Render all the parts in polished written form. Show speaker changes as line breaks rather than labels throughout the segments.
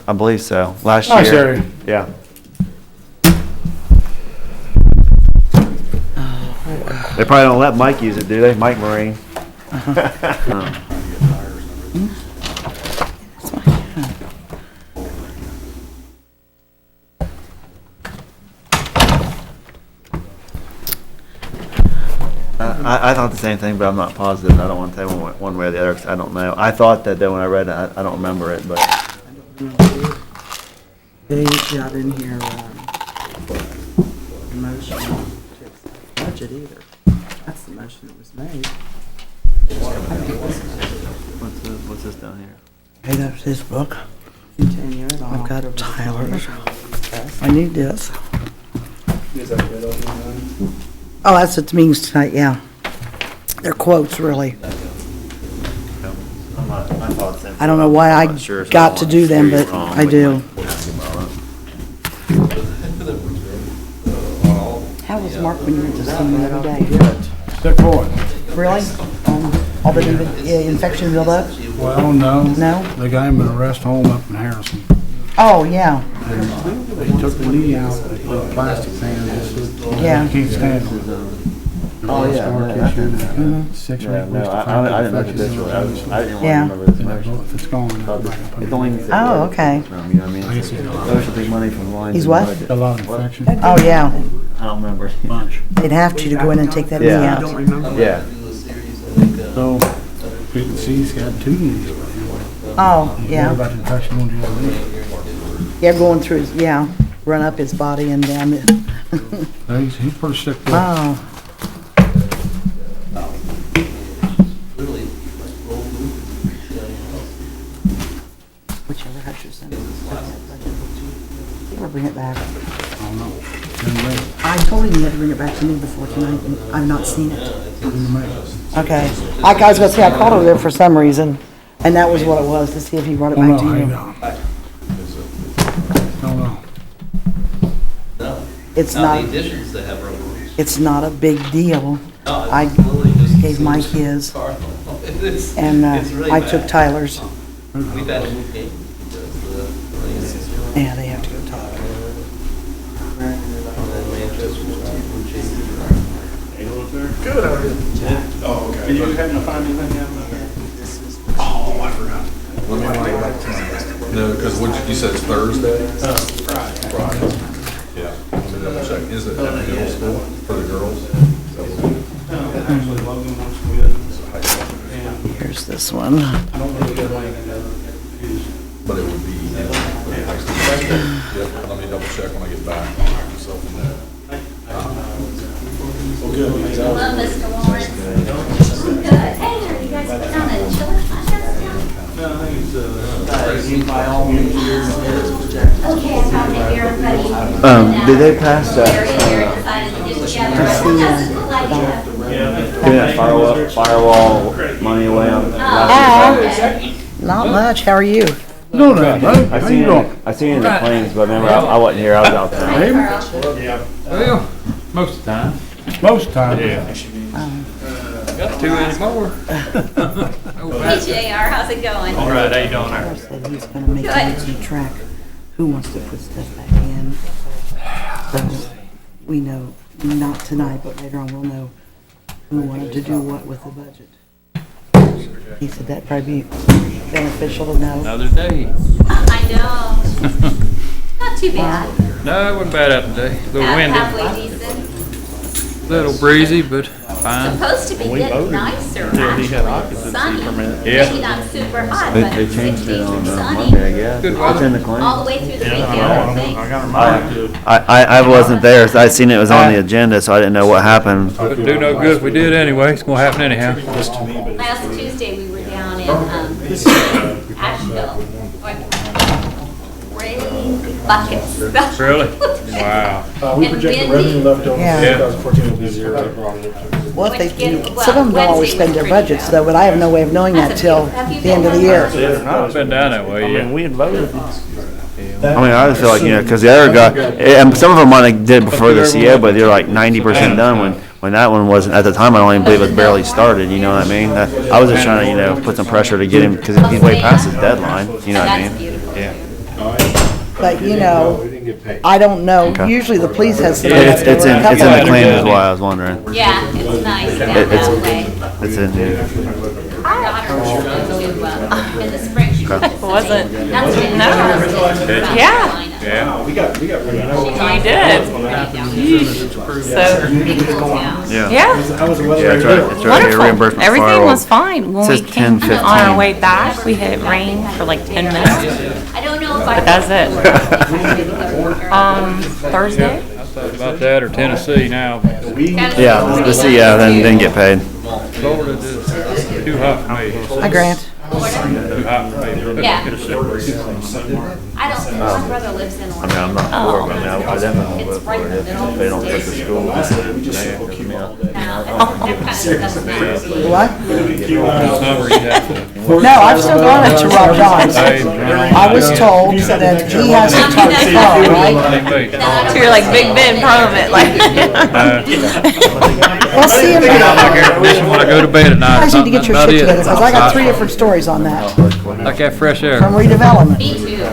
I believe so. Last
Nice
year.
area.
Yeah. They probably don't let Mike use it, do they? Mike Marine. I thought the same thing, but I'm not positive. I don't want to tell one way or the other because I don't know. I thought that though when I read it, I don't remember it, but.
They got in here, motion to accept budget either. That's the motion that was made.
What's this down here?
Hey, that's his book. Continue it on. I've got Tyler's. I need this. Oh, that's at the meetings tonight, yeah. They're quotes, really. I don't know why I got to do them, but I do. How was Mark when you went to see him the other day?
Step forward.
Really? All the infection build up?
Well, no.
No?
They got him in a rest home up in Harrison.
Oh, yeah.
They took the knee out, they put a plastic band,
Yeah.
he can't stand it.
Oh, yeah,
Scar
yeah,
tissue,
Mhm.
6 or
Yeah,
8
no,
weeks to
I
find the
didn't look at
infection.
this really. I didn't want to
Yeah.
remember this
And
much.
if it's gone,
It's only.
Oh, okay.
You know what I mean? Those should be money from lines.
He's
and
what?
budget.
a lot of infection,
Oh, yeah.
I don't remember.
bunch.
They'd have to go in and take that knee
Yeah.
out.
Yeah.
So, couldn't see, he's got 2 knees.
Oh,
What
yeah.
about the infection on the other knee?
Yeah, going through his, yeah, run up his body and down it.
No, he's pretty sick.
Oh, whichever Hutcherson. You ever bring it back?
I don't know. Didn't make it.
I told him he had to bring it back to me before tonight, and I've not seen it.
Didn't make it.
Okay. I was gonna say, I called over there for some reason, and that was what it was, to see if he brought it
Oh,
back
no,
to
I
you.
don't know.
It's not,
The additions that have road.
it's not a big deal. I gave Mike his, and I took Tyler's.
We've had a move game.
Yeah, they have to go talk.
Good, how are you? Oh, okay. Are you having to find anything out about that? Oh, I forgot.
Let me write back tonight. No, because what you said it's Thursday?
Friday.
Friday. Yeah, let me double check. Is it at the middle school for the girls?
Actually, Logan wants to win. And
Here's this one.
I don't really get like,
But it would be, yep, let me double check when I get back. Myself in there.
well, good.
Hello, Mr. Lawrence. Good. Hey, are you guys putting on a chiller class?
No, I think it's, by all means,
Okay, I thought maybe everybody.
Did they pass that,
Decided to get together. That's a cool idea.
giving that firewall money away on last year's budget?
Not much, how are you?
No, no, bud.
I
How
seen
you doing?
it, I seen it in the claims, but remember, I wasn't here, I was out there.
Hey,
yeah.
well, most of the time. Most of the time. Yeah.
Got two anymore.
Hey, JR, how's it going?
All right, how you doing there?
Tyler said he's gonna make a track who wants to put stuff back in. So, we know, not tonight, but later on we'll know who wanted to do what with the budget. He said that'd probably be beneficial to know.
Another day.
I know. Not too bad.
No, it wasn't bad out today. A little windy,
Halfway decent.
little breezy, but fine.
Supposed to be getting nicer, actually. Sunny.
Yeah.
Maybe not super hot,
They
but
changed it
60s
on
and sunny.
Monday, I guess.
Good
It's
weather.
in the
All
claims.
the way through the
I
weekend,
know,
I think.
I got reminded to.
I wasn't there, so I seen it was on the agenda, so I didn't know what happened.
Wouldn't do no good if we did anyway. It's gonna happen anyhow.
This to me, but
Last Tuesday, we were down in Asheville. Raining buckets.
Really? Wow.
we
And
project the
windy.
revenue left over
Yeah.
for 2014 will be zero.
Well, if they,
Which get-
some of them don't always spend their budgets though, but I have no way of knowing that till the end of the year.
It's been down that way, yeah.
We had voted.
I mean, I just feel like, because the other guy, and some of them might have did before this year, but they're like 90% done when that one wasn't, at the time, I don't even believe it was barely started, you know what I mean? I was just trying to, put some pressure to get him, because he's way past his deadline, you know what I
That's
mean?
beautiful.
Yeah.
Oh, yeah.
but you know, I don't know. Usually the police has some.
It's in the claim is why I was wondering.
Yeah, it's nice down
It's-
that way.
It's in here.
Our daughter goes to, in the spring, she went to
Wasn't-
That's when
No. Yeah.
Yeah.
We got
You did. So,
Yeah.
yeah,
How was the weather?
Yeah, it's right here,
wonderful.
reimbursement
Everything
firewall.
was fine. When we
Says
came
10:15.
on our way back, we hit rain for like 10 minutes.
I don't know if I.
But that's it. Thursday?
I thought about that, or Tennessee now.
Yeah, let's see, yeah, then didn't get paid.
Florida just too hot for me.
Hi, Grant.
Too hot for me.
Yeah. I don't, my brother lives in
I mean,
Orlando.
I'm not for it, but I mean, I definitely
It's
would
right
for
in
it
the
if
middle.
they don't put the school.
Now, and that kind of stuff now.
What?
Summer, you have to.
No, I've still gone up to Rob John's.
Hey,
I was told that he has to talk to Carl, right?
So you're like Big Ben Parliament, like.
Well, see him.
I get permission when I go to bed at
You
night.
guys need to get your
About
shit
it.
together, because I got 3 different stories on that,
Like that fresh air.
from redevelopment.
Me too.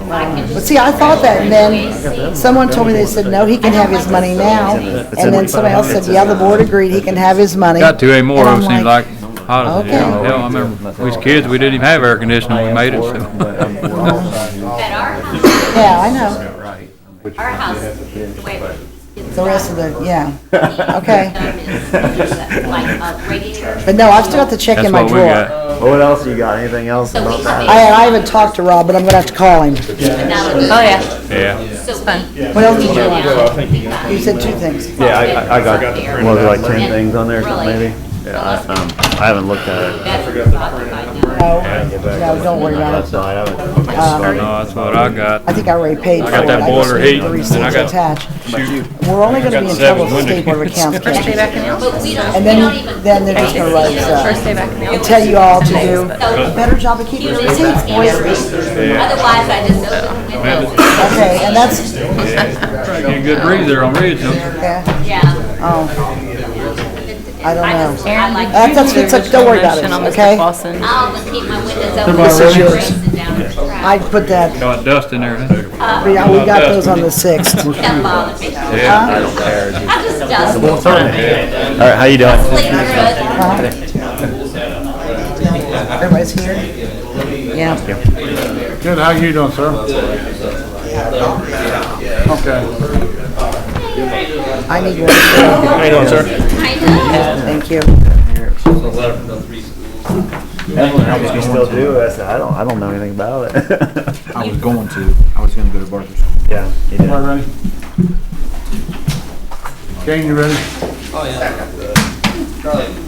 But see, I thought that, and then someone told me, they said, no, he can have his money now. And then somebody else said, yeah, the board agreed he can have his money.
Got to anymore,
And
though,
I'm
seems like hot as it is.
Okay.
Hell, I remember, we was kids, we didn't even have air conditioning when we made it, so.
At our house,
Yeah, I know.
our house, wait,
The rest of the, yeah. Okay.
like a radiator.
But no, I've still got the check in
That's
my
what we
drawer.
got.
Well, what else you got? Anything else
So we
about that?
I haven't talked to Rob, but I'm gonna have to call him.
Oh, yeah.
Yeah.
So
What else did you want? You said 2 things.
Yeah, I got, what was it, like 10 things on there or something maybe? Yeah, I haven't looked at it.
No, no, don't worry about
That's
it.
all, I haven't.
No, that's what I got.
I think I already paid for it.
I got that boiler
just need
heat,
the
and
receipts
I got-
attached.
Shoot.
We're only gonna be in
got
trouble if the
7
state board of accounts
First day
catches
back
it.
in the office.
But we don't,
And
we don't even.
then they're just gonna write us
First
up.
day back in the
And
office.
tell you all to do a better job of keeping
Usually
receipts,
it's
boys.
Otherwise, I just open the windows.
Okay, and that's,
Get a good breather on Ridge, don't you?
yeah,
Yeah.
oh, I don't know.
Aaron, did
That's-
you
it's
do
a- don't worry about it,
motion on Mr.
okay?
Clausen?
I'll keep my windows open.
This is yours.
Racing down the track.
I put that,
Got dust in there, huh?
yeah, we got those on the 6th.
Doesn't bother me.
Yeah.
I just dust.
All right, how you doing?
Sleep good.
Everybody's here? Yeah.
Good, how you doing, sir? Okay.
I need one.
How you doing, sir?
I know.
Thank you.
Evelyn, how much you still do? I said, I don't know anything about it.
I was going to go to Barker's.
Yeah, you did.
Everybody ready? Kane, you ready? Oh, yeah.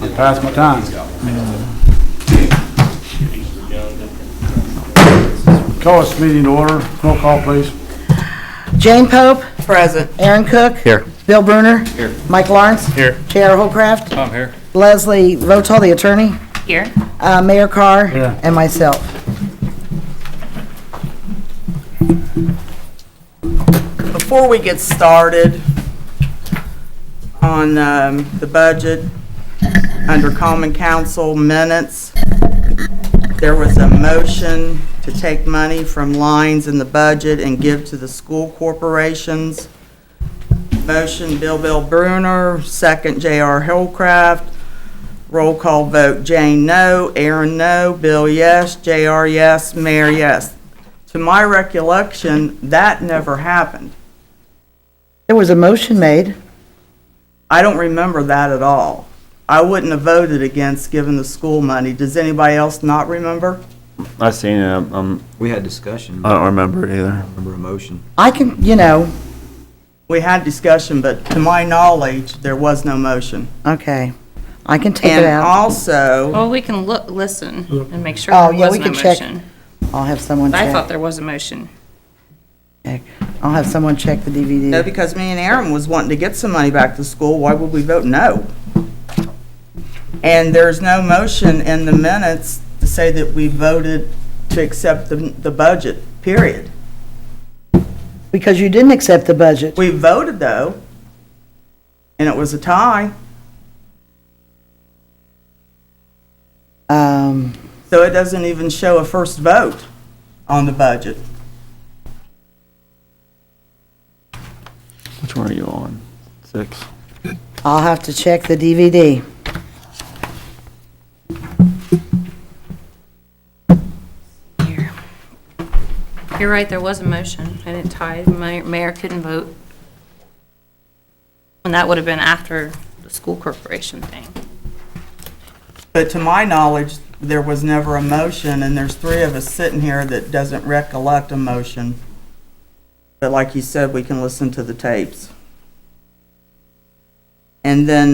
I passed my time. Call this meeting to order. Roll call, please.
Jane Pope? Present. Aaron Cook?
Here.
Bill Bruner? Here. Mike Lawrence?
Here.
J.R. Holcraft?
I'm here.
Leslie Votel, the attorney?
Here.
Mayor Carr?
Here.
And myself.
Before we get started on the budget, under Common Council minutes, there was a motion to take money from lines in the budget and give to the school corporations. Motion, Bill Bruner, second J.R. Hillcraft. Roll call vote, Jane no, Aaron no, Bill yes, J.R. yes, Mayor yes. To my recollection, that never happened.
There was a motion made.
I don't remember that at all. I wouldn't have voted against giving the school money. Does anybody else not remember?
I seen it,
We had discussion,
I
but
don't remember it either.
I remember a motion.
I can, you know,
We had discussion, but to my knowledge, there was no motion.
okay. I can take it
And
out.
also,
Well, we can look, listen, and make sure
Oh,
there
yeah,
was
we
no
can check.
motion.
I'll have someone
But I thought
check.
there was a motion.
I'll have someone check the
no,
DVD.
because me and Aaron was wanting to get some money back to the school, why would we vote no? And there's no motion in the minutes to say that we voted to accept the budget, period.
Because you didn't accept the budget.
We voted though, and it was a tie.
Um,
So it doesn't even show a first vote on the budget.
Which one are you on? 6?
I'll have to check the DVD.
Here. You're right, there was a motion. I didn't tie, the mayor couldn't vote. And that would have been after the school corporation thing.
But to my knowledge, there was never a motion, and there's 3 of us sitting here that doesn't recollect a motion. But like you said, we can listen to the tapes. And then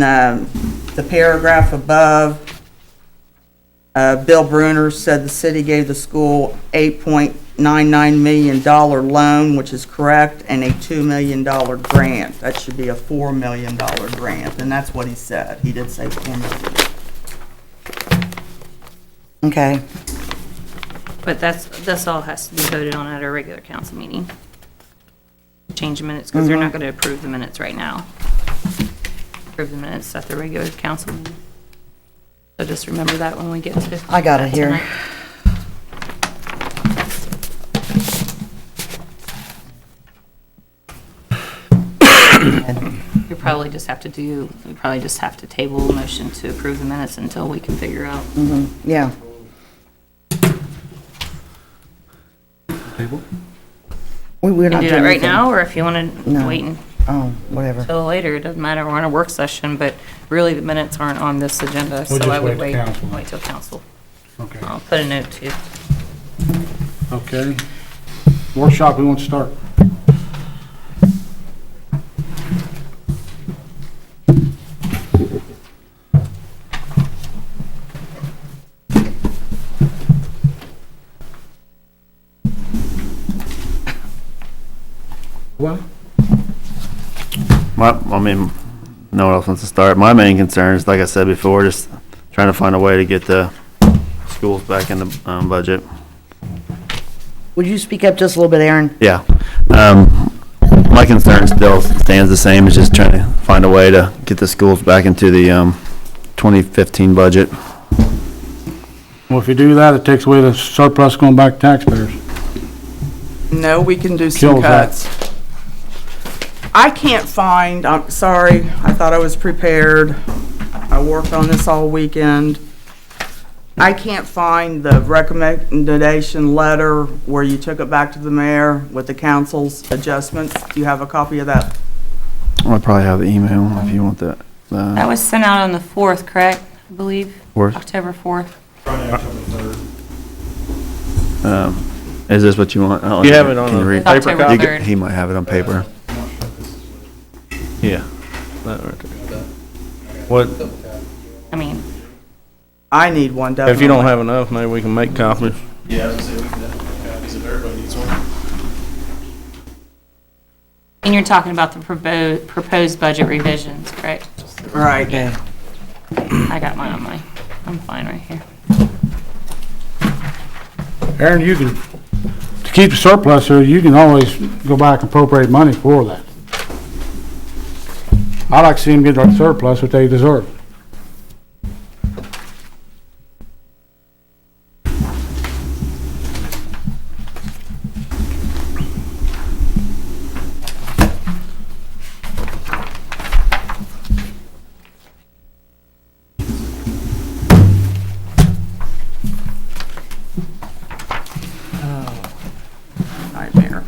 the paragraph above, Bill Bruner said the city gave the school $8.99 million loan, which is correct, and a $2 million grant. That should be a $4 million grant, and that's what he said. He did say $4 million.
Okay.
But this all has to be voted on at a regular council meeting. Change the minutes, because they're not going to approve the minutes right now. Approve the minutes at the regular council meeting. So just remember that when we get to.
I got it here.
You probably just have to table a motion to approve the minutes until we can figure out.
Yeah. We're
You
not
do
doing
that right
anything.
now, or if you want to
No.
wait
Oh, whatever.
until later, it doesn't matter, we're on a work session, but really the minutes aren't on this agenda, so
We'll just
I would
wait till council.
wait till council.
Okay.
I'll put a note too.
Okay. Workshop, we want to start. What?
No one else wants to start. My main concern is, like I said before, just trying to find a way to get the schools back in the budget.
Would you speak up just a little bit, Aaron?
Yeah. My concern still stands the same, is just trying to find a way to get the schools back into the 2015 budget.
Well, if you do that, it takes away the surplus going back to taxpayers.
No, we can do some
Kills that.
cuts. I can't find, I'm sorry, I thought I was prepared. I worked on this all weekend. I can't find the recommendation letter where you took it back to the mayor with the council's adjustments. Do you have a copy of that?
I probably have the email if you want that.
That was sent out on the 4th, correct, I believe?
4th?
October 4th.
Friday, October 3rd.
Is this what you want? Oh,
You have it on
can you
a
read?
paper copy?
He might have it on paper.
Yeah. That right there. What,
I mean,
I need one, definitely.
if you don't have enough, maybe we can make copies.
Yeah, I was gonna say, we can definitely make copies if everybody needs one.
and you're talking about the proposed budget revisions, correct?
Right.
Okay.
I got mine on mine. I'm fine right here.
Aaron, you can, to keep the surplus here, you can always go back and appropriate money for that. I like to see them get their surplus, what they deserve.
Nightmare.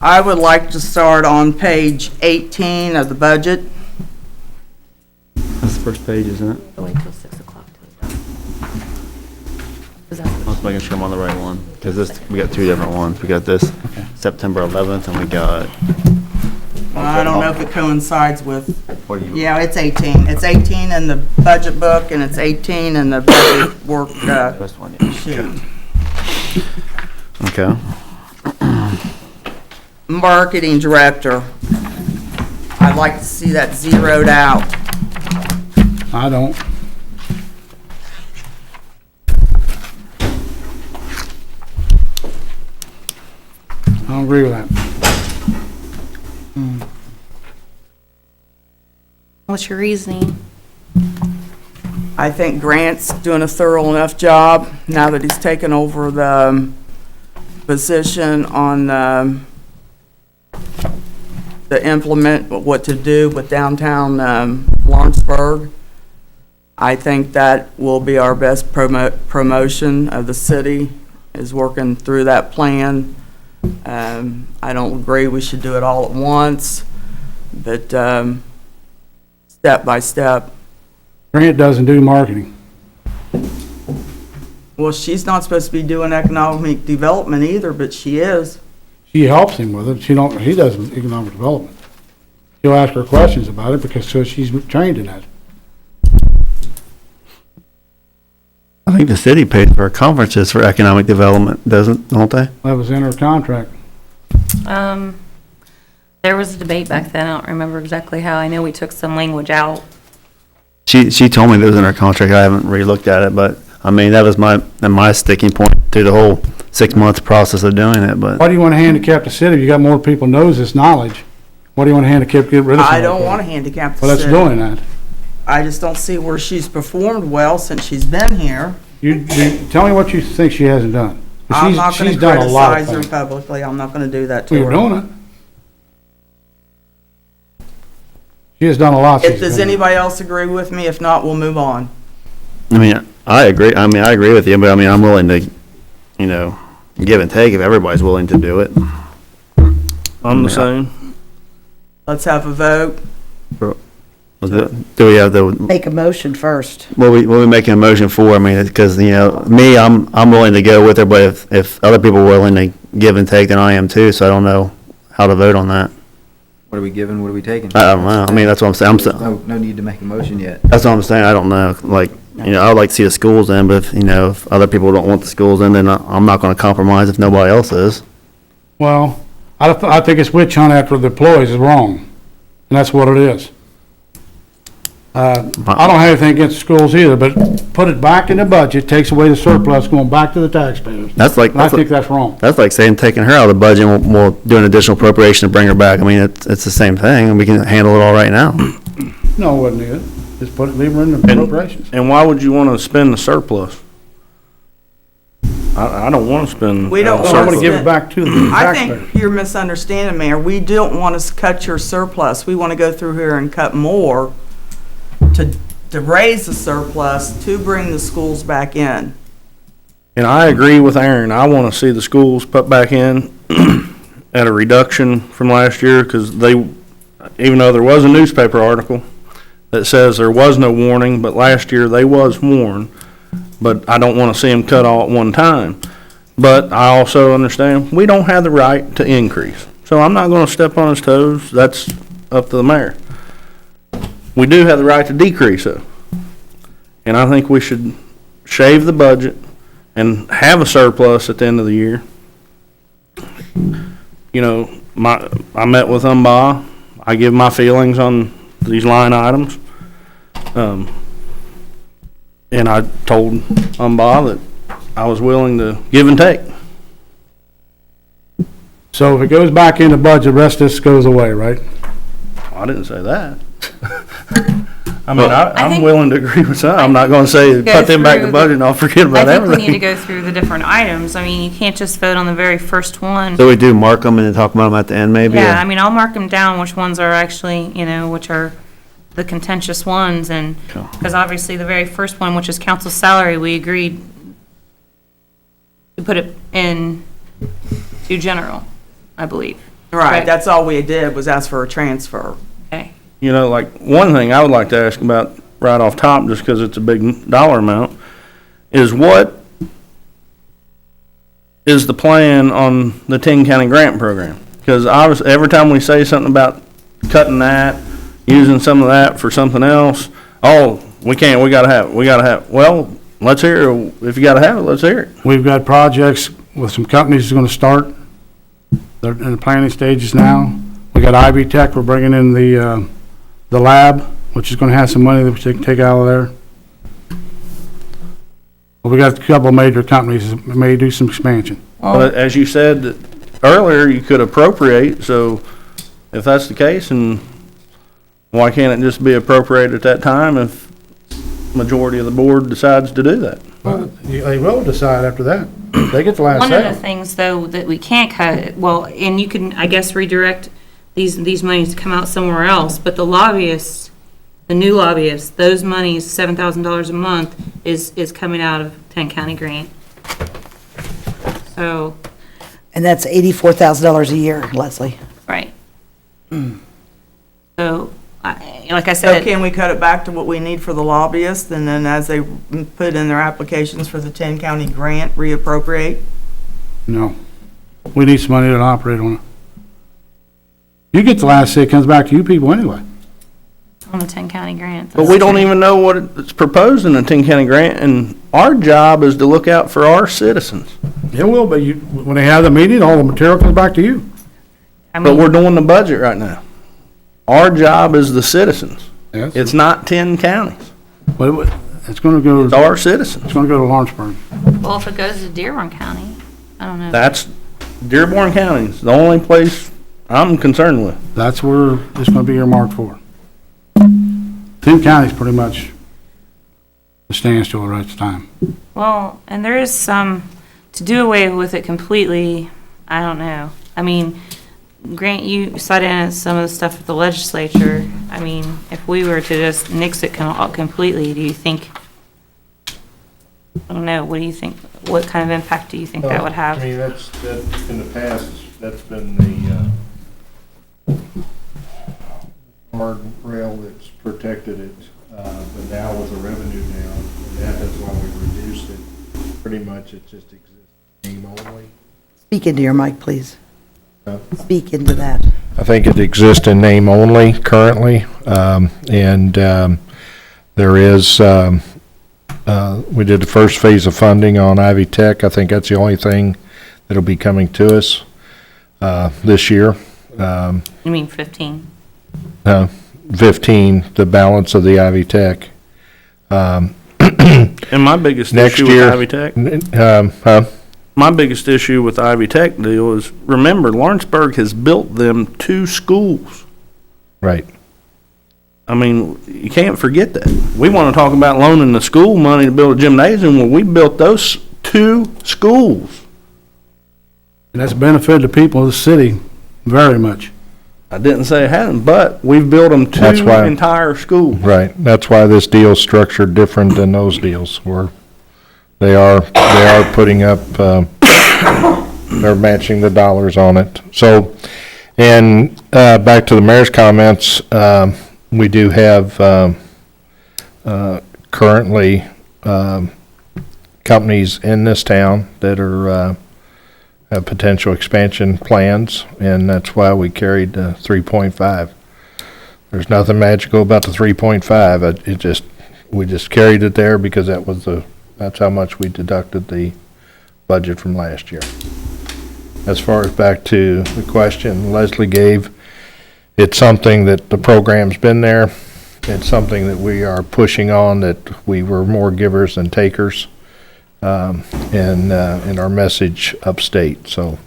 I would like to start on page 18 of the budget.
That's the first page, isn't it?
Wait till 6 o'clock. Is that
I was making sure I'm on the right one, because we got 2 different ones. We got this September 11th, and we got.
I don't know if it coincides with,
What do you?
yeah, it's 18. It's 18 in the budget book, and it's 18 in the budget work
This one, yeah.
sheet.
Okay.
Marketing director. I'd like to see that zeroed out.
I don't. I don't agree with that.
What's your reasoning?
I think Grant's doing a thorough enough job now that he's taken over the position on the implement what to do with downtown Lawrenceburg. I think that will be our best promotion of the city, is working through that plan. I don't agree we should do it all at once, but step by step.
Grant doesn't do marketing.
Well, she's not supposed to be doing economic development either, but she is.
She helps him with it. He does economic development. He'll ask her questions about it because she's trained in that.
I think the city paid for conferences for economic development, don't they?
That was in her contract.
There was a debate back then. I don't remember exactly how. I know we took some language out.
She told me that was in her contract. I haven't re-looked at it, but I mean, that was my sticking point through the whole 6 month process of doing it, but.
Why do you want to handicap the city if you got more people knows this knowledge? Why do you want to handicap, get rid of some?
I don't want to handicap the
Well, that's
city.
doing that.
I just don't see where she's performed well since she's been here.
You tell me what you think she hasn't done.
I'm not going
She's
to
done a lot of
criticize her
things.
publicly. I'm not going to do that to
Well,
her.
you're doing it. She has done a lot.
If does anybody else agree with me? If not, we'll move on.
I mean, I agree. I mean, I agree with you, but I mean, I'm willing to, give and take if everybody's willing to do it.
I'm the same.
Let's have a vote.
Do we have the,
Make a motion first.
what we making a motion for? I mean, because, me, I'm willing to go with her, but if other people are willing to give and take, then I am too, so I don't know how to vote on that.
What are we giving, what are we taking?
I don't know. I mean, that's what I'm saying.
No need to make a motion yet.
That's what I'm saying. I don't know. Like, I would like to see the schools in, but if other people don't want the schools in, then I'm not going to compromise if nobody else is.
Well, I think it's witch hunt after the employees is wrong, and that's what it is. I don't have anything against the schools either, but put it back in the budget, takes away the surplus going back to the taxpayers.
That's like,
And I think that's wrong.
that's like saying taking her out of the budget and we'll do an additional appropriation to bring her back. I mean, it's the same thing, and we can handle it all right now.
No, it wasn't it. Just leave her in the appropriations.
And why would you want to spend the surplus? I don't want to spend.
We don't
So I'm
want
gonna give it back to the
I
taxpayers.
think you're misunderstanding, Mayor. We don't want to cut your surplus. We want to go through here and cut more to raise the surplus to bring the schools back in.
And I agree with Aaron. I want to see the schools put back in at a reduction from last year, because even though there was a newspaper article that says there was no warning, but last year they was warned. But I don't want to see them cut all at one time. But I also understand we don't have the right to increase. So I'm not going to step on his toes. That's up to the mayor. We do have the right to decrease though. And I think we should shave the budget and have a surplus at the end of the year. I met with Umba. I give my feelings on these line items. And I told Umba that I was willing to give and take.
So if it goes back in the budget, the rest of this goes away, right?
I didn't say that. I mean, I'm
think-
willing to agree with that. I'm not gonna say
Go
put them back in
through
the budget and I'll forget
I
about
think we need to
everything.
go through the different items. I mean, you can't just vote on the very first one.
So we do mark them and then talk about them at the end, maybe?
Yeah, I mean, I'll mark them down, which ones are actually, which are the contentious ones, and, because obviously the very first one, which is council salary, we agreed to put it in to general, I believe.
Right, that's all we did was ask for a transfer.
Okay.
Like, one thing I would like to ask about right off top, just because it's a big dollar amount, is what is the plan on the 10-county grant program? Because obviously, every time we say something about cutting that, using some of that for something else, we can't, we gotta have it. Well, let's hear it. If you gotta have it, let's hear it.
We've got projects with some companies that's gonna start. They're in the planning stages now. We got Ivy Tech, we're bringing in the lab, which is gonna have some money that we can take out of there. But we got a couple of major companies that may do some expansion.
But as you said earlier, you could appropriate, so if that's the case, and Why can't it just be appropriated at that time if majority of the board decides to do that?
Well, they will decide after that. They get the last
One of the
say.
things, though, that we can't cut, well, and you can, I guess, redirect these monies to come out somewhere else, but the lobbyists, the new lobbyists, those monies, $7,000 a month, is coming out of 10 county grant. So,
And that's $84,000 a year, Leslie.
right. So, like I
So
said,
can we cut it back to what we need for the lobbyists, and then as they put in their applications for the 10 county grant, reappropriate?
No. We need some money to operate on it. You get the last say, it comes back to you people anyway.
on the 10 county grant.
But we don't even know what it's proposed in the 10-county grant, and our job is to look out for our citizens.
It will, but you, when they have the meeting, all the material comes back to you.
I
But
mean,
we're doing the budget right now. Our job is the citizens.
Yes.
It's not 10 counties.
But it's gonna go,
It's our citizens.
it's gonna go to Lawrenceburg.
well, if it goes to Dearborn County, I don't know.
That's, Dearborn County is the only place I'm concerned with.
That's where it's gonna be earmarked for. 10 counties pretty much a standstill the rest of the time.
Well, and there is some, to do away with it completely, I don't know. I mean, Grant, you sat in at some of the stuff at the legislature. I mean, if we were to just nix it completely, do you think, I don't know, what do you think, what kind of impact do you think that would
I
have?
mean, that's, in the past, that's been the, guardrail that's protected it, but now with the revenue down, and that's why we reduced it, pretty much it just exists name only.
Speak into your mic, please.
Huh?
Speak into that.
I think it exists in name only currently, and there is, we did the first phase of funding on Ivy Tech. I think that's the only thing that'll be coming to us this year.
You mean 15?
15, the balance of the Ivy Tech.
And my biggest
Next
issue with
year-
Ivy Tech, my biggest issue with the Ivy Tech deal is, remember, Lawrenceburg has built them 2 schools.
Right.
I mean, you can't forget that. We want to talk about loaning the school money to build a gymnasium. Well, we built those 2 schools.
And that's benefited the people of the city very much.
I didn't say it hadn't, but we've built them 2
That's why-
entire schools.
Right. That's why this deal's structured different than those deals where they are putting up, they're matching the dollars on it. So, and, back to the mayor's comments, we do have, currently, companies in this town that are, have potential expansion plans, and that's why we carried 3.5. There's nothing magical about the 3.5. We just carried it there because that's how much we deducted the budget from last year. As far as back to the question Leslie gave, it's something that the program's been there. It's something that we are pushing on, that we were more givers than takers. In our message upstate, so.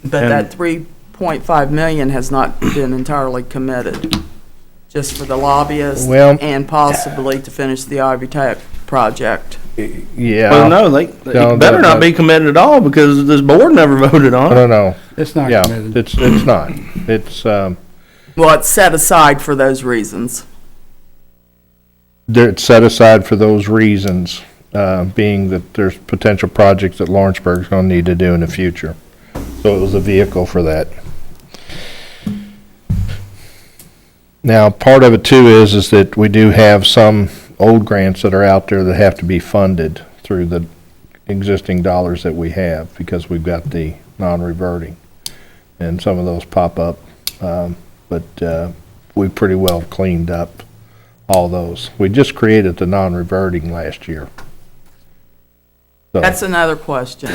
But that 3.5 million has not been entirely committed, just for the lobbyists
Well-
and possibly to finish the Ivy Tech project.
Yeah.
Well, no, they
No,
better
that-
not be committed at all because this board never voted on it.
No.
It's not
Yeah,
committed.
it's not. It's,
Well, it's set aside for those reasons.
it's set aside for those reasons, being that there's potential projects that Lawrenceburg's gonna need to do in the future. So it was a vehicle for that. Now, part of it too is that we do have some old grants that are out there that have to be funded through the existing dollars that we have, because we've got the non-reverting. And some of those pop up, but we pretty well cleaned up all those. We just created the non-reverting last year. So-
That's another question.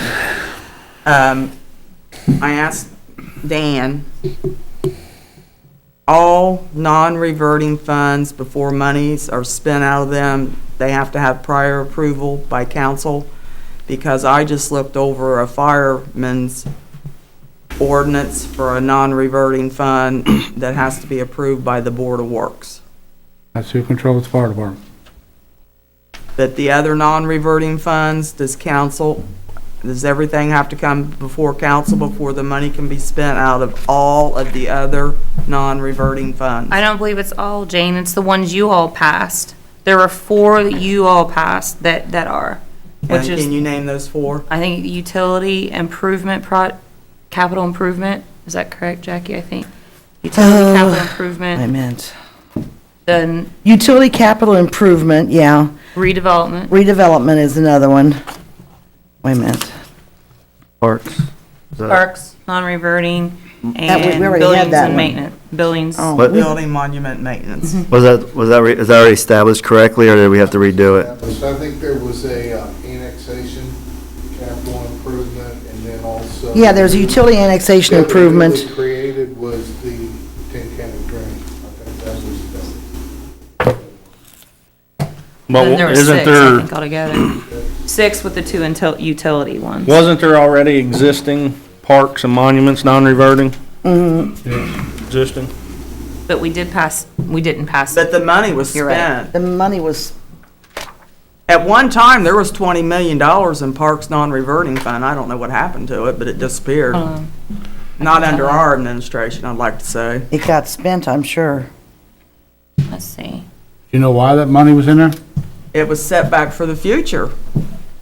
I asked Dan, all non-reverting funds, before monies are spent out of them, they have to have prior approval by council? Because I just looked over a fireman's ordinance for a non-reverting fund that has to be approved by the Board of Works.
That's who controls the fire department.
But the other non-reverting funds, does everything have to come before council before the money can be spent out of all of the other non-reverting funds?
I don't believe it's all, Jane. It's the ones you all passed. There were 4 that you all passed that are,
And
which is,
can you name those 4?
I think, utility improvement capital improvement. Is that correct, Jackie? I think. Utility capital
I
improvement,
meant,
then
utility capital improvement, yeah.
redevelopment.
Redevelopment is another one. Wait a minute.
Parks. Is that-
Parks, non-reverting,
That we
and
already had
buildings
that
and
one.
maintenance. Buildings.
Oh.
What-
Building monument maintenance.
is that already established correctly, or did we have to redo it?
I think there was a annexation, capital improvement, and then also.
Yeah, there's a utility annexation
What we
improvement.
really created was the 10 county drain. I think that was
But
And then there were 6,
isn't
I
there,
think, altogether. 6 with the 2 utility ones.
wasn't there already existing parks and monuments non-reverting? Existing?
But we didn't pass
But
it.
the money was
You're right.
spent.
The money was,
At one time, there was $20 million in Parks non-reverting fund. I don't know what happened to it, but it disappeared. Not under our administration, I'd like to say.
it got spent, I'm sure.
Let's see.
You know why that money was in there?
It was set back for the future.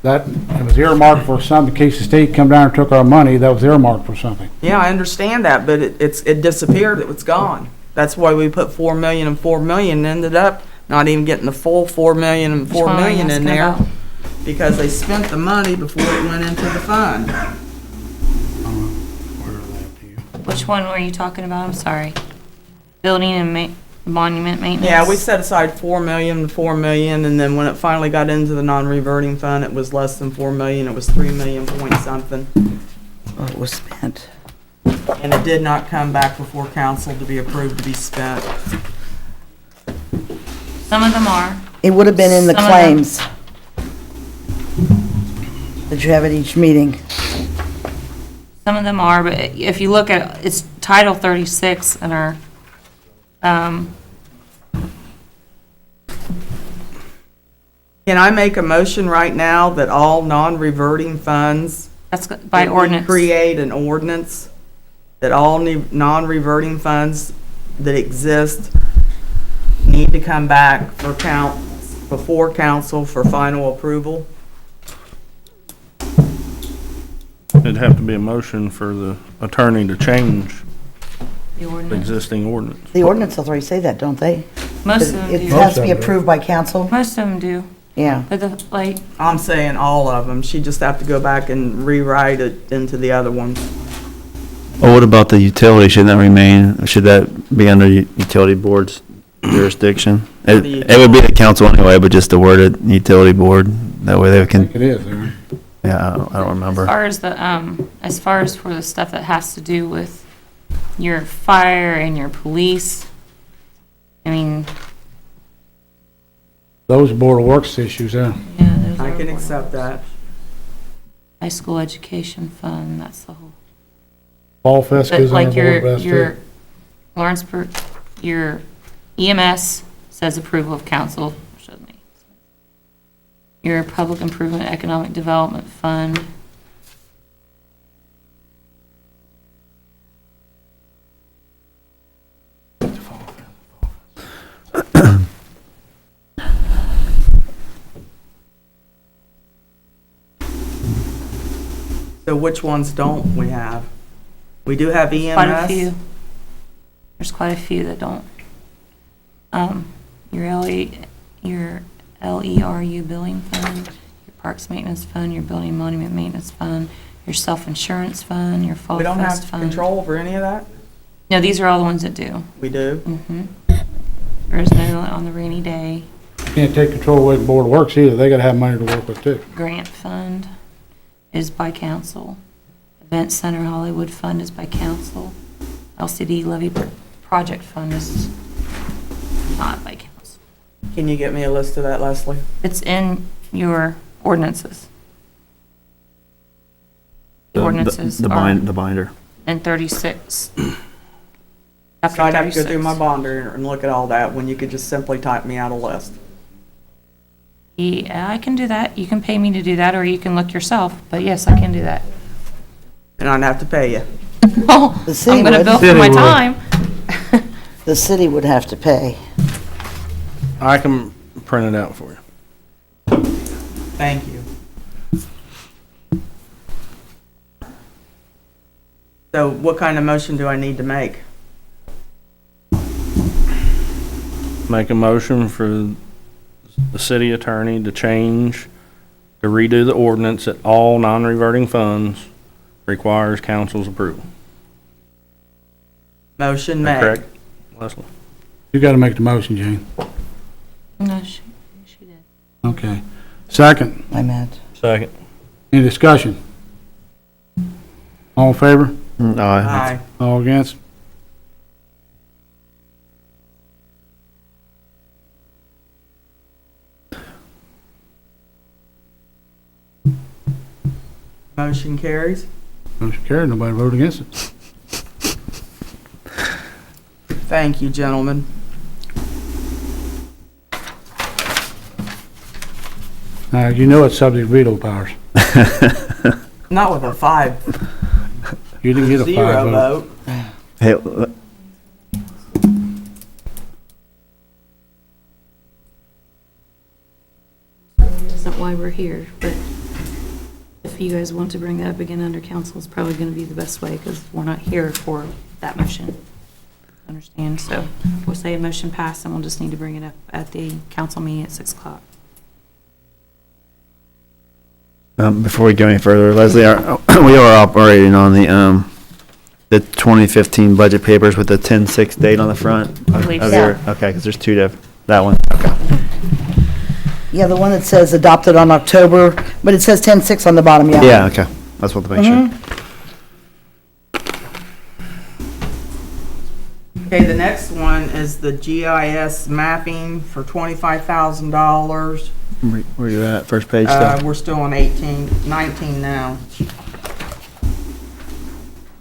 That, it was earmarked for something, in case the state come down and took our money, that was earmarked for something.
Yeah, I understand that, but it disappeared, it was gone. That's why we put 4 million and 4 million, and ended up not even getting the full 4 million and 4
Which one are you
million in
asking
there.
about?
Because they spent the money before it went into the fund.
Which one were you talking about? I'm sorry. Building and monument maintenance?
Yeah, we set aside 4 million and 4 million, and then when it finally got into the non-reverting fund, it was less than 4 million, it was 3 million point something.
Well, it was spent.
And it did not come back before council to be approved to be spent.
Some of them are.
It would have been in the
Some of them-
claims that you have at each meeting.
Some of them are, but if you look at, it's Title 36 in our,
Can I make a motion right now that all non-reverting funds
that's by
that we
ordinance.
create an ordinance that all non-reverting funds that exist need to come back before council for final approval?
It'd have to be a motion for the attorney to change
The
the
ordinance.
existing ordinance.
The ordinance already say that, don't they?
Most of them
It
do.
has to be approved by council?
Most of them do.
Yeah.
But the, like,
I'm saying all of them. She just have to go back and rewrite it into the other ones.
Well, what about the utility? Shouldn't that remain, should that be under utility board's jurisdiction? It would be the council anyway, but just the worded utility board, that way they
I think
can,
it is, Aaron.
yeah, I don't remember.
as far as for the stuff that has to do with your fire and your police, I mean,
Those Board of Works issues, yeah.
yeah, those
I
are
can accept that.
high school education fund, that's the whole.
Fall Fest
But
goes on the
like
Board of
your
Ed, too.
Lawrenceburg, your EMS says approval of council, shows me. Your public improvement economic development fund.
So which ones don't we have? We do have EMS.
Quite a few. There's quite a few that don't. Your LERU billing fund, your parks maintenance fund, your building monument maintenance fund, your self-insurance fund, your fall
We don't
fest
have
fund.
control over any of that?
No, these are all the ones that do.
We do?
Mm-hmm. There is no on the rainy day.
Can't take control away from the Board of Works either, they gotta have money to work with too.
Grant fund is by council. Event Center Hollywood Fund is by council. LCD Levy Project Fund is not by council.
Can you get me a list of that, Leslie?
It's in your ordinances. The ordinances
The
are,
binder.
and 36.
So
After
I'd have to go through
36.
my bonder and look at all that when you could just simply type me out a list.
Yeah, I can do that. You can pay me to do that, or you can look yourself, but yes, I can do that.
And I'd have to pay you.
Well,
The city
I'm gonna
would.
bill for
City
my
would.
time.
The city would have to pay.
I can print it out for you.
Thank you. So what kind of motion do I need to make?
Make a motion for the city attorney to redo the ordinance that all non-reverting funds requires council's approval.
Motion
Is that
made.
correct, Leslie?
You gotta make the motion, Jane.
No, she did.
Okay. Second,
I meant.
Second.
any discussion? All in favor?
Aye.
Aye.
All against?
Motion carries.
Motion carried, nobody voted against it.
Thank you, gentlemen.
You know it's subject to veto powers.
Not with a 5-0
You didn't get a 5 vote.
vote.
Hey,
Isn't why we're here, but if you guys want to bring that up again under council, it's probably gonna be the best way, because we're not here for that motion. Understand? So we'll say a motion passed, and we'll just need to bring it up at the council meeting at 6 o'clock.
before we go any further, Leslie, we are operating on the 2015 budget papers with the 10/6 date on the front
I believe
of
so.
your, okay, because there's two that one, okay.
Yeah, the one that says adopted on October, but it says 10-6 on the bottom, yeah.
Yeah, okay, that's what to make sure.
Okay, the next one is the GIS mapping for $25,000.
Where you at, first page stuff?
We're still on 19 now.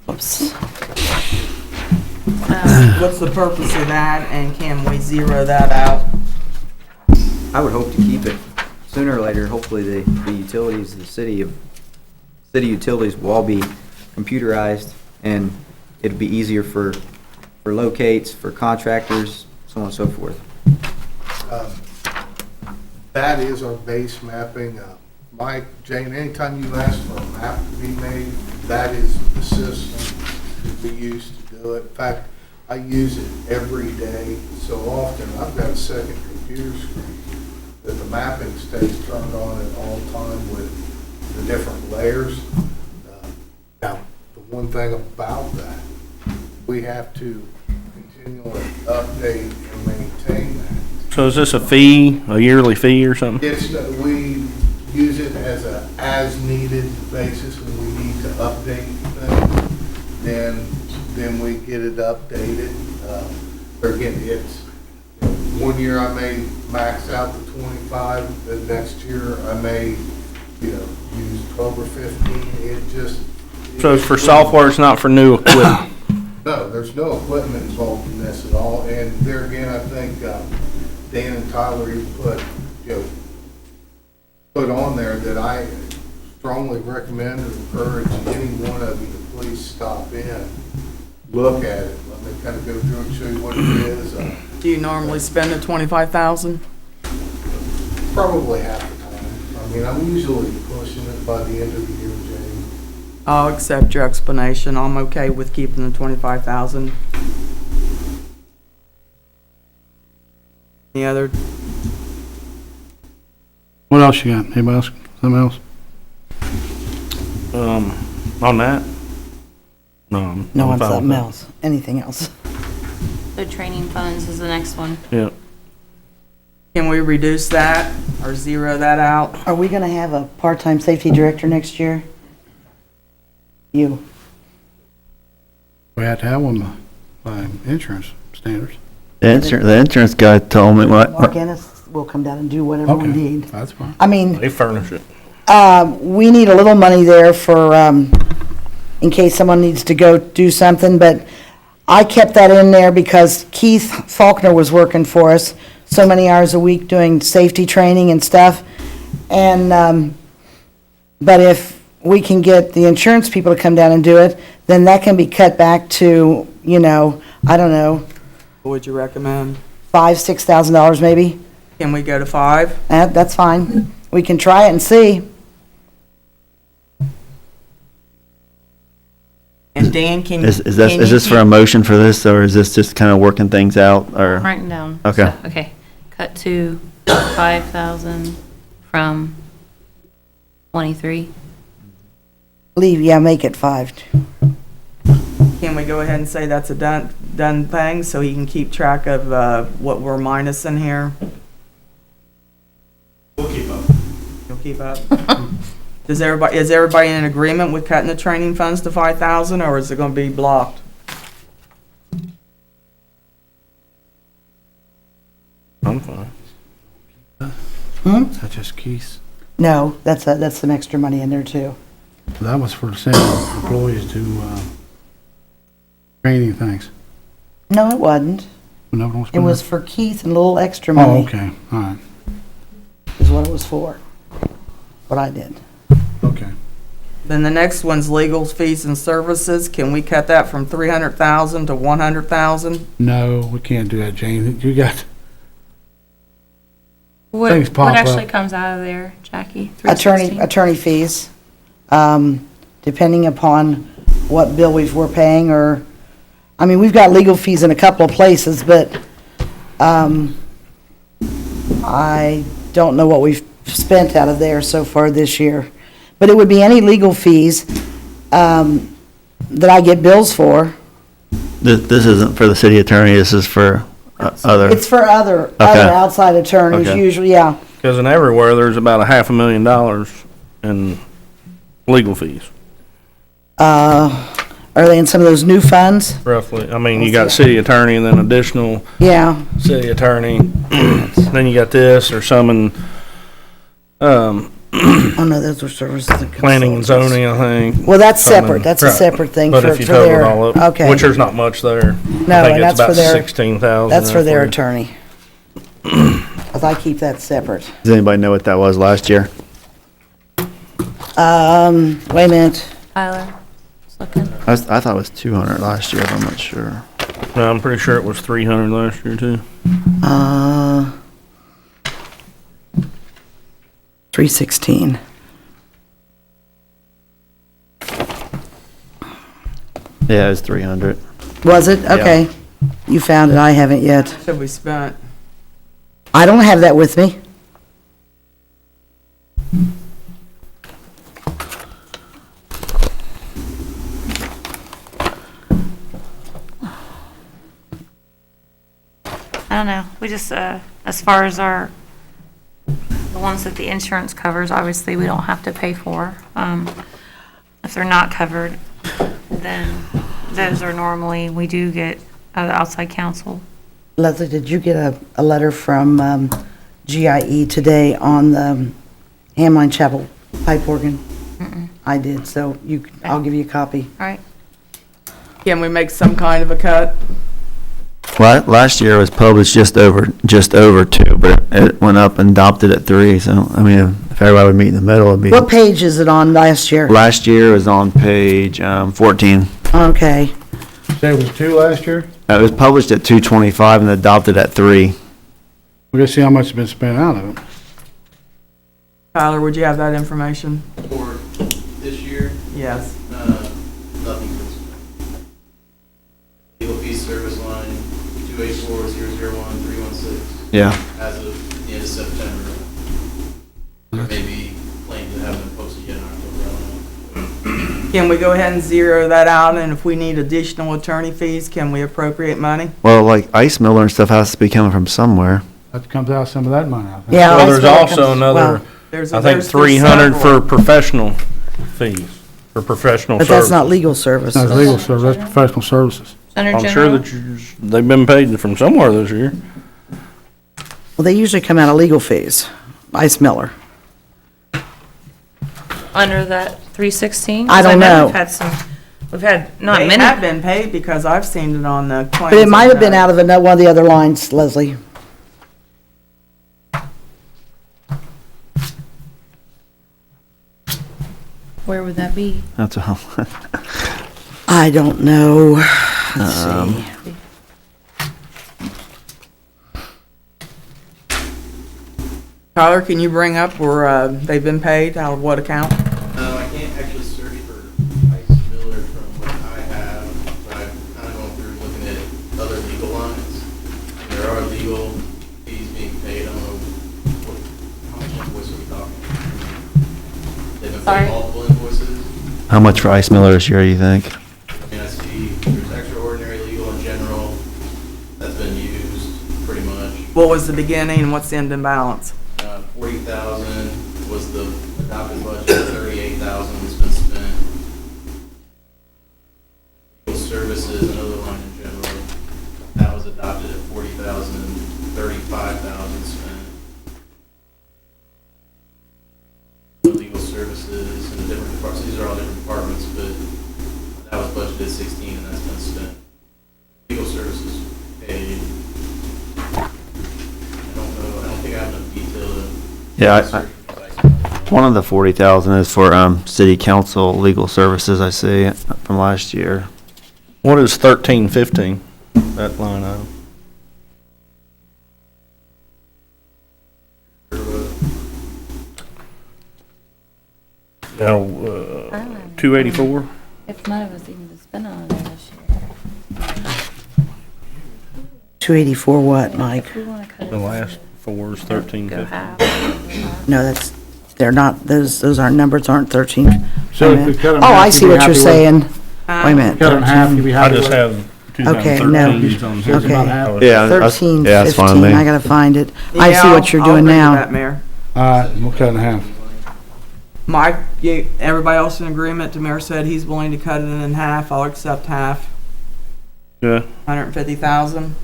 Oops.
What's the purpose of that, and can we zero that out?
I would hope to keep it. Sooner or later, hopefully the utilities, city utilities will all be computerized, and it'll be easier for locates, for contractors, so on and so forth.
That is our base mapping. Mike, Jane, anytime you ask for a map to be made, that is the system that we use to do it. In fact, I use it every day so often. I've got a second computer screen that the mapping stays turned on at all time with the different layers. Now, the one thing about that, we have to continually update and maintain that.
So is this a fee, a yearly fee or something?
It's, we use it as a as-needed basis when we need to update things, then we get it updated. But again, it's, one year I may max out the 25, the next year I may, use 12 or 15, it just.
So it's for software, it's not for new equipment?
No, there's no equipment involved in this at all, and there again, I think, Dan and Tyler even put on there that I strongly recommend and encourage any one of you to please stop in, look at it, let me kind of go through and show you what it is.
Do you normally spend the $25,000?
Probably half the time. I mean, I'm usually pushing it by the end of the year, Jane.
I'll accept your explanation. I'm okay with keeping the $25,000. Any other?
What else you got? Anybody else? Something else?
On that? No.
No,
I'm
on
fine with
something
that.
else. Anything else?
The training funds is the next one.
Yeah.
Can we reduce that or zero that out?
Are we gonna have a part-time safety director next year? You.
We have to have one by insurance standards.
The insurance guy told me what,
Mark Ennis will come down and do whatever we
Okay,
need.
that's fine.
I mean,
They furnish it.
we need a little money there for, in case someone needs to go do something, but I kept that in there because Keith Faulkner was working for us so many hours a week doing safety training and stuff. And, but if we can get the insurance people to come down and do it, then that can be cut back to, you know, I don't know,
What would you recommend?
$5,000-6,000 maybe.
Can we go to 5?
That's fine. We can try it and see.
And Dan, can
Is
can
this
you
for a motion for this, or is this just kind of working things out, or?
Writing down.
Okay.
So, okay, cut to 5,000 from 23.
Leave, yeah, make it 5.
Can we go ahead and say that's a done thing, so he can keep track of what we're minusing here?
We'll keep up.
You'll keep up? Is everybody in agreement with cutting the training funds to 5,000, or is it gonna be blocked?
I'm fine.
That's just Keith's.
No, that's some extra money in there too.
That was for sending employees to, training things.
No, it wasn't.
No one wants to
It
spend
was for Keith and a little extra
Oh,
money
okay, all right,
is what it was for. What I did.
okay.
Then the next one's legal fees and services. Can we cut that from 300,000 to 100,000?
No, we can't do that, Jane. You got,
What,
Things pop
what actually
up.
comes out of there, Jackie?
Attorney
316?
fees, depending upon what bill we're paying, or, I mean, we've got legal fees in a couple of places, but, I don't know what we've spent out of there so far this year. But it would be any legal fees, that I get bills for.
This isn't for the city attorney, this is for other.
It's for other outside attorneys
Okay.
usually, yeah.
Because in everywhere, there's about $500,000 in legal fees,
Are they in some of those new funds?
roughly. I mean, you got city attorney and then additional
Yeah.
city attorney. Then you got this or some in,
Oh, no, those were services and
planning and
consultants.
zoning, I think.
Well, that's
Some in-
separate. That's a
right.
separate thing
But
for
if you
for
total it
their,
all up,
okay.
which there's not much there.
No,
I think
and
it's
that's for
about
their,
16,000.
that's for
there
their
you.
attorney. 'Cause I keep that separate.
Does anybody know what that was last year?
Wait a minute.
Tyler, just looking.
I thought it was 200 last year, but I'm not sure.
No, I'm pretty sure it was 300 last year too.
316.
Yeah, it was 300.
Was it? Okay. You found it. I haven't yet.
Should we spent?
I don't have that with me.
I don't know, we just, as far as the ones that the insurance covers, obviously, we don't have to pay for. If they're not covered, then those are normally, we do get outside counsel.
Leslie, did you get a letter from GIE today on the Hamline Chapel pipe organ? I did, so I'll give you a copy.
All right,
Can we make some kind of a cut?
Well, last year it was published just over 2, but it went up and adopted at 3, so, I mean, if everybody would meet in the middle, it'd be.
What page is it on last year?
Last year was on page 14.
Okay.
Say it was 2 last year?
It was published at 225 and adopted at 3.
We gotta see how much has been spent out of it.
Tyler, would you have that information?
For this year,
Yes.
nothing's been spent. Legal fees service line, 284-001-316.
Yeah.
As of the end of September. Maybe planning to have them posted yet in October, I don't know.
Can we go ahead and zero that out, and if we need additional attorney fees, can we appropriate money?
Well, like Ice Miller and stuff has to be coming from somewhere.
That comes out some of that money, I think.
Yeah.
Well,
that's
there's
what it
also
comes-
another,
well,
I think 300 for professional fees, for professional
But
services.
that's not legal service.
That's legal service, that's professional services.
under
I'm sure
general,
that they've been paid from somewhere this year.
Well, they usually come out of legal fees. Ice Miller.
under that 316?
I don't know.
We've had some We've had, not
They
many.
have been paid because I've seen it on the claims.
But it might have been
note.
out of one of the other lines, Leslie.
Where would that be?
That's all.
I don't know. Let's see.
Tyler, can you bring up where they've been paid, out of what account?
I can't actually search for Ice Miller from what I have, but I've kind of gone through looking at other legal lines. There are legal fees being paid. I don't know how much invoice are we talking? They've been
Sorry?
paid multiple invoices.
How much for Ice Miller this year, you think?
I mean, I see there's extraordinary legal in general that's been used pretty much.
What was the beginning and what's the ending balance?
40,000 was the adopted budget, 38,000 has been spent. Legal services, another line in general, that was adopted at 40,000, 35,000 spent. Legal services and the different departments, these are all different departments, but that was budgeted 16 and that's been spent. Legal services paid. I don't think I have enough detail to.
Yeah, one of the 40,000 is for, city council legal services, I see, from last year.
What is 1315, that line item? Now, 284?
If none of us even to spend on it this year.
284 what, Mike?
If we want to cut it.
The last four is
Go
1350.
half.
No, they're not, those aren't, numbers aren't 13.
So if
Wait a
we
minute.
cut 'em
Oh,
half,
I
you'd
see
be
what
happy
you're
with-
saying. Wait a minute.
Cut it in half, you'd be
I
happy
just
with it.
have
Okay, no.
2013s on
It's
here.
about
Okay.
half.
Yeah,
13,
yeah, that's fine
15,
with me.
I gotta find it. I see
Yeah,
what you're
I'll
doing
agree to
now.
that, Mayor.
All right, we'll cut it in half.
Mike, everybody else in agreement? The mayor said he's willing to cut it in half. I'll accept half.
Yeah.
150,000.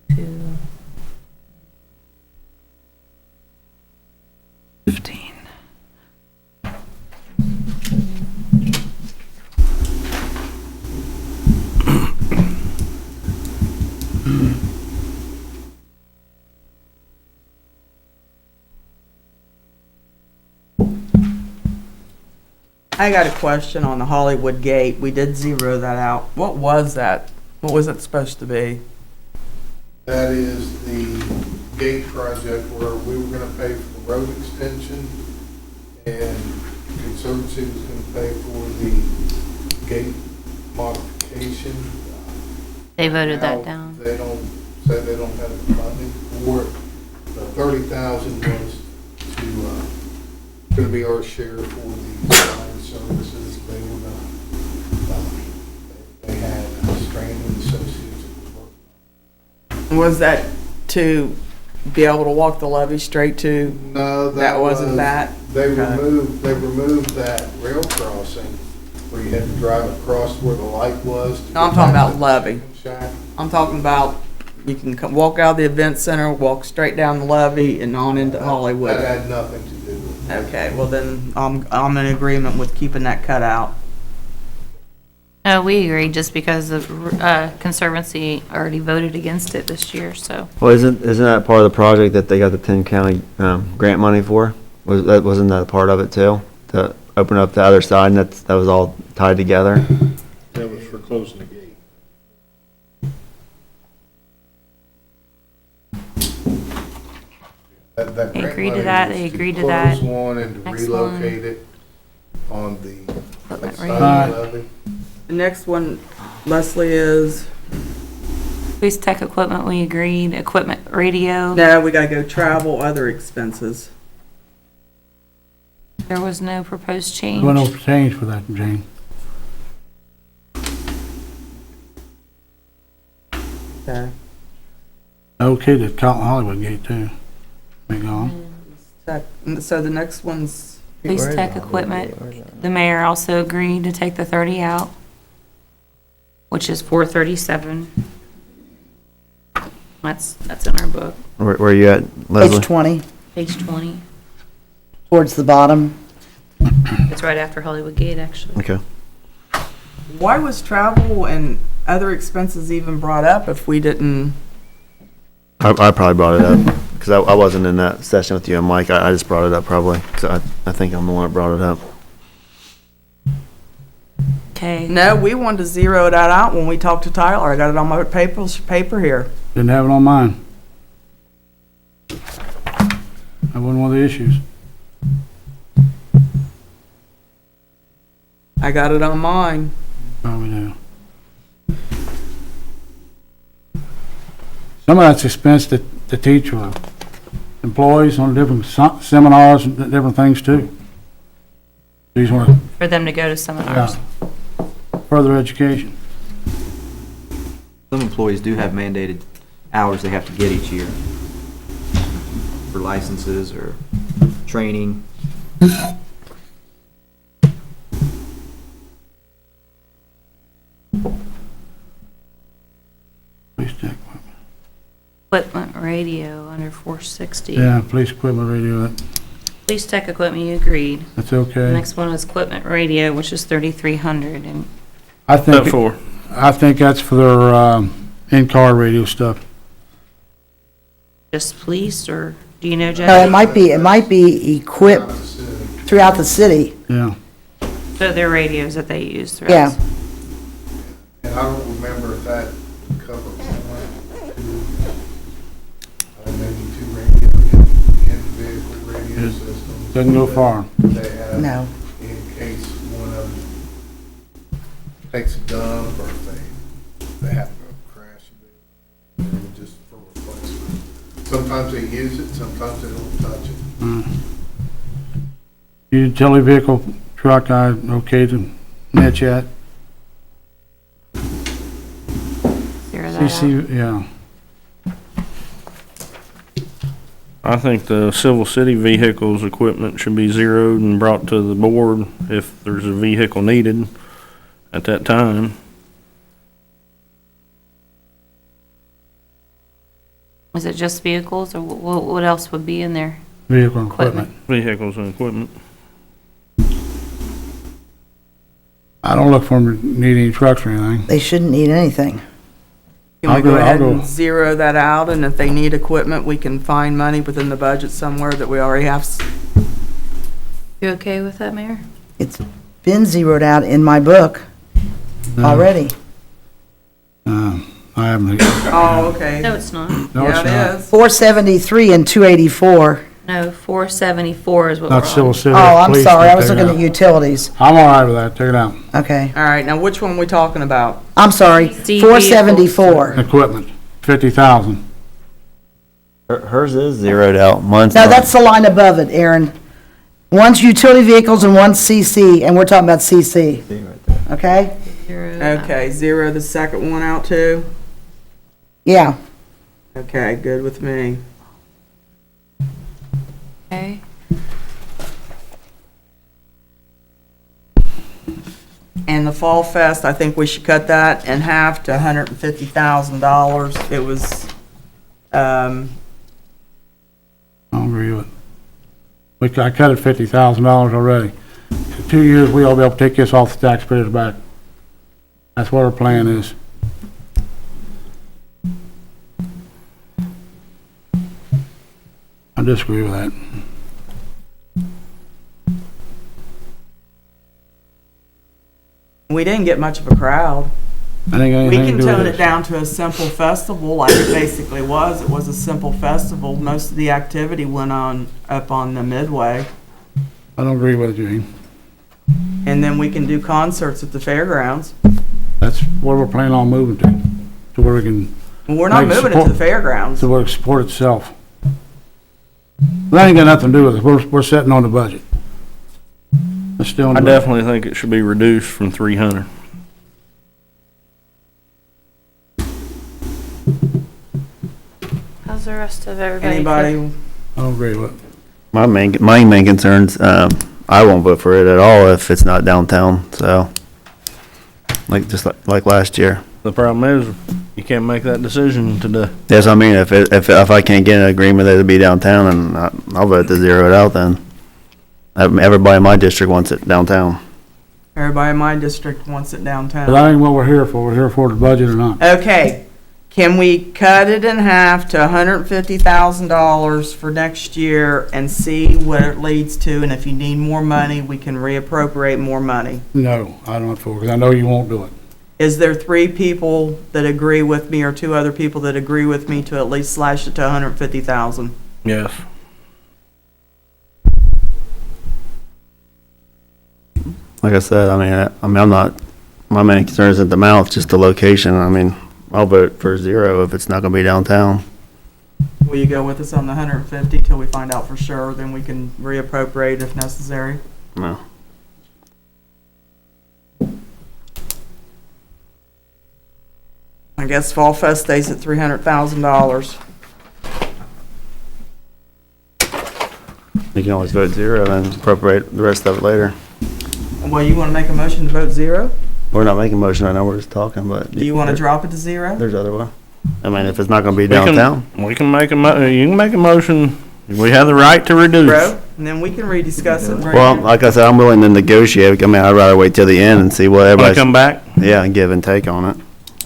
Two.
15.
I got a question on the Hollywood Gate. We did zero that out. What was that? What was it supposed to be?
That is the gate project where we were gonna pay for the road extension, and Conservancy was gonna pay for the gate modification.
They voted
Now,
that down.
They don't, say they don't have the funding for it. The 30,000 was gonna be our share for the design services. They were gonna, they had Stranded Associates that was working.
Was that to be able to walk the levee straight to?
No,
That wasn't
was-
that?
They
Okay.
removed that rail crossing where you had to drive across where the light was. to
No, I'm
get
talking
back
about
to the
levee.
shack.
I'm talking about, you can walk out of the event center, walk straight down the levee and on into
That
Hollywood.
had nothing to do with it.
Okay, well then, I'm in agreement with keeping that cut out.
No, we agreed just because the Conservancy already voted against it this year, so.
Well, isn't that part of the project that they got the 10 county, grant money for? Wasn't that a part of it too? To open up the other side, and that was all tied together?
That was for closing the gate.
That
They
grant
agreed to
money
that,
was
they agreed to
close
that.
one and to
Next one.
relocate it on the
Equipment
side
radio.
of the levee.
The next one, Leslie, is,
Police tech equipment, we agreed, equipment, radio,
no, we gotta go travel, other expenses.
there was no proposed change.
Well, no change for that, Jane.
Okay.
Okay, the Hollywood Gate too. Be gone.
So the next one's,
Police tech equipment, the mayor also agreed to take the 30 out, which is 437. That's in our book,
Where you at, Leslie?
Page 20,
page 20.
towards the bottom.
It's right after Hollywood Gate, actually.
Okay.
Why was travel and other expenses even brought up if we didn't?
I probably brought it up, because I wasn't in that session with you and Mike. I just brought it up probably, because I think I'm the one that brought it up.
Okay.
No, we wanted to zero that out when we talked to Tyler. I got it on my paper here.
Didn't have it on mine. That wasn't one of the issues.
I got it on mine.
Probably do. Some of that's expense that the teacher, employees on different seminars and different things too. These want
For them to go to seminars.
further education.
Some employees do have mandated hours they have to get each year for licenses or training.
Police tech,
Equipment radio under 460.
yeah, police equipment radio,
Police tech equipment, you agreed.
that's okay.
Next one is equipment radio, which is 3,300, and
I
That
think,
for,
I think that's for their, in-car radio stuff.
just police, or do you know,
No,
Jackie?
it might be equipped throughout the city.
Yeah.
So their radios that they use throughout.
Yeah.
And I don't remember if that covered maybe two in-vehicle radio systems.
Doesn't go far.
They have
No.
in case one of them takes a dump or if they have to crash a bit, just for replacement. Sometimes they use it, sometimes they don't touch it.
Utility vehicle, truck, I okay to net chat.
Zero that out.
CC, yeah.
I think the Civil City vehicles equipment should be zeroed and brought to the board if there's a vehicle needed at that time.
Is it just vehicles, or what else would be in there?
Vehicle equipment.
Vehicles and equipment.
I don't look for them to need any trucks or anything.
They shouldn't need anything.
Can we
I'll
go
go-
ahead
I'll
and
go.
zero that out, and if they need equipment, we can find money within the budget somewhere that we already have?
You okay with that, Mayor?
It's been zeroed out in my book already.
I haven't.
Oh, okay.
No, it's not.
No, it's
Yeah,
not.
it is.
473 and 284.
No, 474 is what we're
Not Civil
on.
City.
Oh, I'm
police,
sorry, I was
take it
looking at
out.
utilities.
I'm all right with that, take it out.
Okay.
All right, now which one are we talking about?
I'm sorry,
DC
474.
Equipment, 50,000.
Hers is zeroed out. Mine's
No,
not.
that's the line above it, Aaron. One's utility vehicles and one's CC, and we're talking about CC, okay?
Zero out.
Okay, zero the second one out too?
Yeah.
Okay, good with me.
Okay.
And the Fall Fest, I think we should cut that in half to $150,000. It was,
I don't agree with it. I cut it $50,000 already. In 2 years, we ought to be able to take this off the taxpayers' back. That's what our plan is. I disagree with that.
we didn't get much of a crowd.
I think
We
anything
can
to do
tone
with
it
this.
down to a simple festival like it basically was. It was a simple festival. Most of the activity went on up on the Midway.
I don't agree with it, Gene.
And then we can do concerts at the fairgrounds.
That's where we're planning on moving to where we can,
Well, we're not
Like
moving it to
support-
the fairgrounds.
to where it support itself. That ain't got nothing to do with it. We're sitting on the budget. It's still on
I
the budget.
definitely think it should be reduced from 300.
How's the rest of everybody?
Anybody?
I don't agree with it.
My main concerns, I won't vote for it at all if it's not downtown, so. Like last year.
The problem is, You can't make that decision today.
Yes, I mean, if I can't get an agreement that it'll be downtown, and I'll vote to zero it out then. Everybody in my district wants it downtown.
Everybody in my district wants it
But
downtown.
that ain't what we're here for. We're here for the budget or not.
Okay, can we cut it in half to $150,000 for next year and see what it leads to? And if you need more money, we can reappropriate more money.
No, I'm not for it, because I know you won't do it.
Is there 3 people that agree with me or 2 other people that agree with me to at least slash it to 150,000?
Yes.
Like I said, I'm not, my main concern isn't the amount, it's just the location. I mean, I'll vote for zero if it's not gonna be downtown.
Will you go with us on the 150 till we find out for sure? Then we can reappropriate if necessary.
No.
I guess Fall Fest stays at $300,000.
You can always vote zero and appropriate the rest of it later.
Well, you want to make a motion to vote zero?
We're not making a motion right now, we're just talking, but.
Do you want to drop it to zero?
There's other way. I mean, if it's not gonna be downtown.
We can make you can make a motion. We have the right to reduce.
Bro, and then we can rediscuss it.
Well, like I said, I'm willing to negotiate. I mean, I'd rather wait till the end and see what
Want to
everybody's.
come back?
Yeah, and give and take on it.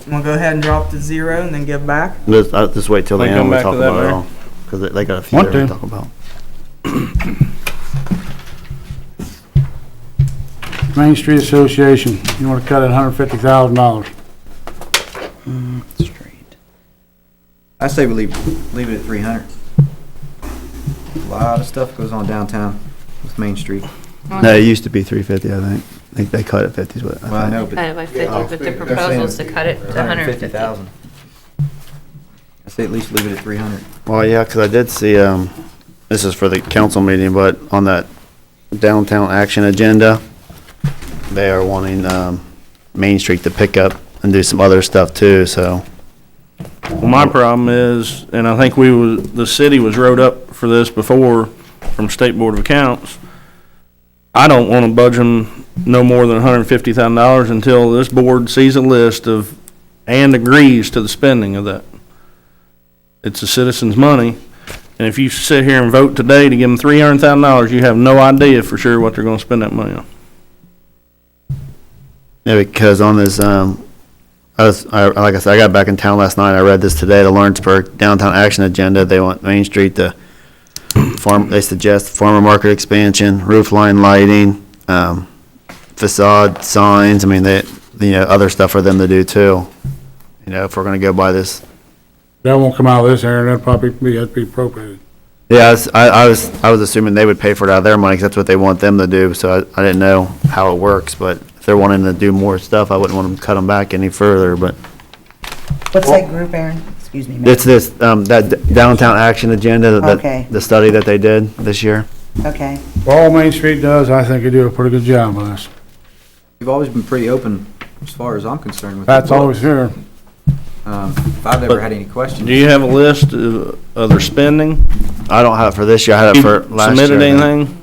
We'll go ahead and drop to zero and then give back.
I'll just wait till the
Wanna
end,
come
we'll
back
talk
to that,
about it
Mayor?
all. Cause they got a few
Want
there to
to.
talk about.
Main Street Association, you want to cut it $150,000.
Straight. I say we leave it at 300. A lot of stuff goes on downtown with Main Street.
No, it used to be 350, I think. I think they cut it 50 is what I
Well, I
think.
know,
Cut
but
it by 50, but the proposal is to cut it to 150.
150,000. I say at least leave it at 300.
Well, yeah, cause I did see, this is for the council meeting, but on that downtown action agenda, they are wanting, Main Street to pick up and do some other stuff too, so.
Well, my problem is, and I think the city was wrote up for this before from State Board of Accounts. I don't want to budge them no more than $150,000 until this board sees a list of, and agrees to the spending of that. It's the citizens' money, and if you sit here and vote today to give them $300,000, you have no idea for sure what they're going to spend that money on.
Yeah, because on this, like I said, I got back in town last night, I read this today, the Lawrenceburg Downtown Action Agenda, they want Main Street to they suggest farmer market expansion, roof line lighting, facade signs, I mean, other stuff for them to do too. If we're gonna go by this.
That won't come out of this, Aaron, that'd probably have to be appropriated.
Yeah, I was assuming they would pay for it out of their money, 'cause that's what they want them to do, so I didn't know how it works, but if they're wanting to do more stuff, I wouldn't want them to cut them back any further, but.
What's that group, Aaron? Excuse me, Mayor.
It's this, that downtown action agenda,
Okay.
the study that they did this year.
Okay.
All Main Street does, I think they do a pretty good job with this.
You've always been pretty open as far as I'm concerned with
That's
the book.
always here.
If I've ever had any questions.
Do you have a list of their spending?
I don't have it for this year, I had it for last year.
Submitted anything?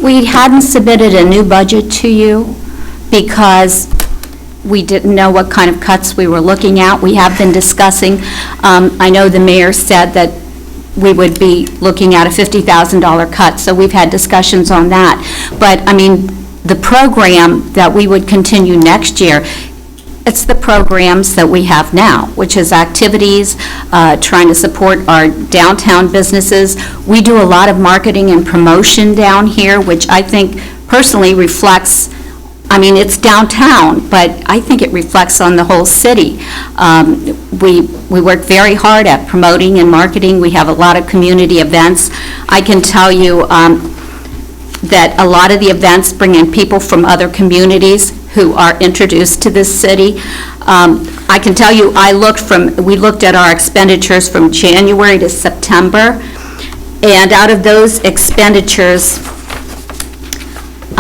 We hadn't submitted a new budget to you because we didn't know what kind of cuts we were looking at. We have been discussing, I know the mayor said that we would be looking at a $50,000 cut, so we've had discussions on that. But, I mean, the program that we would continue next year, it's the programs that we have now, which is activities, trying to support our downtown businesses. We do a lot of marketing and promotion down here, which I think personally reflects, I mean, it's downtown, but I think it reflects on the whole city. We work very hard at promoting and marketing. We have a lot of community events. I can tell you that a lot of the events bring in people from other communities who are introduced to this city. I can tell you, we looked at our expenditures from January to September, and out of those expenditures,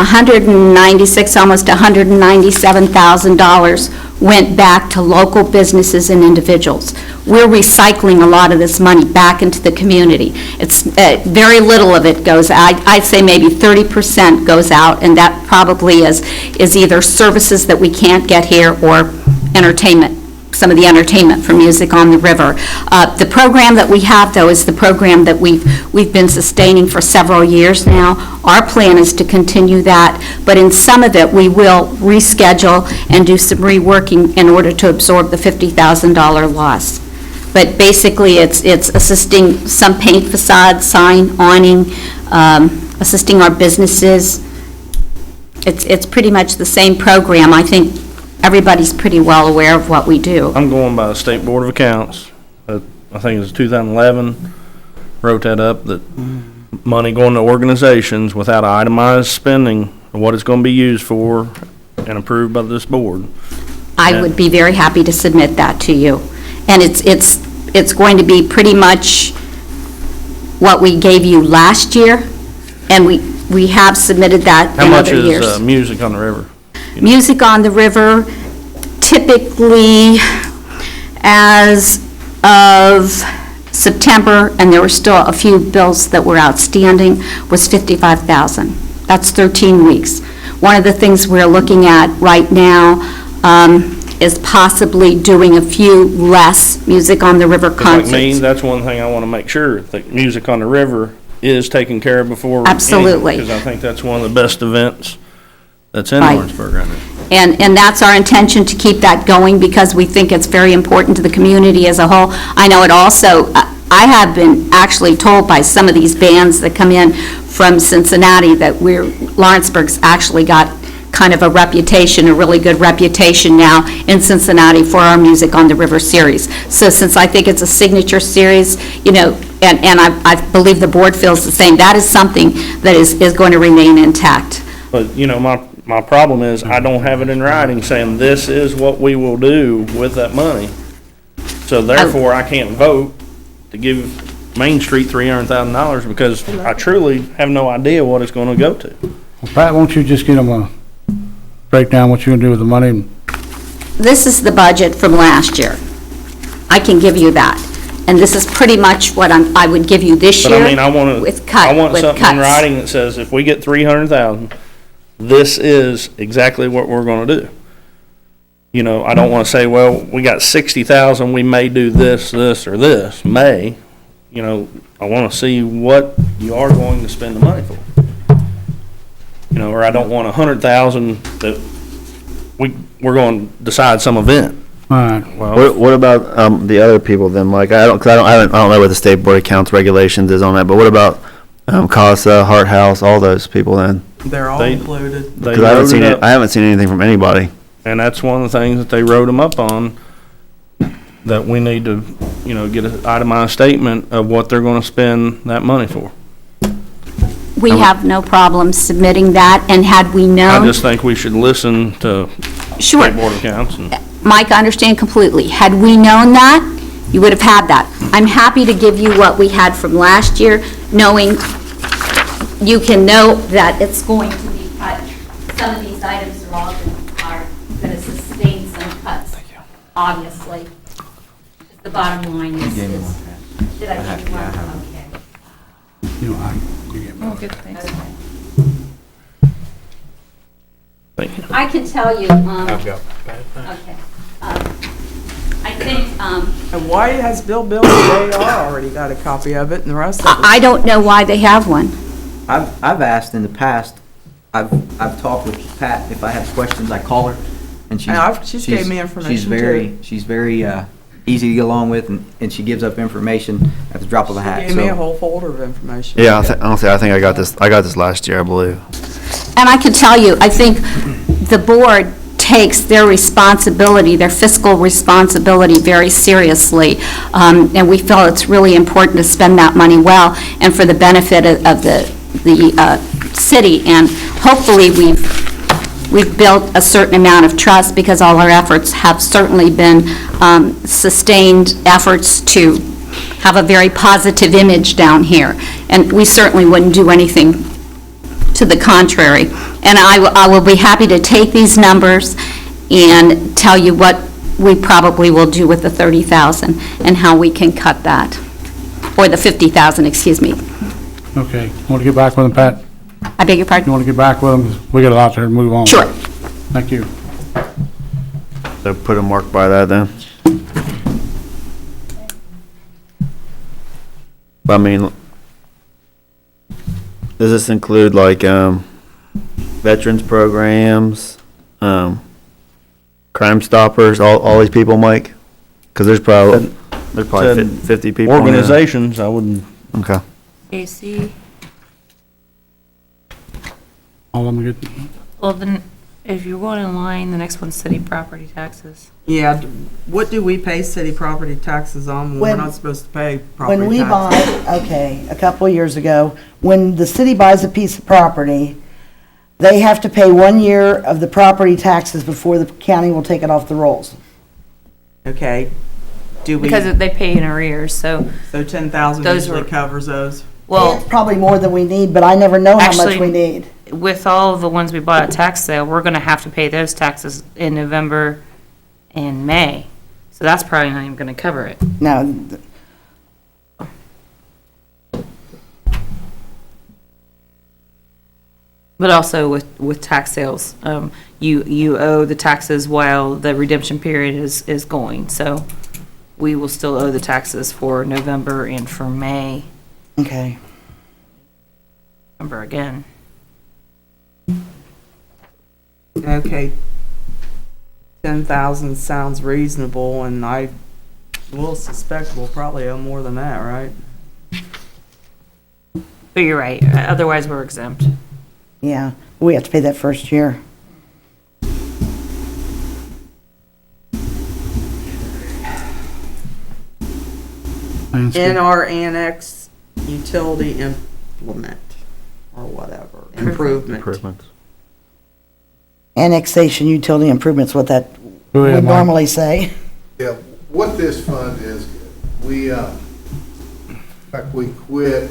$196, almost $197,000 went back to local businesses and individuals. We're recycling a lot of this money back into the community. It's, very little of it goes, I'd say maybe 30% goes out, and that probably is either services that we can't get here or entertainment, some of the entertainment for Music on the River. The program that we have, though, is the program that we've been sustaining for several years now. Our plan is to continue that, but in some of it, we will reschedule and do some reworking in order to absorb the $50,000 loss. But basically, it's assisting some paint facade, sign, awning, assisting our businesses. It's pretty much the same program. I think everybody's pretty well aware of what we do.
I'm going by the State Board of Accounts. I think it was 2011, wrote that up, that money going to organizations without itemized spending of what it's going to be used for and approved by this board.
I would be very happy to submit that to you. And it's going to be pretty much what we gave you last year, and we have submitted that in other years.
How much is Music on the River?
Music on the River, typically, as of September, and there were still a few bills that were outstanding, was $55,000. That's 13 weeks. One of the things we're looking at right now is possibly doing a few less Music on the River concerts.
Like me, that's one thing I want to make sure, that Music on the River is taken care of before.
Absolutely.
Because I think that's one of the best events that's in
Right.
Lawrenceburg right now.
And that's our intention, to keep that going, because we think it's very important to the community as a whole. I know it also, I have been actually told by some of these bands that come in from Cincinnati that Lawrenceburg's actually got kind of a reputation, a really good reputation now in Cincinnati for our Music on the River series. So since I think it's a signature series, you know, and I believe the board feels the same, that is something that is going to remain intact.
But, you know, my problem is, I don't have it in writing saying this is what we will do with that money. So therefore, I can't vote to give Main Street $300,000 because I truly have no idea what it's gonna go to.
Well, Pat, won't you just get them a breakdown what you're gonna do with the money?
This is the budget from last year. I can give you that. And this is pretty much what I would give you this
But
year.
I mean, I want
with cuts.
something in writing that says if we get 300,000, this is exactly what we're gonna do. You know, I don't wanna say, well, we got 60,000, we may do this, this, or this, may. You know, I wanna see what you are going to spend the money for. You know, or I don't want 100,000 that we're gonna decide some event.
All right.
Well,
What about the other people then, Mike? I don't know what the State Board of Accounts regulations is on that, but what about CASA, Hart House, all those people then?
They're all included.
they
Because
wrote it up.
I haven't seen anything from anybody.
And that's one of the things that they wrote them up on, that we need to, you know, get an itemized statement of what they're gonna spend that money for.
We have no problem submitting that, and had we
I
known,
just think we should listen to
sure,
State Board of Accounts and.
Mike, I understand completely. Had we known that, you would have had that. I'm happy to give you what we had from last year, knowing you can know that it's going to be cut. Some of these items are all going to sustain some cuts, obviously. The bottom line is, did I give you one? Okay.
You know, you get
Oh, good, thanks.
Thank you.
I can tell you, okay. I think,
And why has Bill and JR already got a copy of it and the rest of it?
I don't know why they have one.
I've asked in the past, I've talked with Pat, if I have questions, I call her, and
she's gave me information,
She's very easy to get along with, and she gives up information at the drop of a hat.
She gave me a whole folder of information.
Yeah, honestly, I think I got this last year, I believe.
And I can tell you, I think the board takes their responsibility, their fiscal responsibility very seriously. And we feel it's really important to spend that money well and for the benefit of the city. And hopefully we've built a certain amount of trust because all our efforts have certainly been sustained efforts to have a very positive image down here. And we certainly wouldn't do anything to the contrary. And I will be happy to take these numbers and tell you what we probably will do with the 30,000 and how we can cut that, or the 50,000, excuse me.
Okay, want to get back with them, Pat?
I beg your
You
pardon?
want to get back with them? 'Cause we got a lot there to move on.
Sure.
Thank you.
So put a mark by that then. I mean, does this include like, veterans programs, Crime Stoppers, all these people, Mike? Cause there's probably
Said
50 people. in there.
Organizations, I wouldn't,
Okay.
AC,
All of them good?
well, then, if you're going in line, the next one's city property taxes.
Yeah, what do we pay city property taxes on when we're
When-
not supposed to pay property
When
taxes?
we buy, okay, a couple of years ago, when the city buys a piece of property, they have to pay 1 year of the property taxes before the county will take it off the rolls.
Okay, do we,
Because they pay in arrears, so,
so 10,000
Those
usually
were-
covers those?
well,
It's probably more than we need, but I never know how much
Actually-
we need.
with all of the ones we bought at tax sale, we're gonna have to pay those taxes in November and May. So that's probably not even gonna cover it.
No,
But also with tax sales, you owe the taxes while the redemption period is going. So we will still owe the taxes for November and for May,
okay.
November again.
Okay. 10,000 sounds reasonable, and I will suspect we'll probably owe more than that, right?
But you're right, otherwise we're exempt.
Yeah, we have to pay that first year.
In our annex utility implement, or whatever, improvement.
Improvements.
Annexation utility improvements, what that
Go ahead,
would
Mike.
normally say.
Yeah, what this fund is, we, in fact, we quit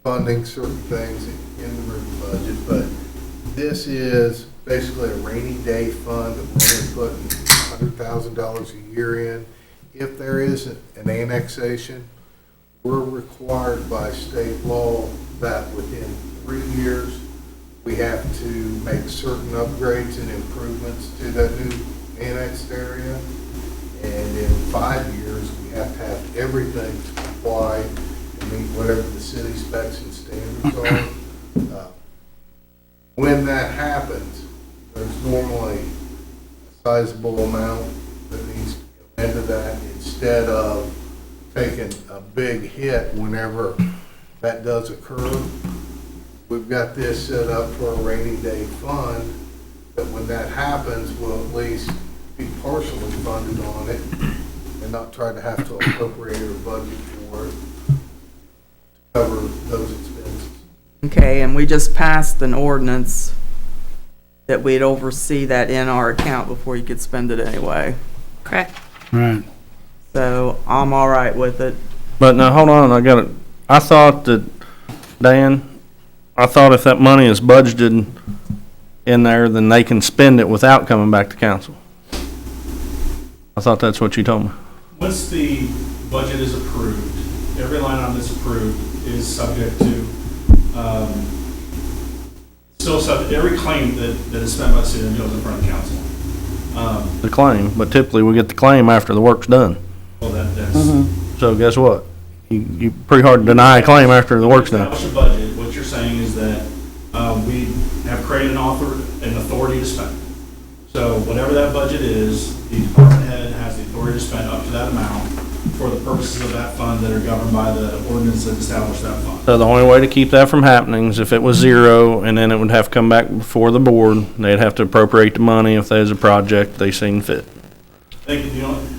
funding certain things in the river budget, but this is basically a rainy day fund that we're only putting $100,000 a year in. If there is an annexation, we're required by state law that within 3 years, we have to make certain upgrades and improvements to that new annexed area. And in 5 years, we have to have everything to comply and meet whatever the city specs and standards are. When that happens, there's normally a sizable amount that needs to go into that instead of taking a big hit whenever that does occur. We've got this set up for a rainy day fund, that when that happens, we'll at least be partially funded on it and not try to have to appropriate our budget for it to cover those expenses.
Okay, and we just passed an ordinance that we'd oversee that in our account before you could spend it anyway.
Correct.
Right.
So I'm all right with it.
but now, hold on, I thought that, Dan, I thought if that money is budgeted in there, then they can spend it without coming back to council. I thought that's what you told me.
Once the budget is approved, every line item that's approved is subject to, every claim that is spent by the city goes in front of council.
The claim, but typically we get the claim after the work's done.
Well, that's.
So guess what? You pretty hard to deny a claim after the work's done.
Establish a budget, what you're saying is that, we have created an authority to spend. So whatever that budget is, the department head has the authority to spend up to that amount for the purposes of that fund that are governed by the ordinance that established that fund.
So the only way to keep that from happening is if it was zero, and then it would have to come back before the board. They'd have to appropriate the money if there's a project they seen fit.
I think,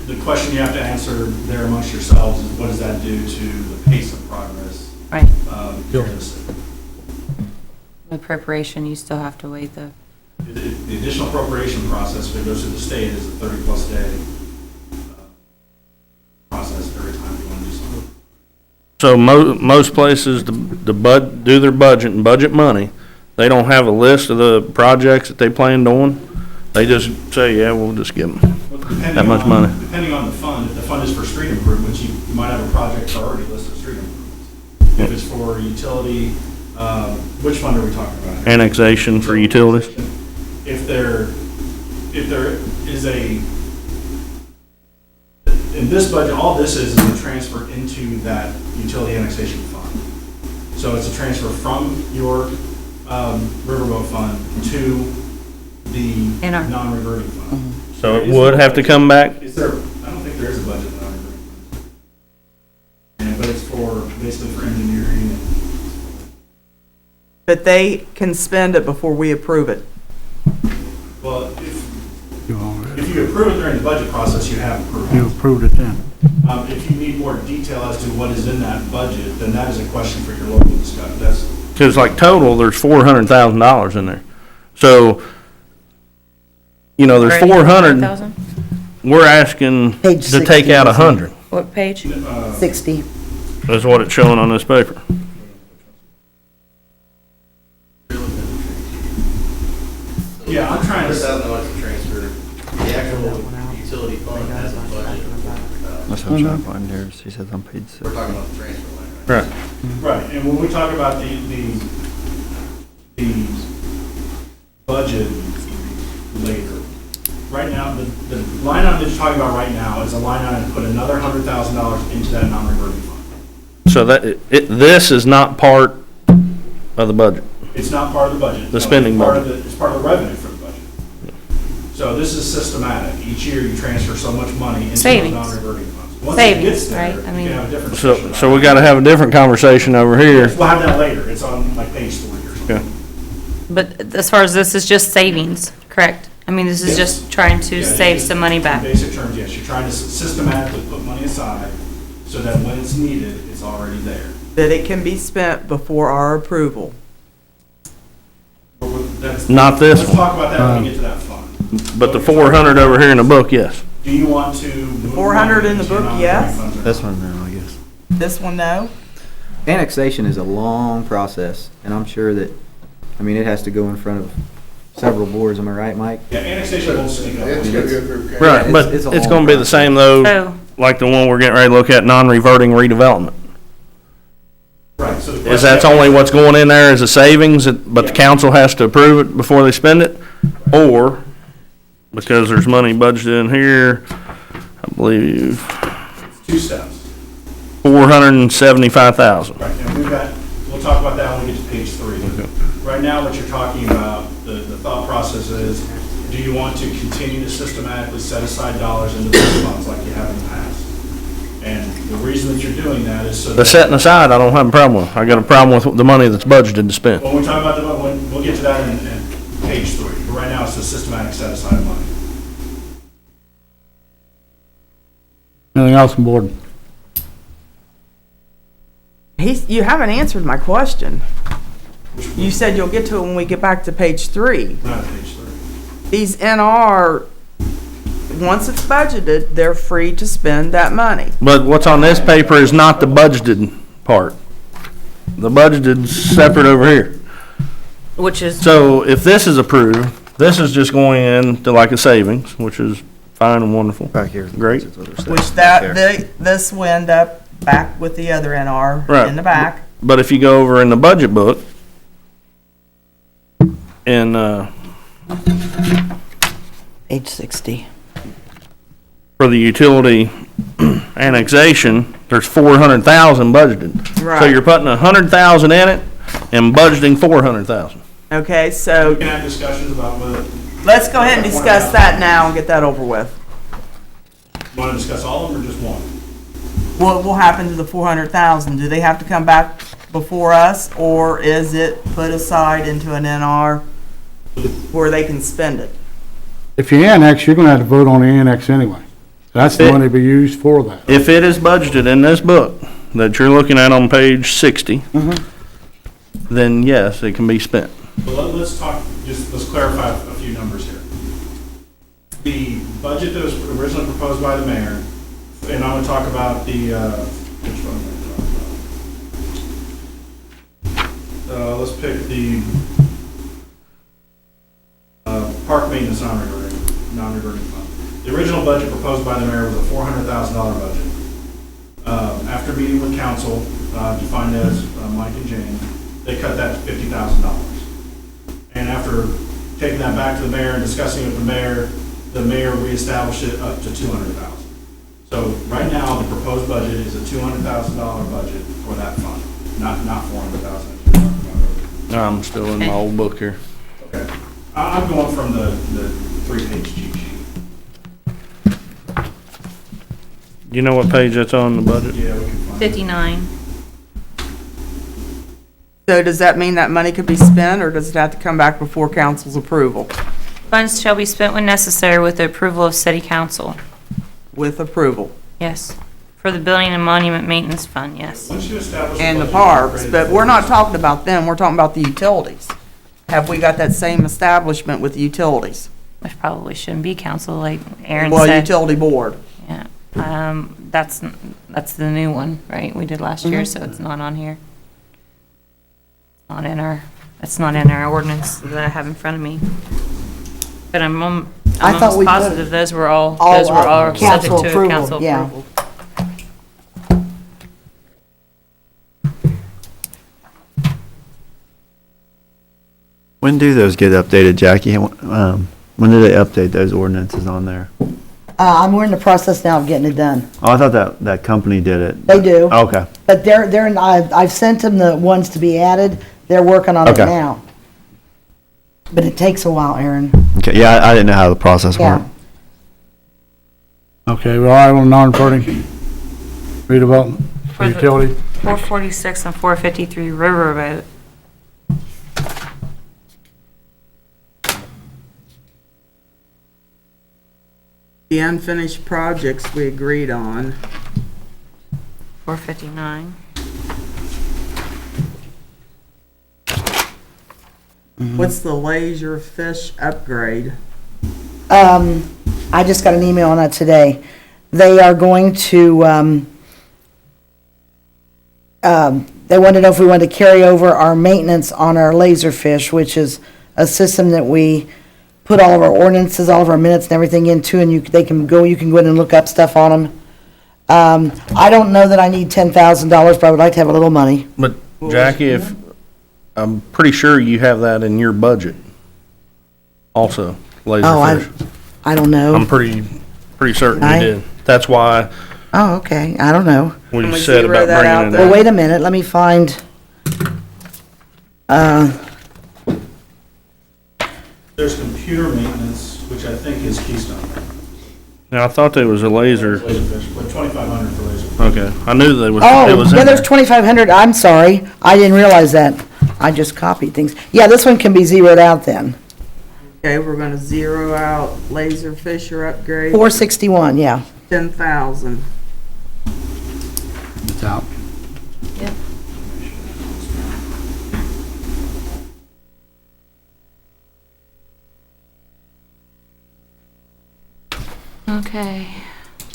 the question you have to answer there amongst yourselves is what does that do to the pace of progress?
Right.
Here in the city?
Appropriation, you still have to wait the,
The additional appropriation process, if it goes through the state, is a 30-plus day process every time you want to do something.
So most places, do their budget and budget money, They don't have a list of the projects that they planned on. They just say, yeah, we'll just give them that much money.
Depending on the fund, if the fund is for street improvements, you might have a project priority list of street improvements. If it's for utility, which fund are we talking about?
Annexation for utilities.
If there is in this budget, all this is a transfer into that utility annexation fund. So it's a transfer from your riverboat fund to the non-reverting fund.
So it would have to come back?
Is there, I don't think there is a budget for non-reverting funds. But it's for, basically for engineering.
But they can spend it before we approve it.
Well, if you approve it during the budget process, you have approved it.
You approved it then.
If you need more detail as to what is in that budget, then that is a question for your local discussion. That's,
Because like total, there's $400,000 in there. So, you know, there's 400, we're asking
Page
to take
60,
out
isn't it?
100.
What page?
60.
That's what it's showing on this paper.
yeah, I'm trying to.
$100,000 to transfer. The actual utility fund has a budget of $400,000.
That's what I'm trying to find here. He says on page 6.
We're talking about the transfer line, right?
Right.
Right, and when we talk about the budget later, right now, the line item that you're talking about right now is a line item to put another $100,000 into that non-reverting fund.
So that, this is not part of the budget.
It's not part of the budget.
The spending budget.
It's part of the revenue for the budget. So this is systematic. Each year you transfer so much money into those
Savings.
non-reverting funds. Once it
Savings,
gets there,
right? I
you can
mean-
have a different discussion about
So we
it.
gotta have a different conversation over here.
We'll have that later. It's on like page 3 or something.
Okay.
But as far as this is just savings, correct? I mean, this is
Yes.
just trying to
Yeah,
save
it's-
some money
in
back.
basic terms, yes, you're trying to systematically put money aside so that when it's needed, it's already there.
That it can be spent before our approval.
Not this
Let's
one.
talk about that when we get to that fund.
But the 400 over here in the book, yes.
Do you want to move
400
money
in the
into
book,
non-reverting
yes.
funds or not?
This one now, I guess.
This one, no?
Annexation is a long process, and I'm sure that, I mean, it has to go in front of several boards, am I right, Mike?
Yeah, annexation won't sneak up.
It's gonna go through.
Right,
it's-
but
it's a
it's
long
gonna be the
process.
same though,
So,
like the one we're getting ready to look at, non-reverting redevelopment.
Right, so the
Is
question-
that's only what's going in there as a savings, but the council has to approve it before they spend it? Or, because there's money budgeted in here, I believe,
2 steps.
475,000.
Right, and we'll talk about that when we get to page 3. Right now, what you're talking about, the thought process is, do you want to continue to systematically set aside dollars into those funds like you have in the past? And the reason that you're doing that is so
The
that,
setting aside, I don't have a problem with. I got a problem with the money that's budgeted to spend.
when we talk about we'll get to that in page 3. But right now, it's the systematic set aside of money.
Anything else on board?
You haven't answered my question. You said you'll get to it when we get back to page 3.
Not page 3.
These NR, once it's budgeted, they're free to spend that money.
But what's on this paper is not the budgeted part. The budgeted's separate over here.
which is,
So if this is approved, this is just going into like a savings, which is fine and wonderful.
Back here.
Great.
That's what they're saying.
Which
Back there.
this will end up back with the other NR
Right.
in the back.
But if you go over in the budget book, and,
Page 60.
for the utility annexation, there's 400,000 budgeted. So
Right.
you're putting 100,000 in it and budgeting 400,000.
Okay, so
We can have discussions about whether,
let's go ahead and discuss that now and get that over with.
you want to discuss all of them or just one?
What will happen to the 400,000? Do they have to come back before us, or is it put aside into an NR where they can spend it?
If you annex, you're gonna have to vote on the annex anyway. That's the
It-
money to be used for that.
If it is budgeted in this book that you're looking at on page 60, then yes, it can be spent.
But let's talk, let's clarify a few numbers here. The budget that was originally proposed by the mayor, and I'm going to talk about the, which one am I talking about? Let's pick the park maintenance non-recurring fund. The original budget proposed by the mayor was a $400,000 budget. After meeting with council, defined as Mike and Jane, they cut that to $50,000. And after taking that back to the mayor and discussing it with the mayor reestablished it up to $200,000. So right now, the proposed budget is a $200,000 budget for that fund, not $400,000.
I'm still in my old book here.
Okay. I'm going from the 3-page cheat sheet.
You know what page that's on the budget?
Yeah, we can find it.
59.
So does that mean that money could be spent, or does it have to come back before council's approval?
Funds shall be spent when necessary with the approval of city council.
With approval.
Yes. For the building and monument maintenance fund, yes.
Once you establish
And the
budget,
parks,
create
but
a
we're not
fund.
talking about them, we're talking about the utilities. Have we got that same establishment with the utilities?
Which probably shouldn't be council, like Aaron
Well,
said.
utility board.
Yeah. That's the new one, right? We did last year, so it's not on here. It's not in our ordinance that I have in front of me. But I'm
I thought
almost
we put
positive those were all
council
subject to
approval,
council
yeah.
approval.
When do those get updated, Jackie? When do they update those ordinances on there?
We're in the process now of getting it done.
Oh, I thought that company did it.
They do.
Okay.
But I've sent them the ones to be added. They're working on it
Okay.
now. But it takes a while, Aaron.
Okay, yeah, I didn't know how the process
Yeah.
worked.
Okay, well, I will non-reporting. Redevelopment for
For the-
utility.
446 and 453 Riverboat.
The unfinished projects we agreed on.
459.
What's the laser fish upgrade?
I just got an email on that today. They are going to, they wanted to know if we wanted to carry over our maintenance on our Laserfish, which is a system that we put all of our ordinances, all of our minutes and everything into, and you can go in and look up stuff on them. I don't know that I need $10,000, but I would like to have a little money.
But Jackie, I'm pretty sure you have that in your budget also, Laserfish.
I don't know.
I'm pretty certain
I-
you did. That's why
Oh, okay, I don't know.
we
Can we
said
zero
about
that out
bringing it
then?
Well,
in.
wait a minute, let me find,
There's computer maintenance, which I think is Keystone.
Now, I thought there was a laser.
Laserfish, but 2,500 for laser.
Okay, I knew there was, it
oh,
was in
yeah, there's
there.
2,500, I'm sorry, I didn't realize that. I just copied things. Yeah, this one can be zeroed out then.
Okay, we're gonna zero out laser fisher upgrade,
461, yeah.
10,000.
It's out.
Yep. Okay.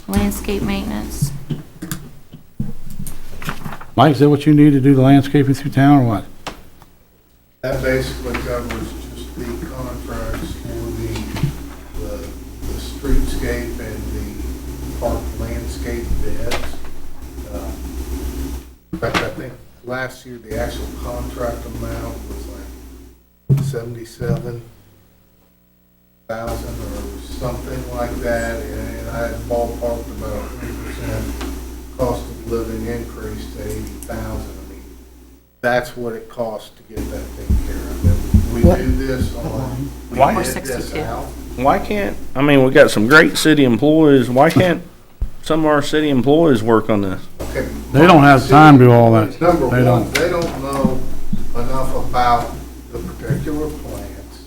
Landscape maintenance.
Mike, is that what you need to do the landscaping through town or what?
That basically covers just the contracts for the streetscape and the park landscape beds. In fact, I think last year the actual contract amount was like 77,000 or something like that, and I had ballparked about 3% cost of living increase to 80,000. I mean, that's what it costs to get that taken care of. And we
What?
do this on, we
Why?
bid this
462.
out.
Why can't, I mean, we got some great city employees. Why can't some of our city employees work on this?
Okay.
They don't have time to do all that.
Number
They
one,
don't.
they don't know enough about the particular plants.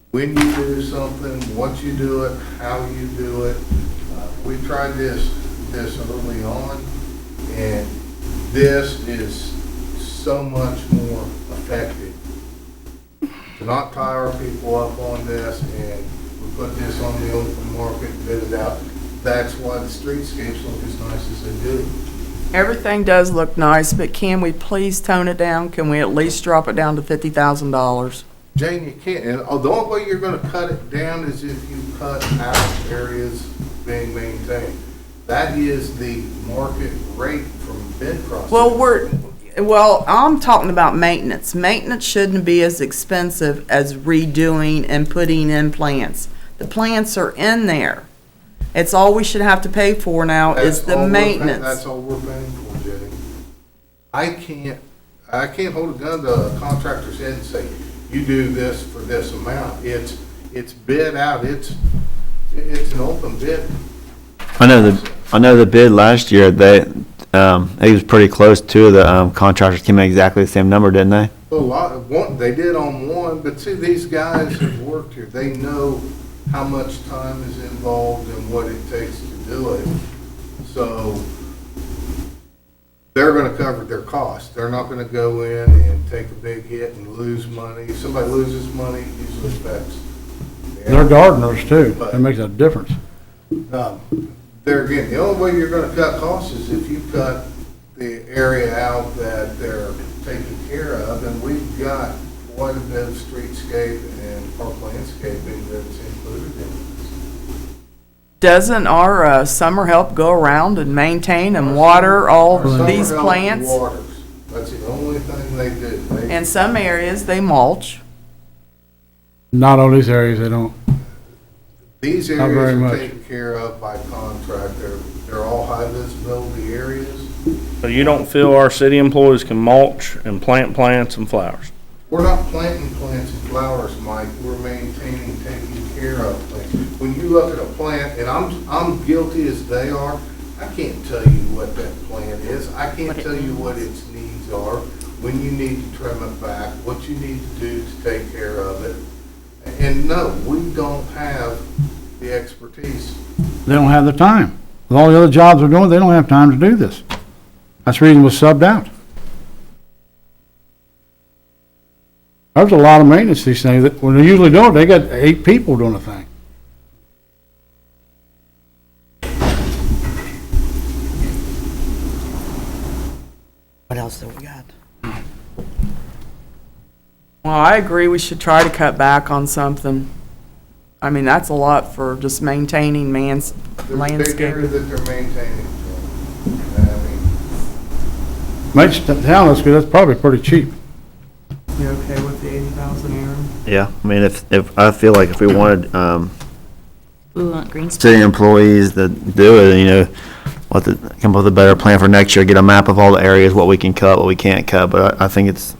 When you do something, what you do it, how you do it. We tried this early on, and this is so much more effective. To not tie our people up on this, and we put this on the open market, bid it out. That's why the streetscapes look as nice as they do.
Everything does look nice, but can we please tone it down? Can we at least drop it down to $50,000?
Jane, you can't, and the only way you're gonna cut it down is if you cut out areas being maintained. That is the market rate from bid process.
Well, I'm talking about maintenance. Maintenance shouldn't be as expensive as redoing and putting in plants. The plants are in there. It's all we should have to pay for now is the maintenance.
That's all we're paying for, Jenny. I can't hold a gun to a contractor's head and say, you do this for this amount. It's bid out, it's an open bid.
I know the bid last year, it was pretty close. Two of the contractors came in exactly the same number, didn't they?
They did on one, but see, these guys have worked here. They know how much time is involved and what it takes to do it. So they're gonna cover their costs. They're not gonna go in and take a big hit and lose money. If somebody loses money, it usually affects.
They're gardeners too. That makes a difference.
There again, the only way you're gonna cut costs is if you cut the area out that they're taking care of, and we've got quite a bit of streetscape and park landscaping that's included in this.
Doesn't our summer help go around and maintain and water all these
Summer help
plants?
waters. That's the only thing they do.
In some areas, they mulch.
Not all these areas, they don't.
These
Not very
areas are
much.
taken care of by contract. They're all high visibility areas.
So you don't feel our city employees can mulch and plant plants and flowers?
We're not planting plants and flowers, Mike. We're maintaining, taking care of plants. When you look at a plant, and I'm guilty as they are, I can't tell you what that plant is. I can't tell you what its needs are, when you need to trim it back, what you need to do to take care of it. And no, we don't have the expertise.
They don't have the time. With all the other jobs they're doing, they don't have time to do this. That's the reason it was subbed out. There's a lot of maintenance, these things, that when they usually do it, they got 8 people doing the thing.
What else do we got?
Well, I agree we should try to cut back on something. I mean, that's a lot for just maintaining
There's a big
landscape.
area that they're maintaining. I mean,
Makes the town looks good, that's probably pretty cheap.
You okay with the 80,000, Aaron?
Yeah, I mean, if I feel like if we wanted,
We want green space.
city employees that do it, come up with a better plan for next year, get a map of all the areas, what we can cut, what we can't cut, but I think it's.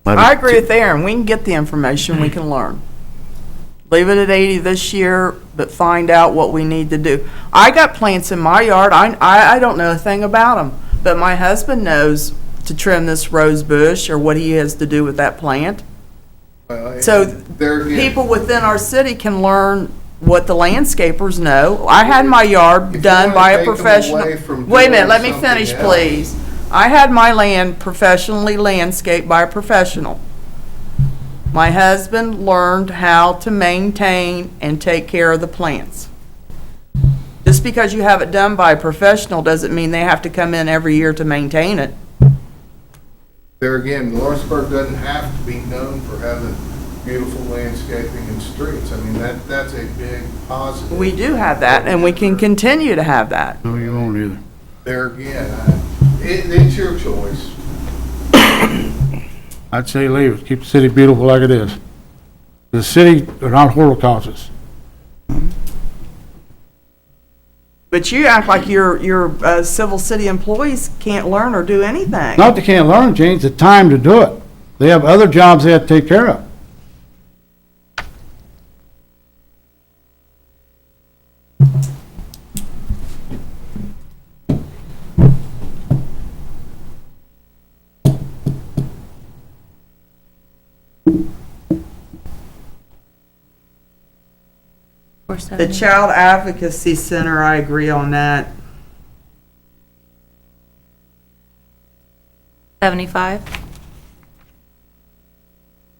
I agree with Aaron. We can get the information, we can learn. Leave it at 80 this year, but find out what we need to do. I got plants in my yard. I don't know a thing about them, but my husband knows to trim this rose bush or what he has to do with that plant. So
there again,
people within our city can learn what the landscapers know. I had my yard
you
done
wanna
by a
take 'em
professional.
away from
Wait a minute,
doing
let me
something
finish,
else.
please. I had my land professionally landscaped by a professional. My husband learned how to maintain and take care of the plants. Just because you have it done by a professional doesn't mean they have to come in every year to maintain it.
there again, Lawrenceburg doesn't have to be known for having beautiful landscaping and streets. I mean, that's a big positive.
We do have that, and we can continue to have that.
No, you won't either.
There again, it's your choice.
I'd say leave it, keep the city beautiful like it is. The city are not horticulturists.
But you act like your civil city employees can't learn or do anything.
Not they can't learn, Jane, it's the time to do it. They have other jobs they have to take care of.
The Child Advocacy Center, I agree on that.
75?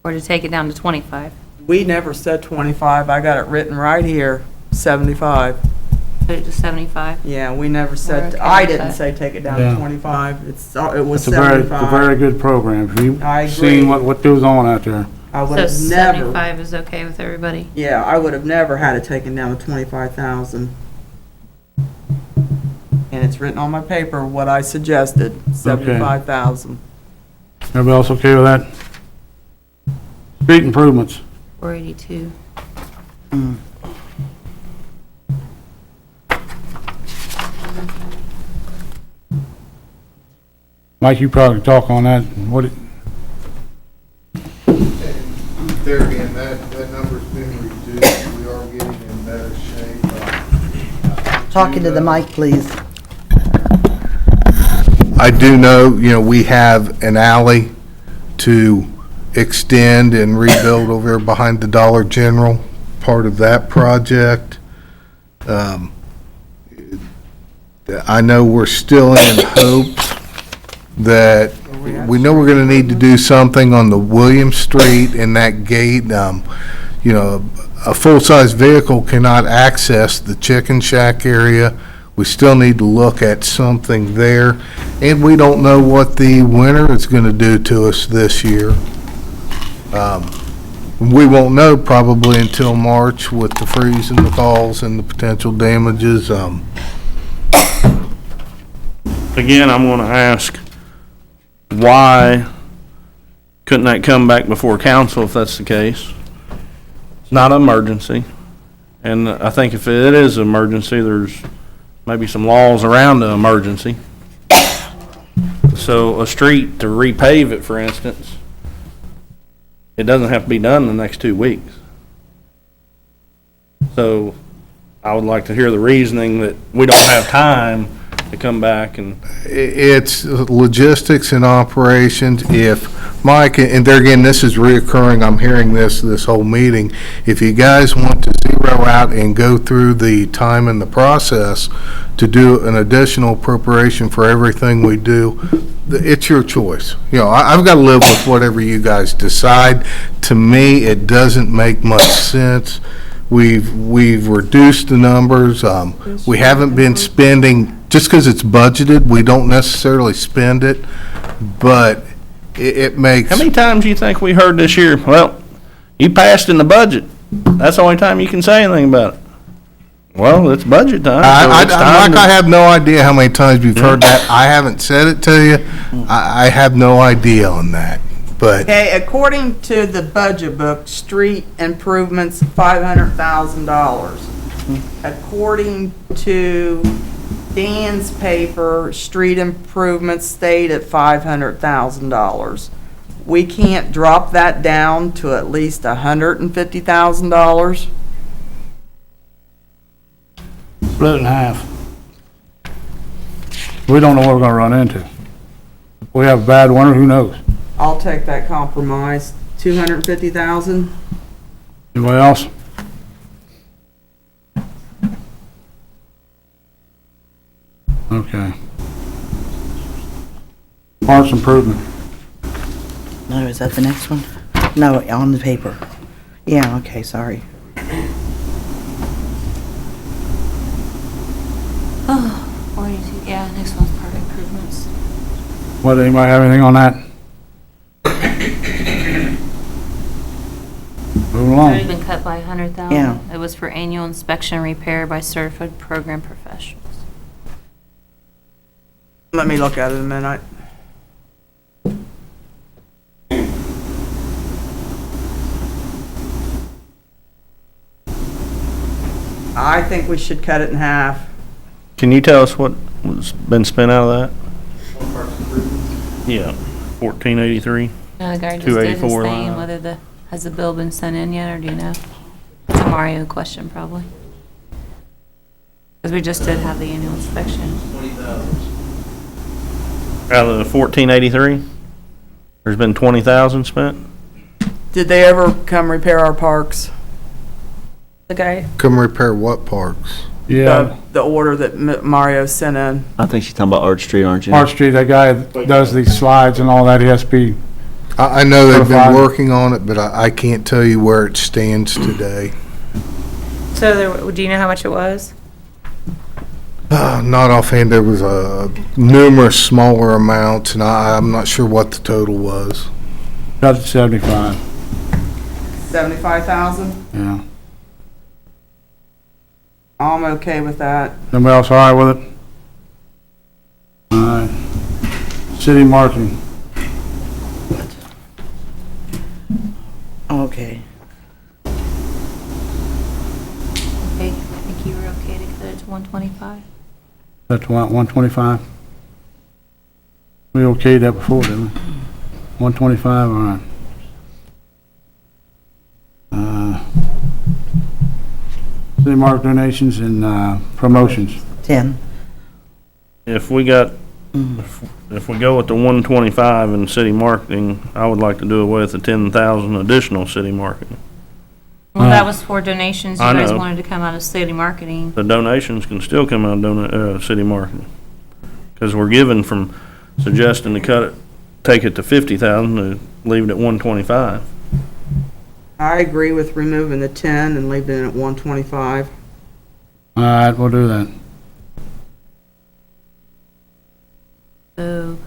Or to take it down to 25?
We never said 25. I got it written right here, 75.
Put it to 75?
Yeah, we never
We're
said,
okay
I
with
didn't
that.
say take it down
Yeah.
to 25. It was
It's a very
75.
good program. If you've
I agree.
seen what goes on out there.
I would
So
have never,
75 is okay with everybody?
yeah, I would have never had it taken down to 25,000. And it's written on my paper what I suggested, 75,000.
Everybody else okay with that? Street improvements.
482.
Mike, you probably talk on that. What,
There again, that number's been reduced. We are getting in better shape.
Talking to the mic, please.
I do know, we have an alley to extend and rebuild over there behind the Dollar General, part of that project. I know we're still in hopes that, we know we're gonna need to do something on the William Street and that gate. A full-size vehicle cannot access the Chicken Shack area. We still need to look at something there, and we don't know what the winter is gonna do to us this year. We won't know probably until March with the freeze and the thaws and the potential damages.
Again, I'm gonna ask, why couldn't that come back before council if that's the case? It's not an emergency. And I think if it is an emergency, there's maybe some laws around the emergency. So a street, to repave it, for instance, it doesn't have to be done in the next 2 weeks. So I would like to hear the reasoning that we don't have time to come back and.
It's logistics and operations. If Mike, and there again, this is reoccurring, I'm hearing this whole meeting. If you guys want to zero out and go through the time and the process to do an additional appropriation for everything we do, it's your choice. I've got to live with whatever you guys decide. To me, it doesn't make much sense. We've reduced the numbers. We haven't been spending, just because it's budgeted, we don't necessarily spend it, but it makes.
How many times do you think we heard this year, well, you passed in the budget, that's the only time you can say anything about it? Well, it's budget time.
I have no idea how many times you've heard that. I haven't said it to you. I have no idea on that, but.
Okay, according to the budget book, street improvements, $500,000. According to Dan's paper, street improvements stayed at $500,000. We can't drop that down to at least $150,000?
split it in half. We don't know what we're gonna run into. If we have a bad winter, who knows?
I'll take that compromise, 250,000?
Anybody else? Okay. Parks improvement.
No, is that the next one? No, on the paper. Yeah, okay, sorry.
Oh, 42, yeah, next one's park improvements.
What, anybody have anything on that? Moving
Already
along.
been cut by 100,000.
Yeah.
It was for annual inspection and repair by certified program professionals.
Let me look at it a minute. I think we should cut it in half.
Can you tell us what was been spent out of that? Yeah, 1483.
No, the guy just did his
284
thing,
line.
whether has the bill been sent in yet, or do you know? It's a Mario question, probably. Because we just did have the annual inspection.
Out of the 1483? There's been 20,000 spent?
Did they ever come repair our parks?
The guy,
Come repair what parks?
Yeah,
The order that Mario sent in.
I think she's talking about Arch Street, aren't you?
Arch Street, that guy that does these slides and all that, he has to be,
I know they've been
Certified.
working on it, but I can't tell you where it stands today.
so there, do you know how much it was?
Not offhand, there was numerous smaller amounts, and I'm not sure what the total was.
got it 75.
75,000?
Yeah.
I'm okay with that.
Anybody else all right with it? All right. City marketing.
Okay.
Okay, I think you were okay to cut it to 125?
That's what, 125? We okayed that before, didn't we? 125, all right. City market donations and promotions.
10.
If we got, if we go with the 125 in city marketing, I would like to do away with the 10,000 additional city marketing.
Well, that was for donations. You
I
guys
know.
wanted to come out of city marketing.
The donations can still come out of city marketing. Because we're given from suggesting to cut it, take it to 50,000 to leave it at 125.
I agree with removing the 10 and leaving it at 125.
All right, we'll do that.
So,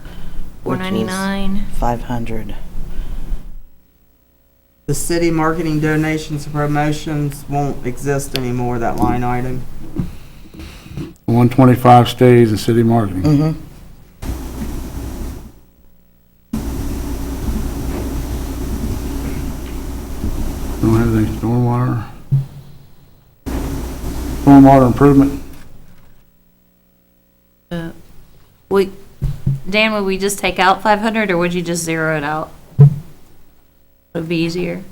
Which is
499.
500.
The city marketing donations and promotions won't exist anymore, that line item.
125 stays in city marketing.
Mm-hmm.
Don't have anything, stormwater. Stormwater improvement.
Dan, would we just take out 500 or would you just zero it out? Would be easier.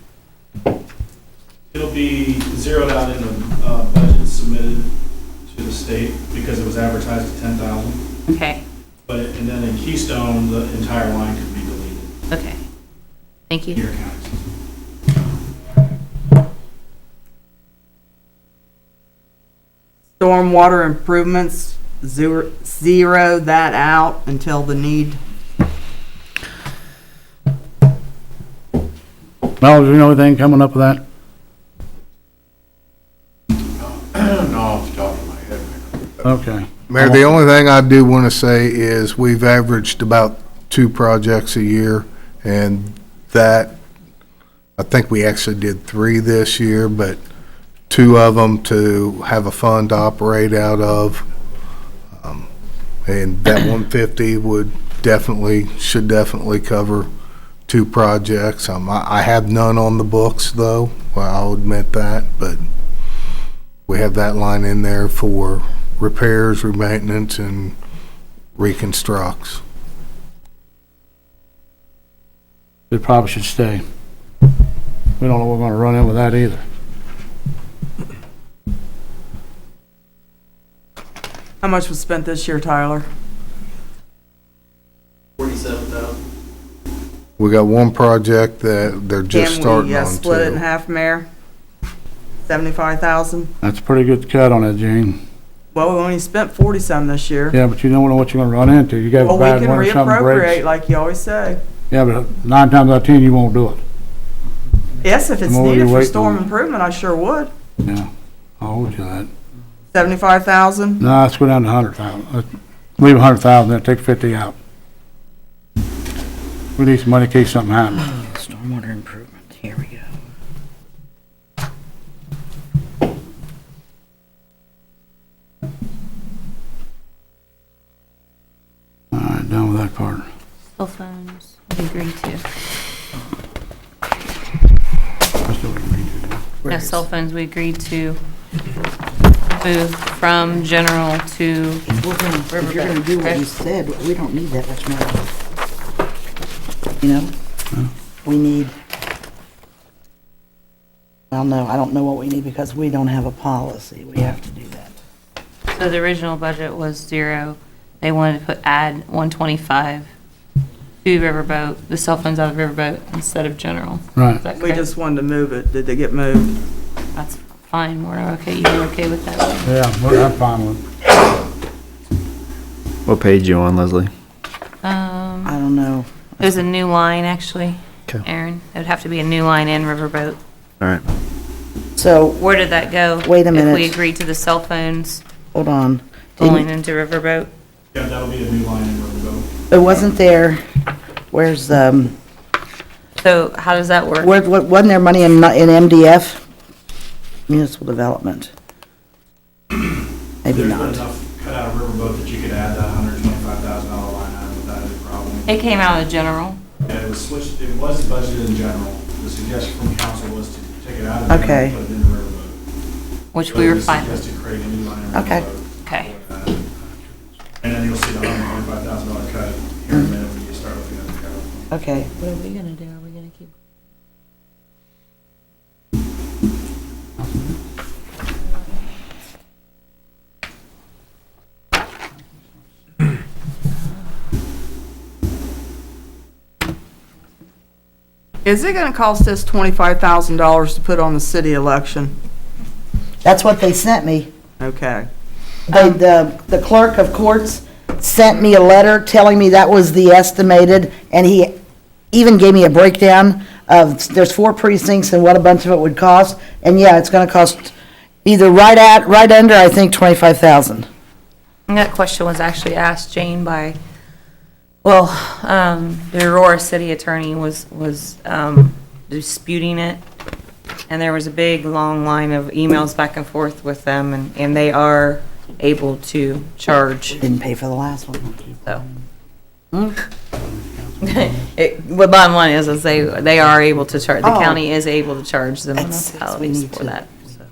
It'll be zeroed out in the budget submitted to the state because it was advertised at 10,000.
Okay,
But, and then in Keystone, the entire line could be deleted.
okay. Thank you.
Your accounts.
Stormwater improvements, zero that out until the need.
Mel, do you know anything coming up with that?
No, off the top of my head.
Okay.
Mayor, the only thing I do want to say is we've averaged about 2 projects a year, and that, I think we actually did 3 this year, but 2 of them to have a fund to operate out of. And that 150 should definitely cover 2 projects. I have none on the books, though, well, I'll admit that, but we have that line in there for repairs, maintenance, and reconstructs.
It probably should stay. We don't know we're gonna run in with that either.
How much was spent this year, Tyler?
47,000.
We got one project that they're just starting
Can
on
we split it in
too.
half, Mayor? 75,000?
That's a pretty good cut on that, Gene.
Well, we only spent 40-some this year.
Yeah, but you don't know what you're gonna run into. You got a
Well, we
bad
can
winter, something
reappropriate
breaks.
like you always say.
Yeah, but 9 times out of 10, you won't do it.
Yes, if it's
The more you
needed for
wait,
storm
the-
improvement, I sure would.
Yeah, I'll hold you to that.
75,000?
No, let's go down to 100,000. Leave 100,000, then take 50 out. We need some money in case something happens.
Stormwater improvement, here we go.
All right, done with that part.
Cell phones, we agreed to.
I still agree to that.
No, cell phones, we agreed to move from general to,
If you're gonna do what you said, we don't need that much money. You know? We need, well, no, I don't know what we need because we don't have a policy. We have to do that.
so the original budget was 0. They wanted to add 125 to Riverboat, the cell phones out of Riverboat instead of general.
Right.
Is that
We
correct?
just wanted to move it. Did they get moved?
That's fine, we're okay, you're okay with that?
Yeah, I'm fine with it.
What page you on, Leslie?
I don't know.
There's a new line, actually,
Okay.
Aaron. It would have to be a new line in Riverboat.
All right.
So,
Where did that go?
Wait a
If we
minute.
agreed to the cell phones
hold on.
going into Riverboat?
Yeah, that'll be a new line in Riverboat.
It wasn't there, where's,
So how does that work?
Wasn't there money in MDF? Municipal Development? Maybe
There's
not.
been enough cut out of Riverboat that you could add that $125,000 line item without any problem.
It came out of general.
Yeah, it was switched, it was budgeted in general. The suggestion from council was to take it out of general
Okay.
and put it into Riverboat.
Which
So
we
it
were
was
fine with.
suggested creating a new line item.
Okay.
Okay.
And then you'll see the $125,000 cut here in a minute when you start looking at the code.
Okay.
What are we gonna do? Are we gonna keep?
Is it gonna cost us $25,000 to put on the city election?
That's what they sent me.
Okay.
The clerk of courts sent me a letter telling me that was the estimated, and he even gave me a breakdown of, there's 4 precincts and what a bunch of it would cost. And yeah, it's gonna cost either right under, I think, 25,000.
And that question was actually asked Jane by, well, the Aurora city attorney was disputing it. And there was a big, long line of emails back and forth with them, and they are able to charge.
Didn't pay for the last one.
So. What bottom line is they are able to charge, the
Oh.
county is able to charge the
That's- we
municipalities
need
for
to-
that, so.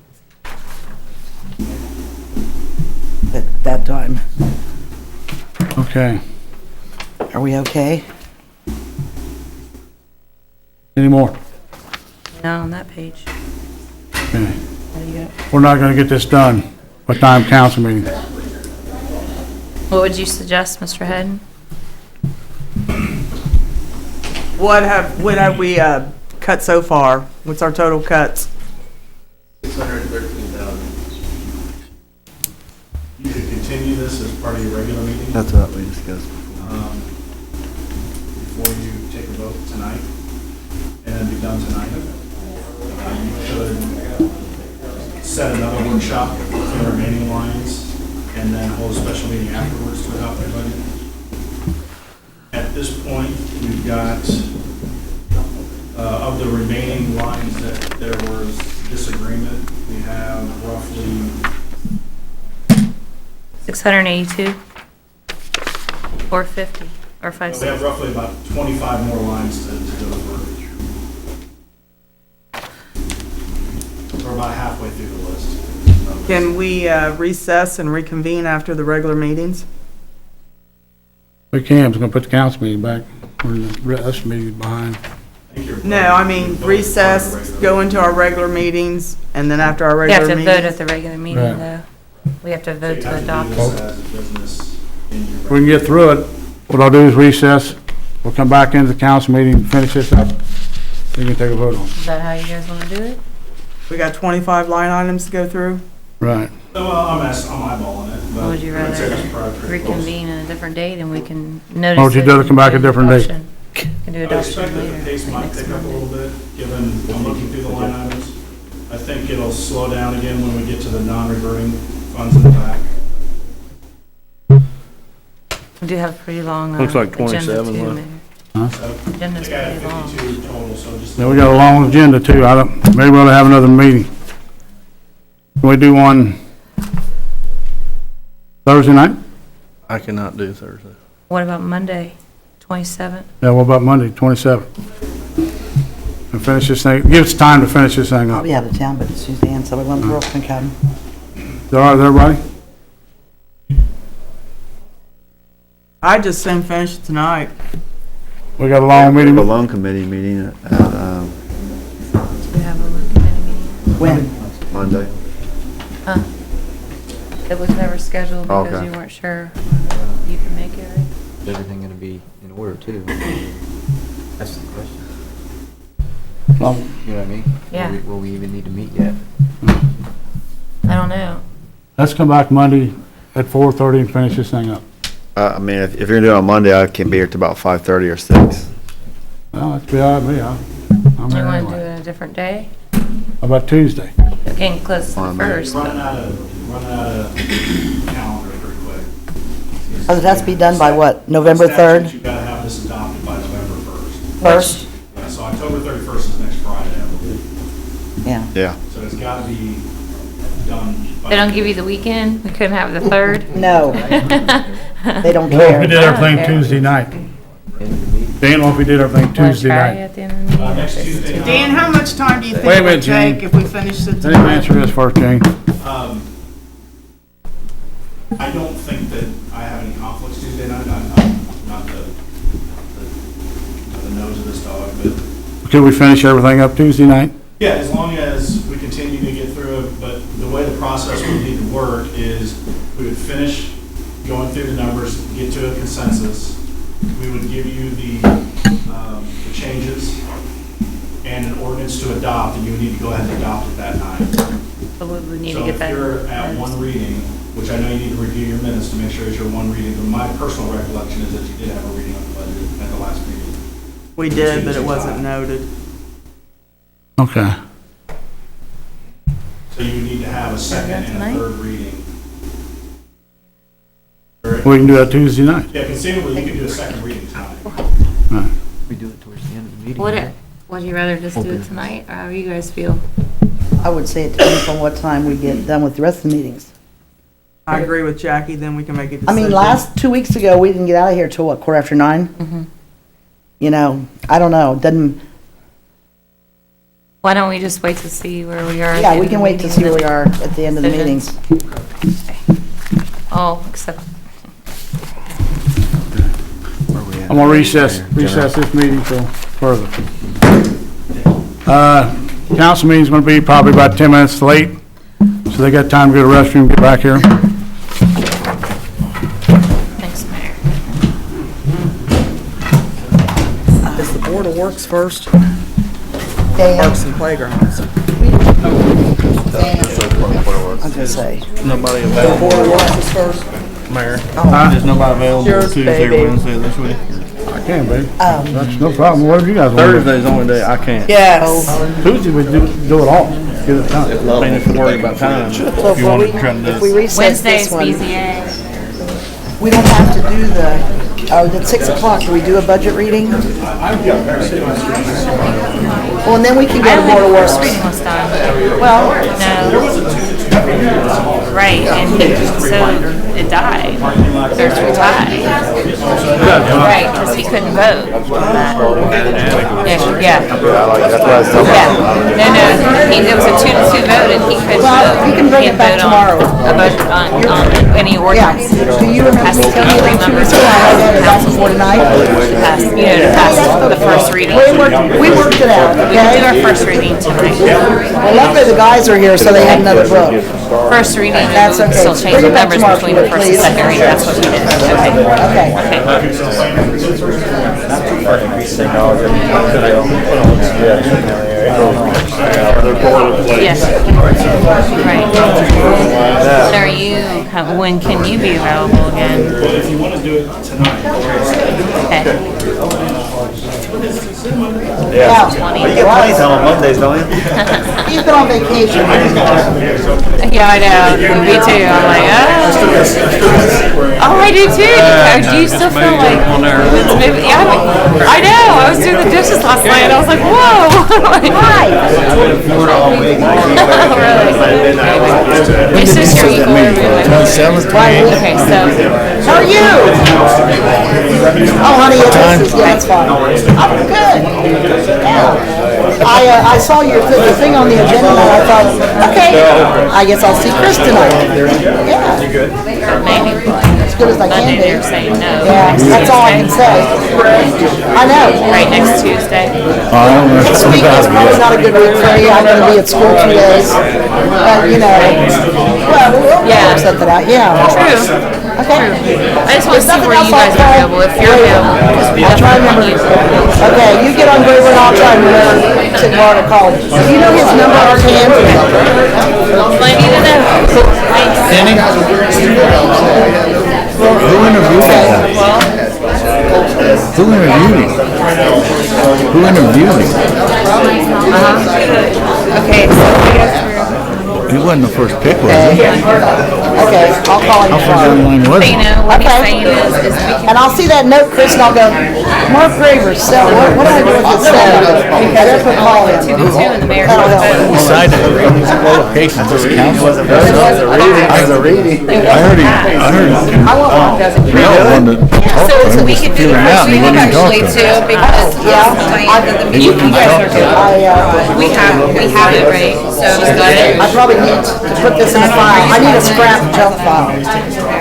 At that time.
Okay.
Are we okay?
Any more?
Not on that page.
Okay.
How do you go?
We're not gonna get this done. What time council meeting?
What would you suggest, Mr. Head?
What have we cut so far? What's our total cuts?
613,000.
You could continue this as part of your regular meeting.
That's what we discussed.
Before you take a vote tonight, and then be done tonight. You could set another workshop for the remaining lines, and then hold a special meeting afterwards to adopt the budget. At this point, we've got, of the remaining lines that there was disagreement, we have roughly
682? 450, or
we
560?
have roughly about 25 more lines to go over. We're about halfway through the list.
Can we recess and reconvene after the regular meetings?
We can, we're gonna put the council meeting back. The rest meeting behind.
No, I mean recess, go into our regular meetings, and then after our
We have
regular
to vote at
meetings.
the regular meeting,
Right.
though. We have to
So
vote
you
to
have to
adopt
do
it.
this as a business in your
If we can get through it, what I'll do is recess. We'll come back into the council meeting, finish this up. We can take a vote on it.
Is that how you guys want to do it?
We got 25 line items to go through.
Right.
So, I'm eyeballing it, but.
Or would you
I'd say
rather
it's probably pretty close.
reconvene in a different date and we can notice
Or would you
it
do it
and
come back
do
a different date?
adoption? Can do
I
adoption
expect that
later.
the pace
like
might
next
pick up a
Monday.
little bit, given I'm looking through the line items. I think it'll slow down again when we get to the non-reverting funds in the back.
We do have a pretty long
Looks like
agenda
27
too,
left.
Mayor.
So, I
Agenda's
think I
pretty
had
long.
52 total, so just.
Then we got a long agenda too. Maybe we'll have another meeting. Can we do one Thursday night?
I cannot do Thursday.
What about Monday, 27th?
Yeah, what about Monday, 27th? And finish this thing, give us time to finish this thing
I'll
up.
be out of town, but Suzanne, so one girl can come.
Is that all right with everybody?
I just soon finish it tonight.
We got a long meeting.
A loan committee meeting
Do we have a loan committee meeting?
When?
Monday.
It was never scheduled because
Okay.
you weren't sure whether you can make it, right?
Is everything gonna be in order too? That's the question.
Well,
You know what I mean?
Yeah.
Will we even need to meet yet?
I don't know.
let's come back Monday at 4:30 and finish this thing up.
I mean, if you're gonna do it on Monday, I can be here till about 5:30 or 6.
Well, that's be all right with me. I'm
Do
here
you want to do
anyway.
it a different day?
How about Tuesday?
Getting close to the
Fine, man.
first.
Running out of calendar pretty quick.
Oh, it has to be done by what, November
Statute,
3rd?
You've got to have this adopted by November 1st.
First?
Yeah, so October
Yeah.
Yeah.
So it's gotta be done. by-
They don't give you the weekend? We couldn't have the 3rd?
No, they don't
Well, if
care.
we did everything Tuesday night. Dan, what if we did everything Tuesday night?
At the end of the meeting?
Next Tuesday. night.
Dan, how much time do you think
Wait a
it would
minute, Jane.
take if we finished it
Let him
tonight?
answer this first, Jane.
I don't think that I have any conflicts Tuesday night. I'm not the nose of this dog, but
Could we finish everything up Tuesday night?
yeah, as long as we continue to get through it, but the way the process would need to work is we would finish going through the numbers, get to a consensus. We would give you the changes and an ordinance to adopt, and you would need to go ahead and adopt it that night.
So we would need to
So
get
if
that.
you're at one reading, which I know you need to review your minutes to make sure it's your one reading, but my personal recollection is that you did have a reading of the budget at the last meeting.
We did, but it wasn't noted.
Okay.
So you would need to have a second and a third reading.
We can do that Tuesday night.
Yeah, conceivably, you could do a second reading tonight.
We do it towards the end of the meeting.
Would you rather just do it tonight, or how do you guys feel?
I would say it depends on what time we get done with the rest of the meetings.
I agree with Jackie, then we can make a decision.
I mean, last 2 weeks ago, we didn't get out of here till what, 9:15? You know, I don't know, doesn't,
Why don't we just wait to see where we are? at the
yeah,
end
we
of
can
the
wait to
meeting
see where
and
we are at the end of the
decisions?
meetings.
Oh, except,
I'm gonna recess this meeting till further. Council meeting's gonna be probably about 10 minutes late, so they got time to go to the restroom, get back here.
thanks, Mayor.
Is the Board of Works first?
Dan,
Parks and Playgrounds.
I was gonna say,
Nobody
The
available,
Board of Works is first?
Mayor.
Oh,
There's nobody available
Yours,
Tuesday or
baby.
Wednesday this week.
I can, baby. That's no problem. Whatever you guys want.
Thursday's the only day I can't.
yes.
Tuesday we do it all. Get it done.
I mean, if you're worried about time,
so
if
if
you want
we,
to try to do
if we
it.
recess
Wednesday's
this one,
BZA.
we don't have to do the, at 6 o'clock, do we do a budget reading? Well, and then we can
I
go to
don't
Board of
think the
Works.
first reading was done.
Well,
No. Right, and so it died. There's a tie. Right, because he couldn't vote on that. Yeah.
That's what I was telling
Yeah. No, it was a 2-2 vote and he couldn't
Well,
vote.
you can bring
Can't
it back
vote on
tomorrow.
A budget on any
yeah,
ordinance.
do you remember
Has to
telling
be
me
three
that 2
members
weeks ago, I had that
council.
before tonight?
Pass, to pass the first reading.
We worked it out,
We can do our
okay?
first reading tonight.
Well, luckily the guys are here, so they had another book.
First reading, and
That's
we can
okay.
still change
Bring
the
it back
numbers
tomorrow,
between the first and
please.
second reading. That's what we did. Okay.
Okay.
Yes. Right. So are you, when can you be available again?
If you want to do it tonight,
Okay.
Yeah.
time on Mondays, don't you?
He's been on vacation.
Yeah, I know. Me too. I'm like, oh, I do too. Do you still feel like it's moving? Yeah, I know. I was doing the dishes last night and I was like, whoa. Hi. Really? It's just your equilibrium. Okay, so.
How are you? Oh, honey, it's fine. I'm good. Yeah. I saw the thing on the agenda and I thought, okay, I guess I'll see Chris tonight. Yeah.
Maybe
As good as I can
Monday
be.
they're saying no.
Yeah,
Next
that's all I can
Tuesday?
say. I know.
Right, next Tuesday.
Next week is probably not a good week for me. I'm gonna be at school 2 days. But, you know, well, we'll
Yeah.
work something out, yeah.
True.
Okay.
I just want to see where you guys are available. If you're available, because we
I'll try and
definitely
remember.
need to.
Okay, you get on Graver and I'll try and remember to Laura to call. Do you know his number offhand?
I need to know. Thanks.
Who interviewed him?
Well,
Who interviewed him? Who interviewed him?
okay, so I guess we're.
Who
wasn't the first pick, was it?
Okay, I'll call him tomorrow.
Line was
You
it?
know, what he's
Okay.
saying is we can.
And I'll see that note, Chris, and I'll go, Mark Graver, sell, what do I do with this cell? I better put call in.
2 to 2 and the mayor
That'll
can
help.
vote.
Decided location was council.
It was a reading.
I heard him.
I want one, doesn't it?
Mel wanted to talk to him.
We can do the
Feeling out,
first
and he
reading
wouldn't even talk
actually
to
too,
him.
because
Yeah,
Diane did the
He
meeting.
wouldn't even talk to him.
We have it right, so.
I probably need to put this in a file. I need a scrap junk file.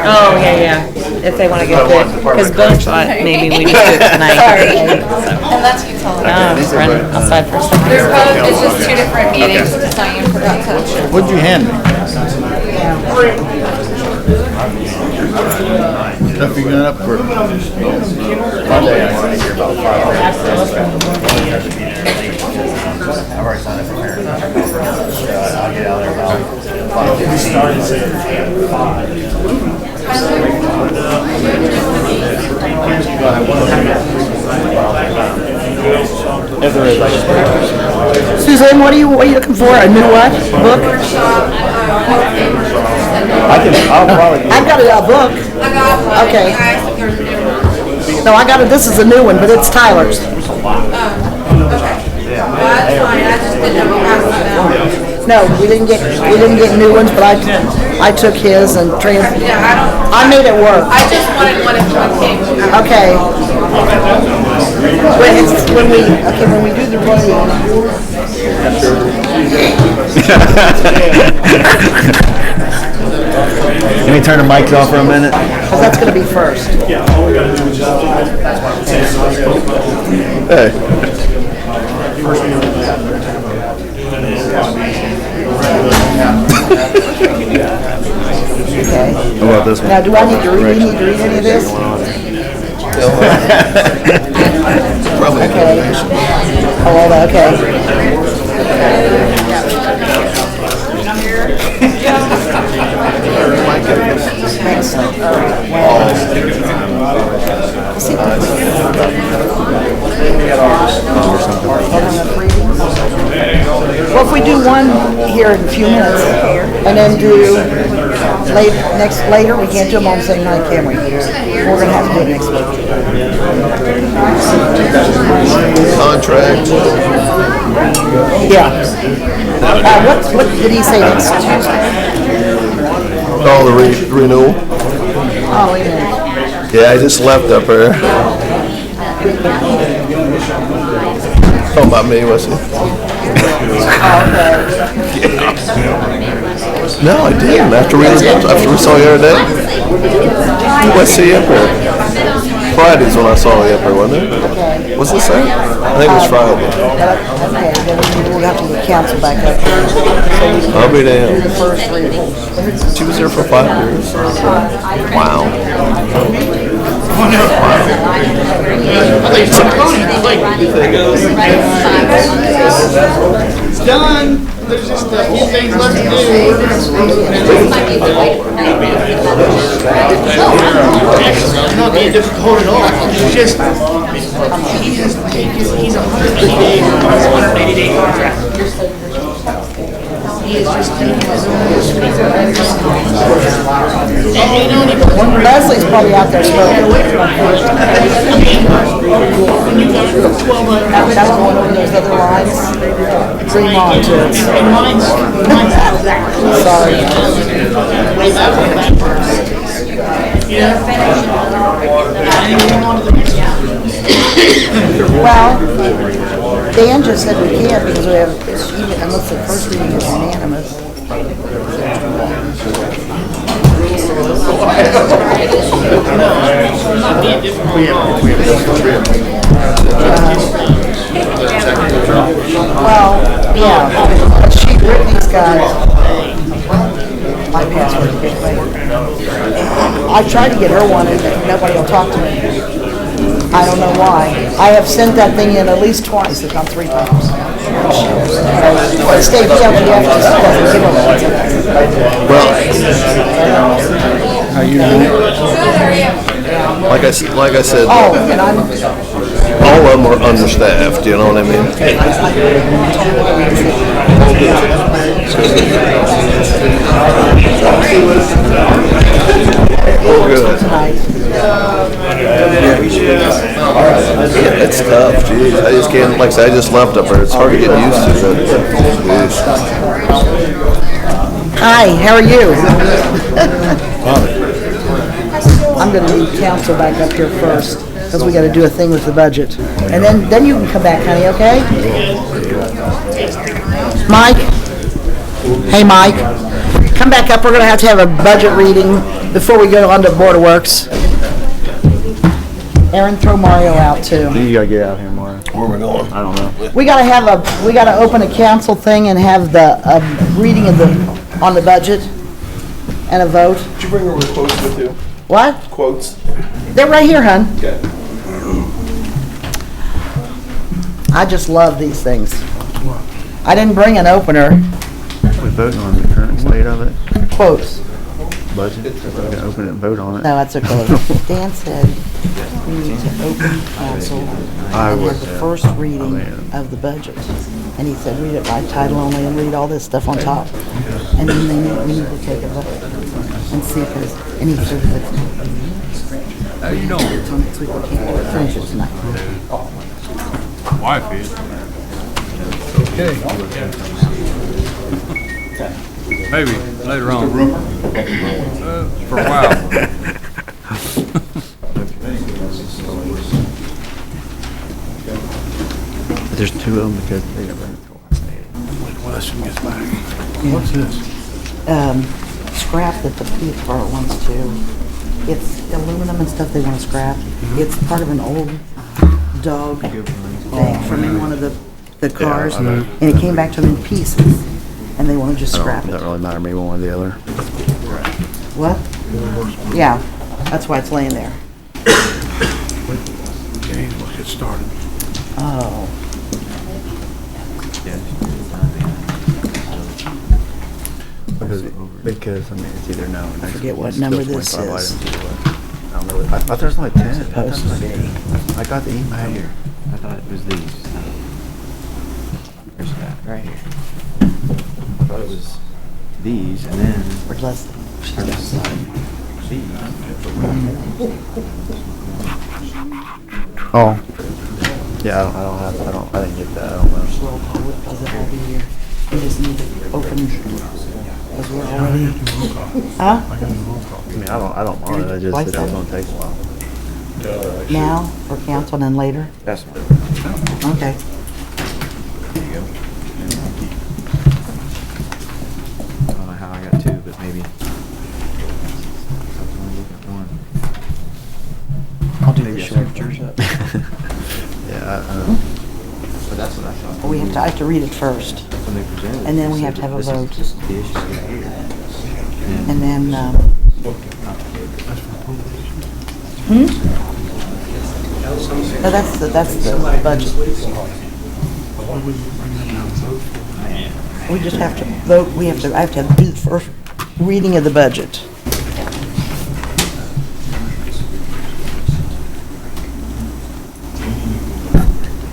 Oh, yeah. If they want to get it, because Bill thought maybe we just do it tonight. Sorry.
And that's you telling me.
I'm just running outside for a second.
There's both, it's just 2 different meetings, Diane forgot to.
What'd you hand me? Stuff you got up for?
Monday, I want to hear about 5. I've already signed up for parents. I'll get out there about 5. We started at 5. If there is, I just.
Suzanne, what are you looking for? A new what? Book?
I'll probably.
I've got a book.
I got one.
Okay.
I asked if there's a new one.
No, I got it, this is a new one, but it's Tyler's.
Okay. Well, that's fine, I just didn't know how to
No, we didn't get new ones, but I took his and
Yeah,
I made it work.
I just wanted one if one came.
Okay. When we do the voting.
Can we turn the mics off for a minute?
Because that's gonna be first. Okay.
How about this one?
Now, do I need to read any of this?
Probably a combination.
Oh, all that, okay. Thanks. Well, if we do one here in a few minutes, and then do later, we can't do them on the same night, can we? We're gonna have to do it next week.
Contract.
Yeah. What did he say next Tuesday?
Oh, the renewal.
Oh, wait a minute.
Yeah, I just left up there. Talking about me, was he? No, I didn't. After we saw you the other day. What's he up there? Friday's when I saw you up there, wasn't it?
Okay.
What's it say? I think it was Friday.
Okay, then we'll have to get council back up.
I'll be damned.
Do the first reading.
She was there for 5 years. Wow.
It's done. There's just a few things left to do. It's not being difficult at all. It's just, he's 180 days, 180-day contract. He is just taking his own
Leslie's probably out there smoking. That's going over those other lines. Dream on to it. Sorry.
way back on that part. Yeah.
Well, Dan just said we can't because we have, unless the first reading is unanimous. Well, yeah, but she ripped these guys. My password is big later. I tried to get her one and nobody will talk to me. I don't know why. I have sent that thing in at least twice, if not 3 times. State DLGF just doesn't give them
Well, how you doing? Like I said,
Oh, and I'm,
all of them are understaffed, you know what I mean?
It's tough, geez. I just can't, like I said, I just left up there. It's hard to get used to. Jeez.
Hi, how are you? I'm gonna need council back up here first, because we gotta do a thing with the budget. And then you can come back, honey, okay? Mike? Hey, Mike? Come back up, we're gonna have a budget reading before we go on to Board of Works. Aaron, throw Mario out too.
You gotta get out here more.
Where are we going?
I don't know.
We gotta open a council thing and have the, reading of on the budget and a vote.
Did you bring over quotes with you?
What?
Quotes?
They're right here, hon.
Okay.
I just love these things. I didn't bring an opener.
We voting on the current state of it,
Quotes.
budget, so we can open it and vote on it.
No, that's okay. Dan said we need to open council and have the first reading of the budget. And he said, read it by title only and read all this stuff on top. And then we need to take a vote and see if there's any sort of.
How you doing?
Until next week, we can't finish it tonight.
Wife is. Maybe later on. For a while.
There's two of them because they got rid of
Weston gets back. What's this?
Scrap that the police department wants to. It's aluminum and stuff they want to scrap. It's part of an old dog thing from in one of the cars, and it came back to them in pieces, and they want to just scrap it.
Doesn't really matter to me one or the other.
What? Yeah, that's why it's laying there.
Okay, let's get started.
Oh.
Because I mean, it's either no or next.
Forget what
it's
number
still
this
25
is.
items either way. I don't know. I thought there was only 10.
Supposed to be.
I got the email here.
I thought it was these. Where's that? Right here. I thought it was these, and then.
Where's Leslie? She's outside.
Oh. Yeah, I didn't get that. I don't know.
Roll call, what does it all be here? We just need to open, because we're already. Huh?
I mean, I don't mind it. I just said it was gonna take a while.
Now for council and then later?
That's fine.
Okay.
There you go. I don't know how I got two, but maybe.
I'll do the signatures up.
Yeah,
But that's what I thought.
I have to read it first.
When they presented it,
And then
they
we
said
have to have a
this is
vote.
just the issues right here.
And then, No, that's the budget. We just have to vote, I have to do the first reading of the budget.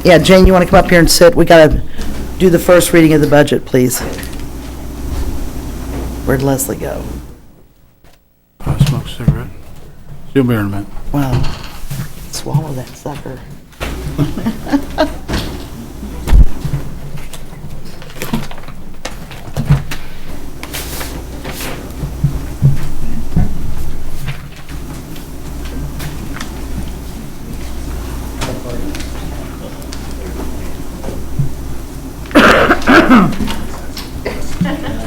Yeah, Jane, you want to come up here and sit? We got to do the first reading of the budget, please. Where'd Leslie go?
I smoke a cigarette. She'll be here in a minute.
Well, swallow that sucker.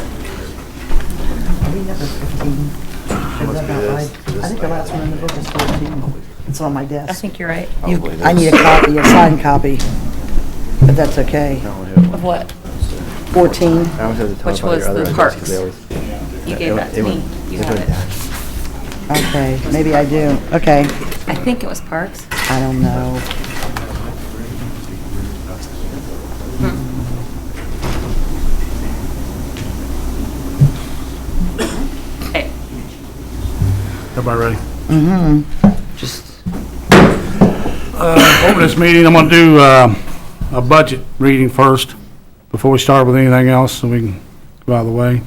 Are we number 15? Is that not right? I think the last one in the book is 14. It's on my desk.
I think you're right.
I need a copy, a signed copy, but that's okay.
Of what?
14.
I always have to talk
Which
about
was
your other
the
address 'cause
parks.
they always-
You gave that to me. You have it.
Okay, maybe I do. Okay,
I think it was Parks.
I don't know.
Hey,
Everybody ready?
Mm-hmm. Just,
Over this meeting, I'm gonna do, a budget reading first, before we start with anything else, so we can go out of the way.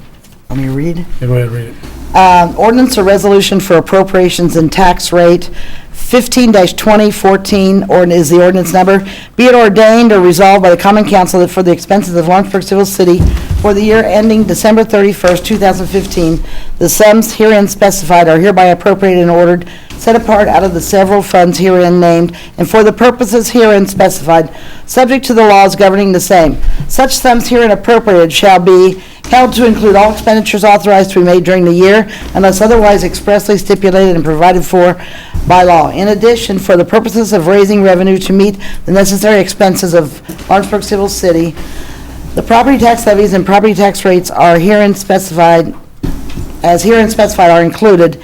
want me to read?
Yeah, go ahead, read it.
Ordinance or resolution for appropriations and tax rate 15-2014, or is the ordinance number. Be it ordained or resolved by the Common Council that for the expenses of Lawrenceburg Civil City for the year ending December 31st, 2015, the sums herein specified are hereby appropriated and ordered, set apart out of the several funds herein named, and for the purposes herein specified, subject to the laws governing the same. Such sums herein appropriated shall be held to include all expenditures authorized to be made during the year unless otherwise expressly stipulated and provided for by law. In addition, for the purposes of raising revenue to meet the necessary expenses of Lawrenceburg Civil City, the property tax levies and property tax rates are herein specified are included.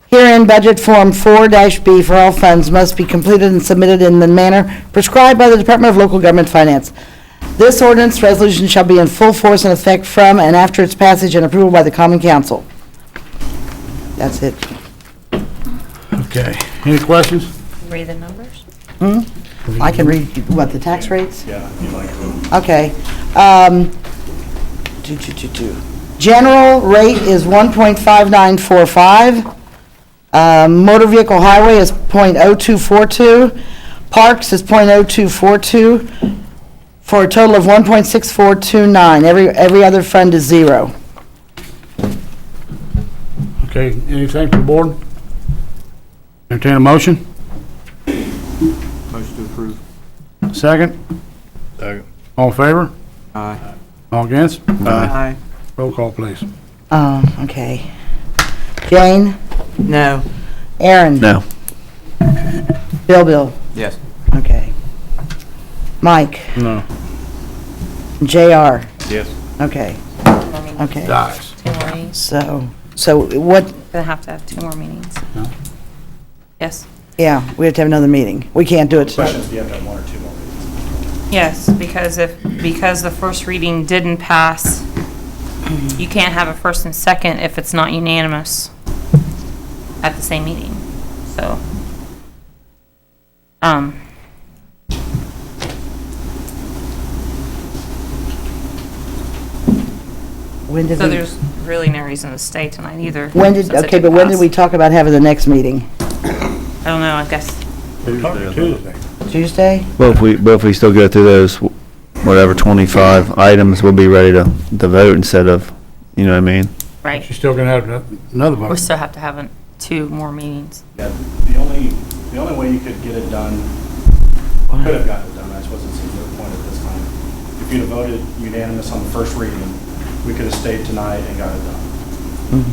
Herein, budget form 4-B for all funds must be completed and submitted in the manner prescribed by the Department of Local Government Finance. This ordinance resolution shall be in full force and effect from and after its passage and approval by the Common Council. That's it.
Okay. Any questions?
Read the numbers.
I can read, what, the tax rates?
Yeah, if you'd like to.
Okay. General rate is 1.5945. Motor vehicle highway is .0242. Parks is .0242, for a total of 1.6429. Every other fund is zero.
Okay, anything from the board? Entertain a motion?
Motion to approve.
Second?
Second.
All in favor?
Aye.
All against?
Aye.
Roll call, please.
Okay. Jane?
No.
Aaron?
No.
Bill?
Yes.
Okay. Mike?
No.
JR?
Yes.
Okay. Okay.
Dies.
2 more meetings.
So what,
Gonna have to have 2 more meetings.
No.
Yes.
yeah, we have to have another meeting. We can't do it tonight.
Questions, do you have to have 1 or 2 more meetings?
Yes, because the first reading didn't pass, you can't have a first and second if it's not unanimous at the same meeting, so.
When did
So
we,
there's really no reason to stay tonight either.
when did,
since it
okay, but
didn't
when did
pass.
we talk about having the next meeting?
I don't know, I guess.
Tuesday.
Tuesday?
But if we still go through those, whatever, 25 items, we'll be ready to vote instead of, you know what I mean?
Right.
She's still gonna have another
We
vote.
still have to have 2 more meetings.
Yeah, the only way you could get it done, could have gotten it done, I suppose it's a moot point at this time. If you'd have voted unanimous on the first reading, we could have stayed tonight and got it done.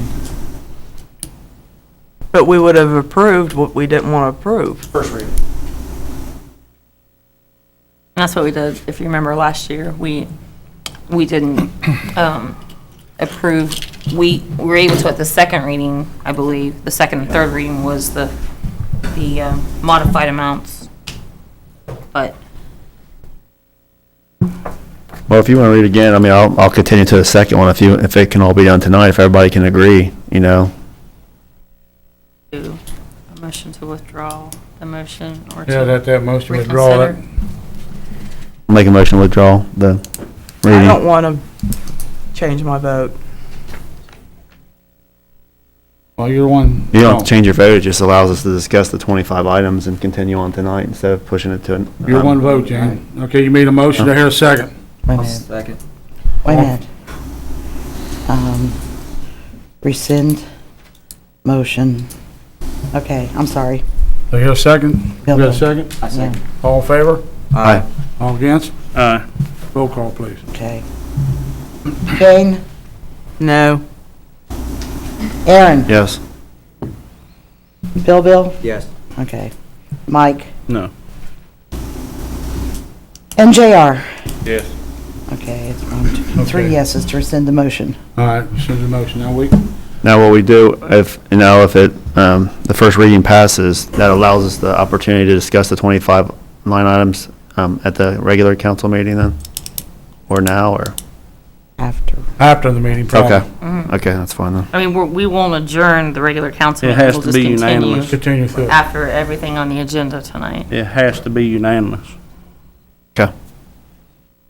But we would have approved what we didn't want to approve.
First reading.
And that's what we did, if you remember last year, we didn't approve, we were able to at the second reading, I believe, the second and third reading was the modified amounts, but.
Well, if you want to read again, I mean, I'll continue to the second one if it can all be done tonight, if everybody can agree, you know?
Do a motion to withdraw the motion or
Yeah,
to
that motion to withdraw it.
reconsider.
Make a motion to withdraw the
I
reading.
don't want to change my vote.
Well, you're the one.
You don't have to change your vote, it just allows us to discuss the 25 items and continue on tonight instead of pushing it to an.
You're one vote, Jane. Okay, you made a motion to hear a second.
Wait a
I'll
minute,
second.
wait a minute. Rescind motion. Okay, I'm sorry.
Do you hear a second? You got a second?
I second.
All in favor?
Aye.
All against?
Aye.
Roll call, please.
Okay. Jane?
No.
Aaron?
Yes.
Bill?
Yes.
Okay. Mike?
No.
And JR?
Yes.
Okay, it's 1, 2, 3
Okay.
yeses to rescind the motion.
All right, rescind the motion. Now
Now, what we do, if the first reading passes, that allows us the opportunity to discuss the 25 line items at the regular council meeting then? Or now, or?
After the meeting, probably.
Okay, okay, that's fine then.
I mean, we won't adjourn the regular council
It
meeting.
has
We'll
to
just
be unanimous.
Continue through it.
After everything on the agenda tonight.
It has to be unanimous.
Okay.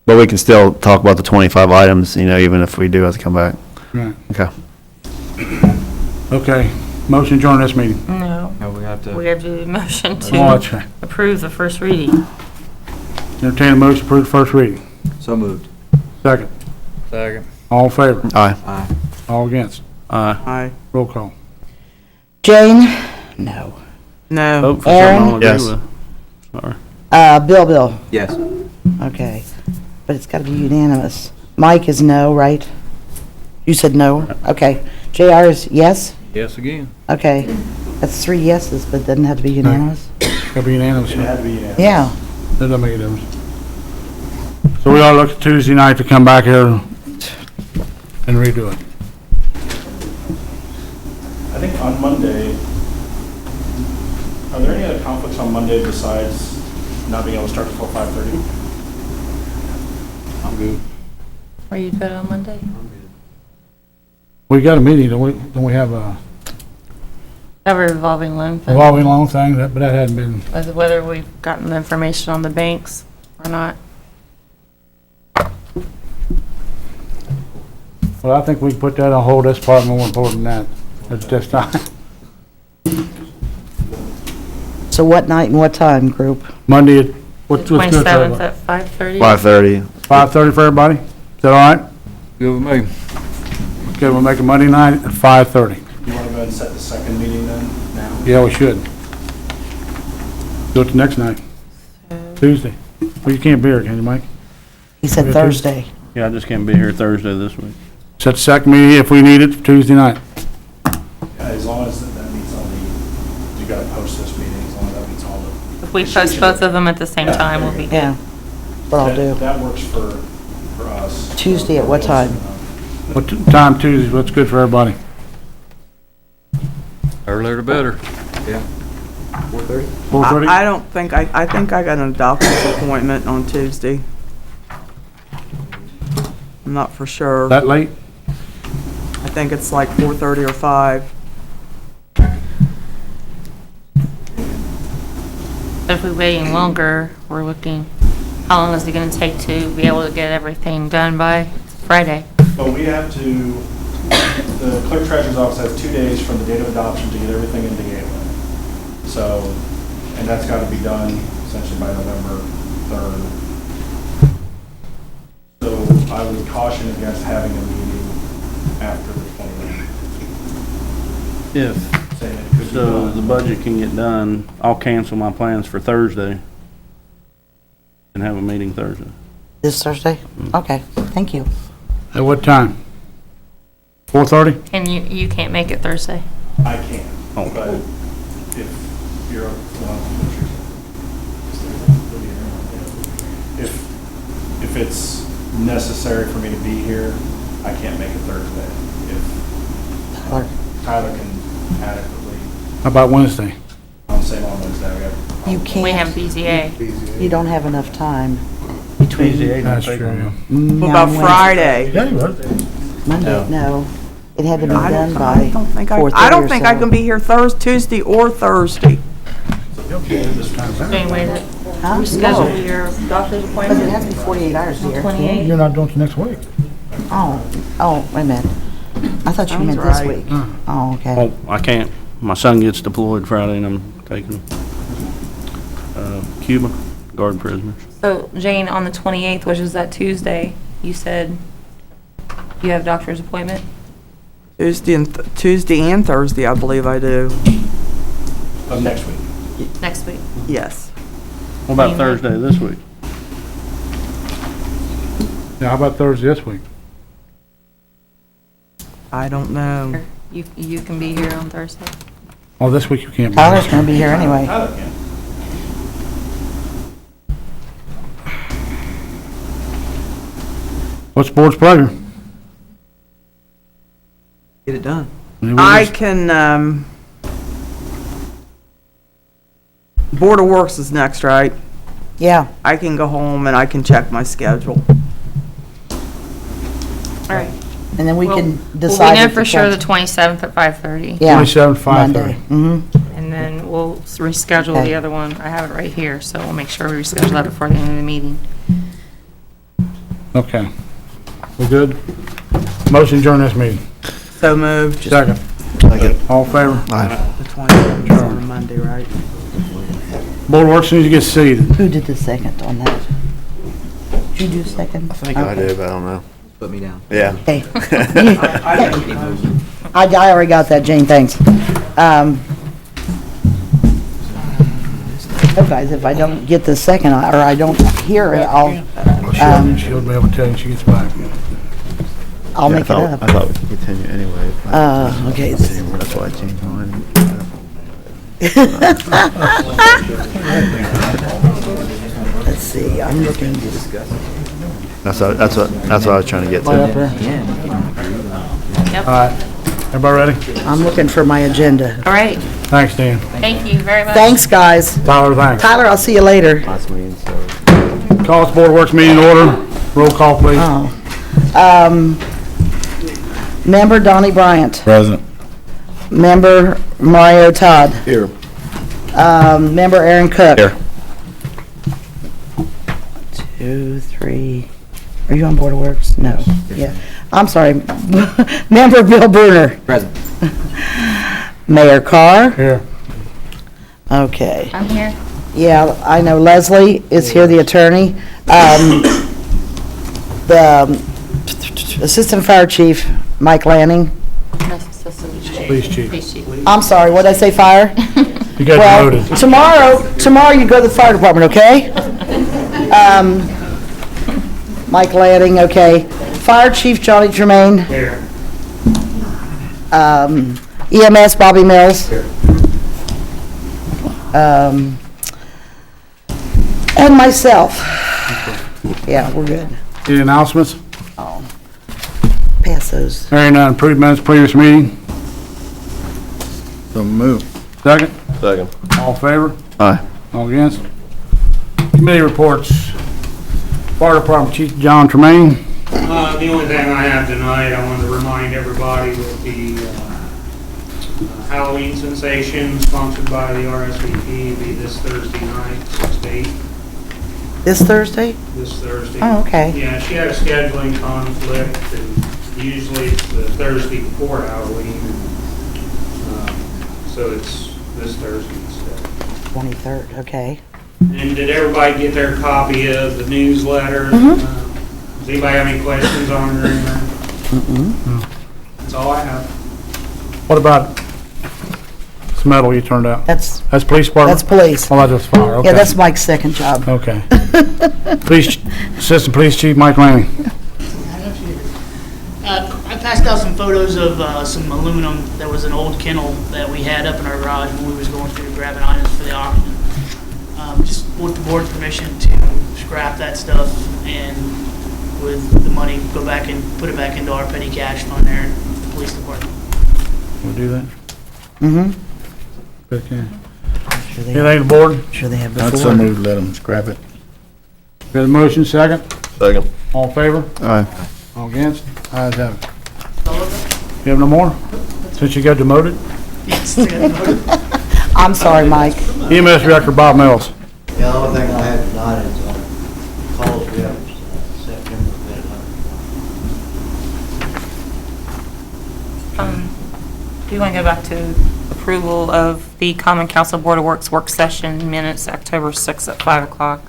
But we can still talk about the 25 items, you know, even if we do have to come back.
Right.
Okay.
Okay, motion adjourn this meeting.
No,
No, we have to.
we have to do a motion
Oh,
to
that's right.
approve the first reading.
Entertain a motion to approve the first reading.
So moved.
Second.
Second.
All in favor?
Aye.
Aye.
All against?
Aye.
Roll call.
Jane? No.
No.
Vote for
Aaron?
something I don't agree
Yes.
with. Sorry.
Bill?
Yes.
Okay, but it's gotta be unanimous. Mike is no, right? You said no? Okay. JR is yes?
Yes again.
Okay. That's 3 yeses, but doesn't have to be unanimous?
Gotta be unanimous.
It had to be unanimous.
Yeah.
That doesn't make a difference. So we ought to look at Tuesday night to come back here and redo it.
I think on Monday, are there any other conflicts on Monday besides not being able to start before 5:30?
I'm good.
Are you good on Monday?
We got a meeting, don't we have a
Have a revolving loan fund,
revolving loan thing, but that hadn't been,
whether we've gotten the information on the banks or not.
well, I think we can put that on hold, that's probably more important than that, at this time.
So what night and what time, group?
Monday,
The
what's good for
27th
everybody?
at 5:30?
5:30.
5:30 for everybody? Is that all right?
Good with me.
Okay, we'll make a Monday night at 5:30.
You want to go ahead and set the second meeting then, now?
Yeah, we should. Do it the next night, Tuesday. Well, you can't be here, can you, Mike?
He said
Okay,
Thursday.
Yeah, I just can't be here Thursday this week.
Set the second meeting if we need it for Tuesday night.
As long as that meets all the, you got to post this meeting, as long as that meets all the.
If we post both of them at the same time, we'll be good.
Yeah. What I'll do.
That works for us.
Tuesday at what time?
What time Tuesday, what's good for everybody?
Earlier the better.
Yeah. 4:30?
4:30?
I don't think, I think I got a doctor's appointment on Tuesday. I'm not for sure.
That late?
I think it's like 4:30 or 5.
If we're waiting longer, we're looking, how long is it gonna take to be able to get everything done by Friday?
But we have to, the clerk treasurer's office has 2 days from the date of adoption to get everything into Gateway. So, and that's got to be done essentially by November 3rd. So I would caution against having a meeting after the 29th.
If,
Saying it could be
so
done.
the budget can get done, I'll cancel my plans for Thursday and have a meeting Thursday.
This Thursday? Okay, thank you.
At what time? 4:30?
And you can't make it Thursday?
I can,
Oh.
but if you're, well, if it's necessary for me to be here, I can't make it Thursday. If Tyler can adequately,
How about Wednesday?
I'm saying on Wednesday, we have.
You
We have
can't,
BZA.
you don't have enough time.
PZA
That's
don't take
true,
long.
yeah.
What about Friday?
Monday, no. It had to be
I
done
don't
by
think
4:30
I don't
or
think I
so.
can be here Tuesday or Thursday.
Anyway,
Huh?
schedule
No,
your doctor's
because it
appointment.
has to be 48 hours here.
28.
You're not doing it next week.
Oh, wait a minute. I thought you
Sounds
meant this
right.
week. Oh, okay.
Oh, I can't. My son gets deployed Friday and I'm taking him. Cuba, guard prisoners.
So Jane, on the 28th, which is that Tuesday, you said you have a doctor's appointment?
Tuesday and Thursday, I believe I do.
Of next week.
Next week.
Yes.
What about
29th?
Thursday this week?
Yeah, how about Thursday this week?
I don't know.
Or You can be here on Thursday.
Oh, this week you can't be.
Tyler's gonna be here anyway.
Tyler can.
What's the board's pleasure?
Get it done.
I can, Board of Works is next, right?
Yeah,
I can go home and I can check my schedule.
All right.
and then we
Well,
can
Well,
decide.
we know
if
for
the
sure the
council-
27th at 5:30.
Yeah.
27,
Monday.
5:30.
Mm-hmm.
And then we'll reschedule
Okay.
the other one. I have it right here, so we'll make sure we reschedule that before the end of the meeting.
Okay. We good? Motion adjourn this meeting.
So moved.
Second. All in favor?
The 27th is on a Monday, right?
Board of Works needs to get seated.
Who did the second on that? Did you do second?
I think I did, but I don't know.
Put me down.
Yeah.
Okay. I already got that, Jane, thanks. Oh, guys, if I don't get the second, or I don't hear it,
She'll be able to tell you when she gets back.
I'll make it up.
I thought we could continue anyway.
Okay.
That's why I changed mine.
Let's see, I'm looking.
That's what I was trying to get
Right up
to.
here.
Yep.
All right. Everybody ready?
I'm looking for my agenda.
All right.
Thanks, Dan.
Thank you very much.
Thanks, guys.
Tyler, thanks.
Tyler, I'll see you later.
Last meeting, so.
Call this Board of Works meeting in order. Roll call, please.
Member Donnie Bryant.
Present.
Member Mario Todd.
Here.
Member Aaron Cook.
Here.
2, 3. Are you on Board of Works? No. Yeah. I'm sorry. Member Bill Bruner.
Present.
Mayor Carr.
Here.
Okay.
I'm here.
Yeah, I know Leslie is here, the attorney. The Assistant Fire Chief, Mike Lanning.
Police chief.
I'm sorry, what did I say, fire?
You got
Well,
demoted.
tomorrow you go to the fire department, okay? Mike Lanning, okay. Fire Chief Johnny Tremaine.
Here.
EMS Bobby Mills. And myself. Yeah, we're good.
Any announcements?
Pass those.
Hearing none. Approved minutes previous meeting.
So move.
Second.
Second.
All in favor?
Aye.
All against? Committee reports. Fire Department Chief John Tremaine.
The only thing I have tonight, I wanted to remind everybody that the Halloween Sensation, sponsored by the RSVP, will be this Thursday night, 6 to 8.
This Thursday?
This Thursday.
Oh, okay.
Yeah, she had a scheduling conflict, and usually it's the Thursday before Halloween. So it's this Thursday instead.
23rd, okay.
And did everybody get their copy of the newsletter? Does anybody have any questions on it or anything? That's all I have.
What about this medal you turned out?
That's
police department?
That's police.
Oh, that's just fire, okay.
Yeah, that's Mike's second job.
Okay. Assistant Police Chief Mike Lanning.
I passed out some photos of some aluminum that was an old kennel that we had up in our garage when we was going through grabbing items for the auction. Just with the board's permission to scrap that stuff and with the money go back and put it back into our petty cash fund there at the police department.
We'll do that.
Mm-hmm.
Okay.
Sure they
Anything to the board?
Sure they have
I'd
before.
so move, let them scrap it.
Got a motion, second?
Second.
All in favor?
Aye.
All against? Ayes have it. You have no more? Since you got demoted?
Yes, I got voted.
I'm sorry, Mike.
EMS Director Bob Mills.
The only thing I have tonight is calls we have September
Do you want to go back to approval of the Common Council Board of Works work session minutes, October 6th at 5 o'clock?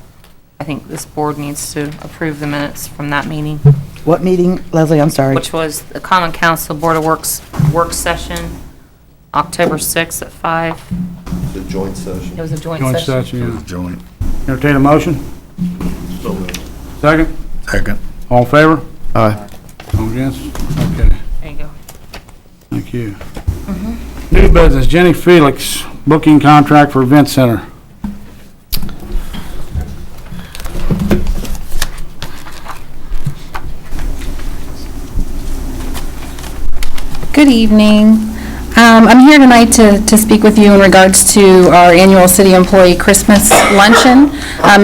I think this board needs to approve the minutes from that meeting,
What meeting, Leslie? I'm sorry.
which was the Common Council Board of Works work session, October 6th at 5.
The joint session.
It was a joint
Joint
session.
session, yeah.
Joint.
Entertain a motion?
So moved.
Second?
Second.
All in favor?
Aye.
All against? Okay,
There you go.
thank you. New business, Jenny Felix, booking contract for event center.
Good evening. I'm here tonight to speak with you in regards to our annual city employee Christmas luncheon.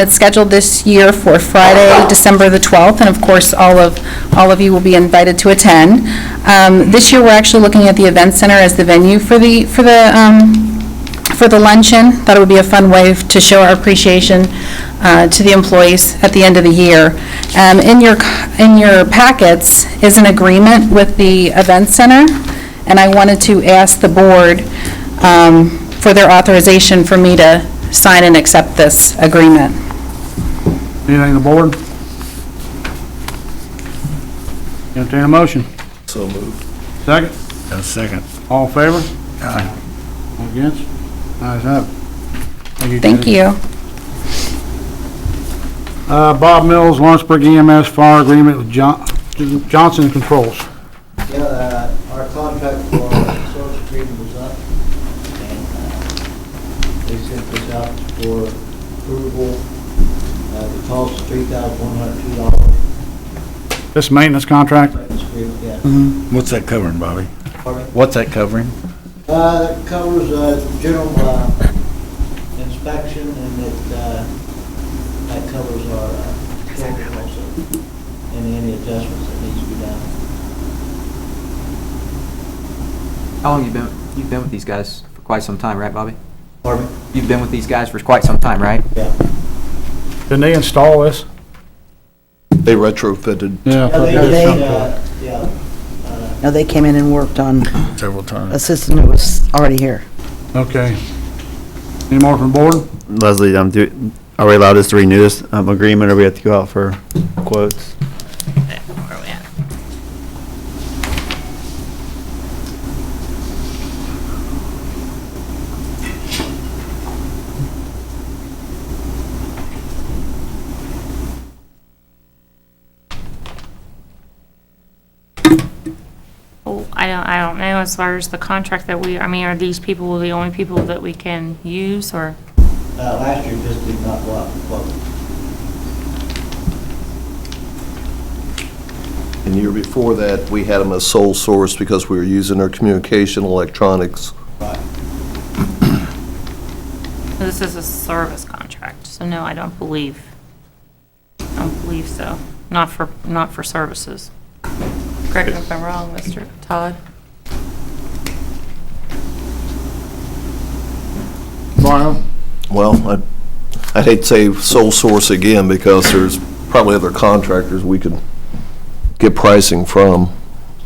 It's scheduled this year for Friday, December the 12th, and of course, all of you will be invited to attend. This year, we're actually looking at the event center as the venue for the luncheon. Thought it would be a fun way to show our appreciation to the employees at the end of the year. In your packets is an agreement with the event center, and I wanted to ask the board for their authorization for me to sign and accept this agreement.
Anything on the board? Entertain a motion.
So moved.
Second?
Second.
All in favor?
Aye.
All against? Ayes have it.
Thank
Jenny.
you.
Bob Mills, Lawrenceburg EMS Fire Agreement with Johnson Controls.
Yeah, our contract for source treatment was up, and they sent this out for approval. The cost is $3,102.
This maintenance contract?
Yeah.
What's that covering, Bobby?
Pardon me?
What's that covering?
It covers general inspection, and that covers our filters also, and any adjustments that needs to be done.
How long you've been with these guys? For quite some time, right, Bobby?
Pardon me?
You've been with these guys for quite some time, right?
Yeah.
Didn't they install this?
They retrofitted.
Yeah.
No, they came in and worked on
Several times.
a system that was already here.
Okay. Any more from board?
Leslie, are we allowed us to renew this agreement, or we have to go out for quotes?
Where are we at? Well, I don't know as far as the contract that are these people the only people that we can use, or?
Last year, this did not go out for quote.
And the year before that, we had them as sole source because we were using their communication electronics.
Right.
This is a service contract, so no, I don't believe so. Not for services. Correct me if I'm wrong, Mr. Todd.
Brian?
Well, I'd hate to say sole source again because there's probably other contractors we could get pricing from.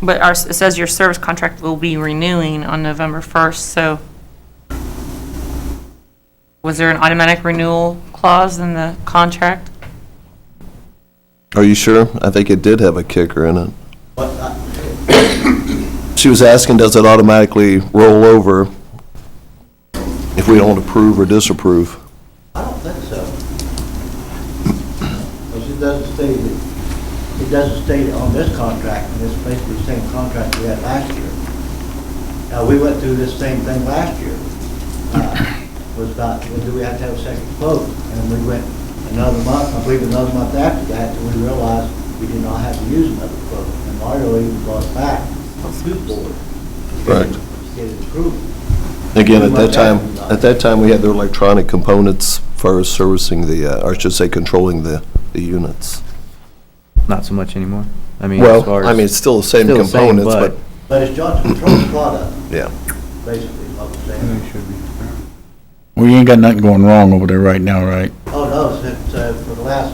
But it says your service contract will be renewing on November 1st, so was there an automatic renewal clause in the contract?
Are you sure? I think it did have a kicker in it.
But
She was asking, does it automatically roll over if we don't approve or disapprove?
I don't think so. Because it doesn't state on this contract, and it's basically the same contract we had last year. Now, we went through this same thing last year. Was about, do we have to have a second quote? And we went another month, I believe another month after that, and we realized we did not have to use another quote. And Mario even brought it back on the board.
Right.
To get it approved.
Again, at that time, we had their electronic components for servicing or I should say, controlling the units.
Not so much anymore. I mean,
Well,
as far as
I mean, it's still the same components, but,
But it's Johnson Controls product,
yeah.
basically, is what I'm saying.
We ain't got nothing going wrong over there right now, right?
Oh, no, since, for the last,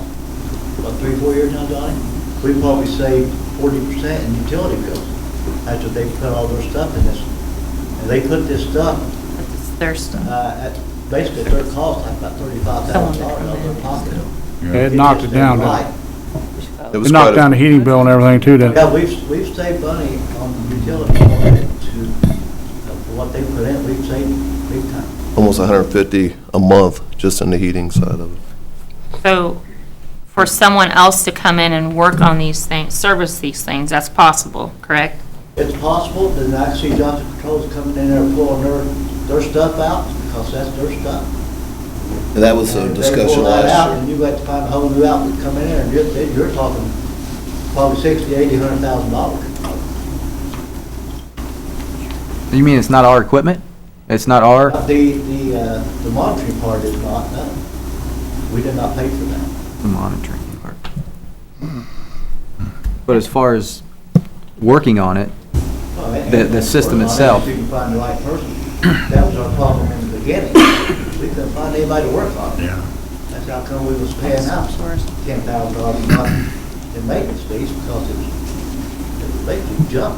3-4 years now, Johnny, we've probably saved 40% in utility bills after they put all their stuff in this. And they put this stuff,
It's their stuff.
basically at their cost, like about $35,000 out of their pocket.
It knocked it down, didn't
Right.
It
it?
was
It knocked
quite
down the heating bill and everything too, didn't it?
Yeah, we've saved money on utilities to, for what they put in, we've saved big time.
almost $150 a month just in the heating side of it.
So for someone else to come in and work on these things, service these things, that's possible, correct?
It's possible, then I see Johnson Controls coming in there pulling their stuff out, because that's their stuff.
And that was a
And if they
discussion
pull that out,
last year.
and you got to find a whole new outfit to come in there, and you're talking probably $60,000, $80,000, $100,000.
you mean it's not our equipment? It's not our,
The monitoring part is not done. We did not pay for that.
the monitoring part. But as far as working on it,
Well, and-
the system itself.
If you can find the right person. That was our problem in the beginning. We couldn't find anybody to work on it.
Yeah.
That's how come we was paying out $10,000 a month in maintenance fees, because it was basically junk.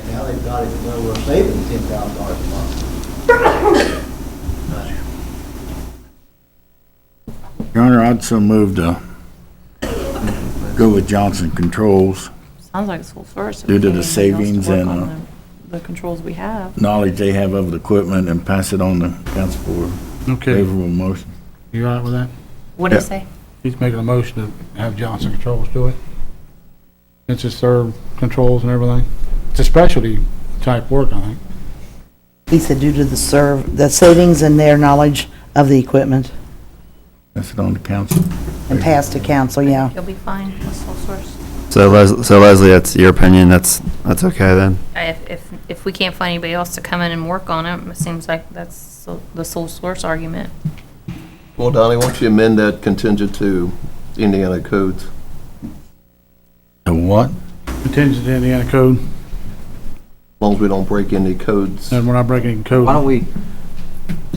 And now they've got it, well, we're saving $10,000 a month.
Your Honor, I'd so move to go with Johnson Controls.
Sounds like it's full source.
Due to the savings and,
The controls we have.
knowledge they have of the equipment and pass it on to council for
Okay,
favorable motion.
you all right with that?
What do you
Yeah.
say?
He's making a motion to have Johnson Controls do it. It's just their controls and everything. It's a specialty type work, I think.
He said due to the savings and their knowledge of the equipment
Pass it on to council.
and pass to council, yeah.
You'll be fine with sole source.
So Leslie, that's your opinion, that's okay then?
If we can't find anybody else to come in and work on it, it seems like that's the sole source argument.
Well, Donnie, why don't you amend that contingent to Indiana codes?
The what?
Contingent to Indiana code,
As long as we don't break any codes.
and we're not breaking any code.
Why don't we,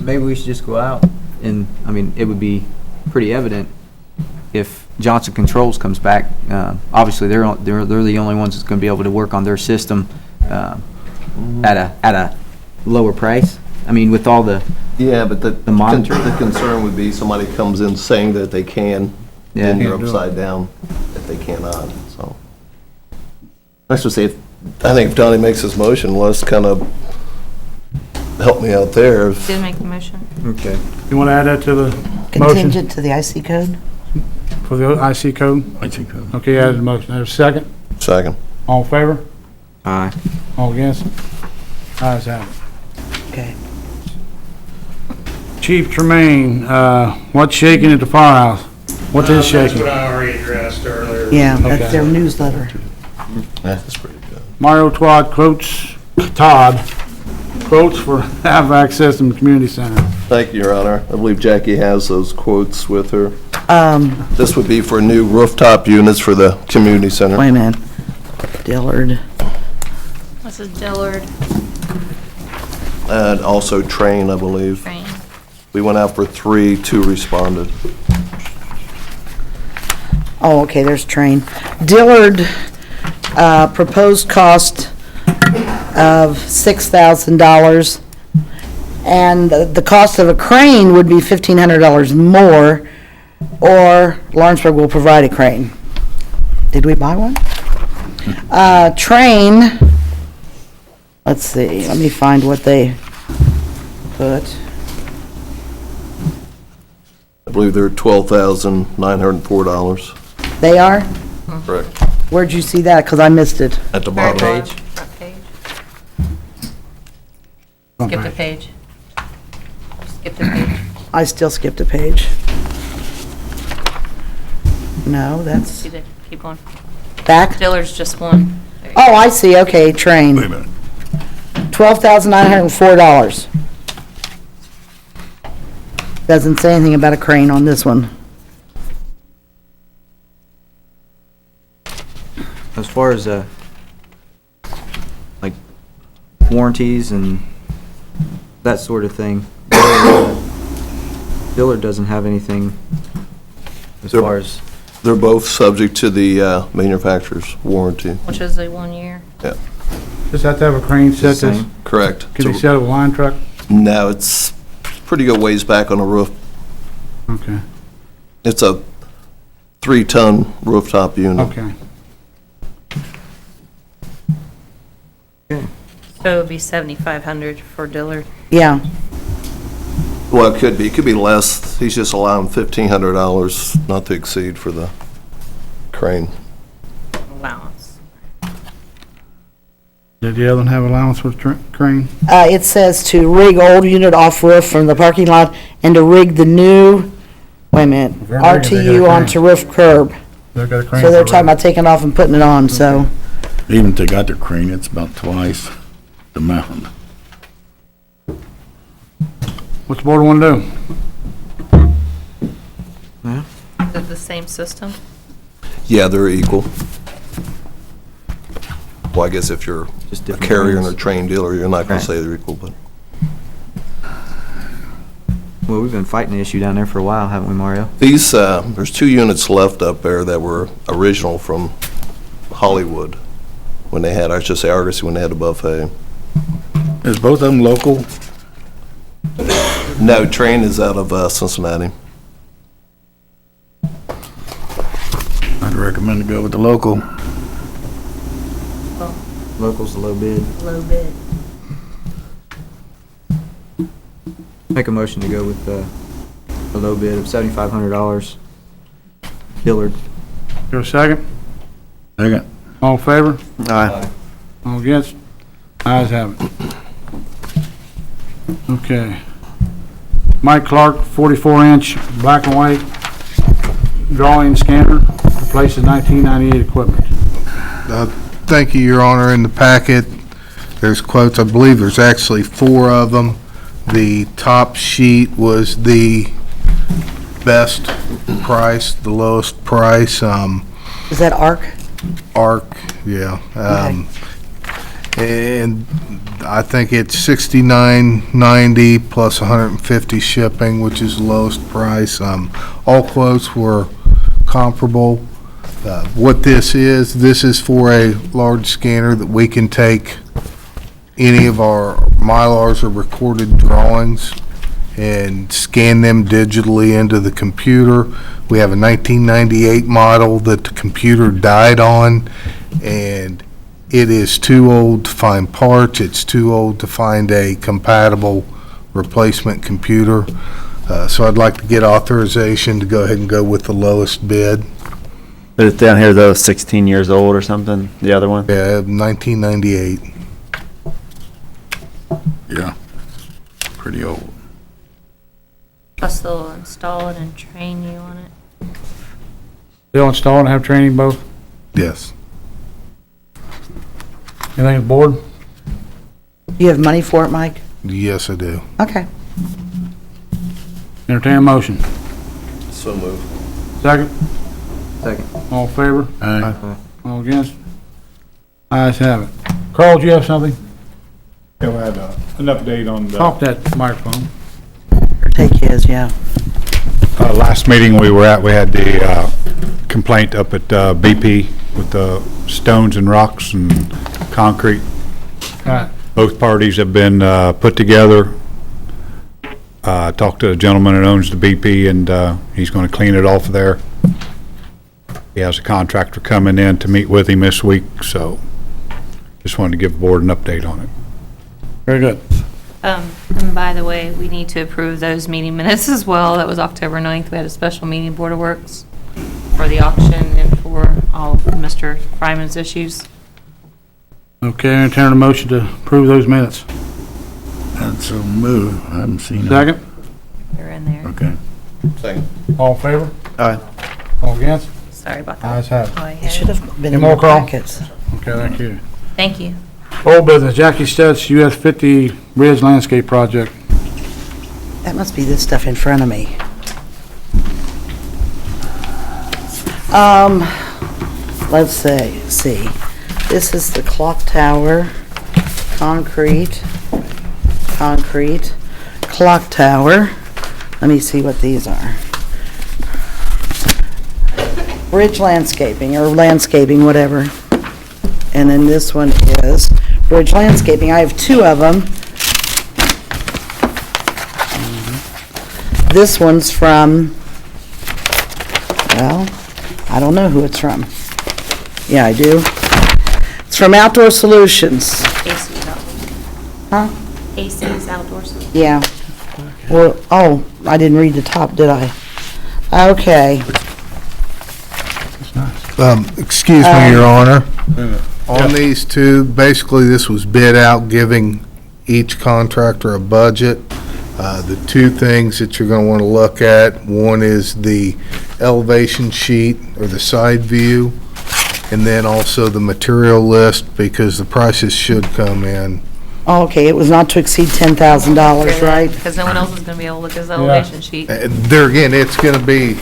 maybe we should just go out and, I mean, it would be pretty evident if Johnson Controls comes back. Obviously, they're the only ones that's gonna be able to work on their system, at a lower price. I mean, with all the,
Yeah, but the
monitoring?
the concern would be somebody comes in saying that they can, then
Yeah.
you're upside down if they cannot, so. Let's just say, I think if Donnie makes his motion, let's kind of help me out there.
Did make the motion.
okay.
You want to add that to the motion
Contingent to the IC code?
for the IC code?
I think so.
Okay, added the motion. There's a second?
Second.
All in favor?
Aye.
All against? Ayes have it.
Okay.
Chief Tremaine, what's shaking at the firehouse? What is
That's
shaking?
what I already addressed earlier.
Yeah,
Okay.
that's their newsletter.
That's pretty good.
Mario Todd quotes for HVAC system community center.
Thank you, Your Honor. I believe Jackie has those quotes with her.
Um,
This would be for new rooftop units for the community center.
wait a minute. Dillard.
This is Dillard
And also Train, I believe.
Train.
We went out for 3, 2 responded.
Oh, okay, there's Train. Dillard, proposed cost of $6,000. And the cost of a crane would be $1,500 more, or Lawrenceburg will provide a crane. Did we buy one? Train, let's see, let me find what they put.
I believe they're $12,904.
They are?
Correct.
Where'd you see that? Because I missed it.
At the
Very
bottom.
bottom, front page. Skip the page. Skip the page.
I still skipped a page. No, that's
See there, keep going.
back.
Dillard's just one. There you
Oh, I see, okay, Train.
Wait a minute.
$12,904. Doesn't say anything about a crane on this one.
As far as, like, warranties and that sort of thing, Dillard doesn't have anything as
They're-
far as,
They're both subject to the manufacturer's warranty.
Which is a 1 year.
Yeah,
Just have to have a crane set this?
same.
correct.
Can you set it with a line truck?
No, it's pretty good ways back on the roof.
Okay,
It's a 3-ton rooftop unit.
okay.
So it would be 7,500 for Dillard.
Yeah,
Well, it could be less. He's just allowing $1,500 not to exceed for the crane.
Allowance.
Did the other one have allowance for crane?
it says to rig old unit off roof from the parking lot and to rig the new, wait a minute,
If they're rigging, they got a
RTU
crane.
onto roof curb.
They've got a crane.
So they're
for
talking
it.
about taking off and putting it on, so.
Even if they got their crane, it's about twice the amount.
What's the board want to do?
Is it the same system?
Yeah, they're equal. Well, I guess if you're
Just
a
different
carrier and a
brands.
train dealer, you're not going
Right.
to say they're equal, but
Well, we've been fighting the issue down there for a while, haven't we, Mario?
these, there's 2 units left up there that were original from Hollywood. when they had, I should say Argosy when they had a buffet.
Is both of them local?
No, Train is out of Cincinnati.
I'd recommend to go with the local.
Local's the low bid.
Low bid.
Make a motion to go with the low bid of $7,500. Dillard.
Your second?
Second.
All in favor?
Aye.
All against? Ayes have it. Okay. Mike Clark, 44-inch black and white drawing scanner, replaces 1998 equipment.
Thank you, Your Honor. In the packet, there's quotes. I believe there's actually 4 of them. The top sheet was the best price, the lowest price.
Is that ARC?
ARC, yeah. And I think it's $69.90 plus 150 shipping, which is the lowest price. All quotes were comparable. What this is for a large scanner that we can take any of our Mylars or recorded drawings and scan them digitally into the computer. We have a 1998 model that the computer died on, and it is too old to find parts. It's too old to find a compatible replacement computer. So I'd like to get authorization to go ahead and go with the lowest bid.
But it's down here though, 16 years old or something, the other one?
Yeah, 1998.
Yeah. Pretty old.
Plus they'll install it and train you on it.
They'll install and have training both?
Yes.
Anything, board?
You have money for it, Mike?
Yes, I do.
Okay.
Entertain a motion.
So moved.
Second?
Second.
All in favor?
Aye.
All against? Ayes have it. Carl, do you have something?
Yeah, we had an update on the
Talk that microphone.
Or take his, yeah.
last meeting we were at. We had the complaint up at BP with the stones and rocks and concrete.
Right.
Both parties have been put together. Talked to a gentleman that owns the BP, and he's going to clean it off there. He has a contractor coming in to meet with him this week, so just wanted to give the board an update on it.
Very good.
And by the way, we need to approve those meeting minutes as well. That was October 9th. We had a special meeting, Board of Works, for the auction and for all of Mr. Fryman's issues.
Okay, entertain a motion to approve those minutes.
That's a move. I haven't seen it.
Second?
They're in there.
Okay.
Second.
All in favor?
Aye.
All against?
Sorry about that.
Ayes have
Oh, I
it.
It
had-
should have been
Any
in
more,
the
Carl?
packets.
Okay, thank you.
Thank you.
Old business, Jackie Stutz, US 50 Bridge Landscape Project.
That must be this stuff in front of me. Let's see. This is the clock tower, concrete, clock tower. Let me see what these are. Bridge landscaping, or landscaping, whatever. And then this one is bridge landscaping. I have two of them. This one's from, well, I don't know who it's from. Yeah, I do. It's from Outdoor Solutions.
AC's Outdoor.
Huh?
AC's Outdoor Solutions.
Yeah. Well, oh, I didn't read the top, did I? Okay.
Excuse me, Your Honor. On these two, basically, this was bid out, giving each contractor a budget. The two things that you're going to want to look at, one is the elevation sheet or the side view, and then also the material list, because the prices should come in.
Oh, okay, it was not to exceed $10,000, right?
Because no one else is going to be able to look at his elevation sheet.
There again, it's going to be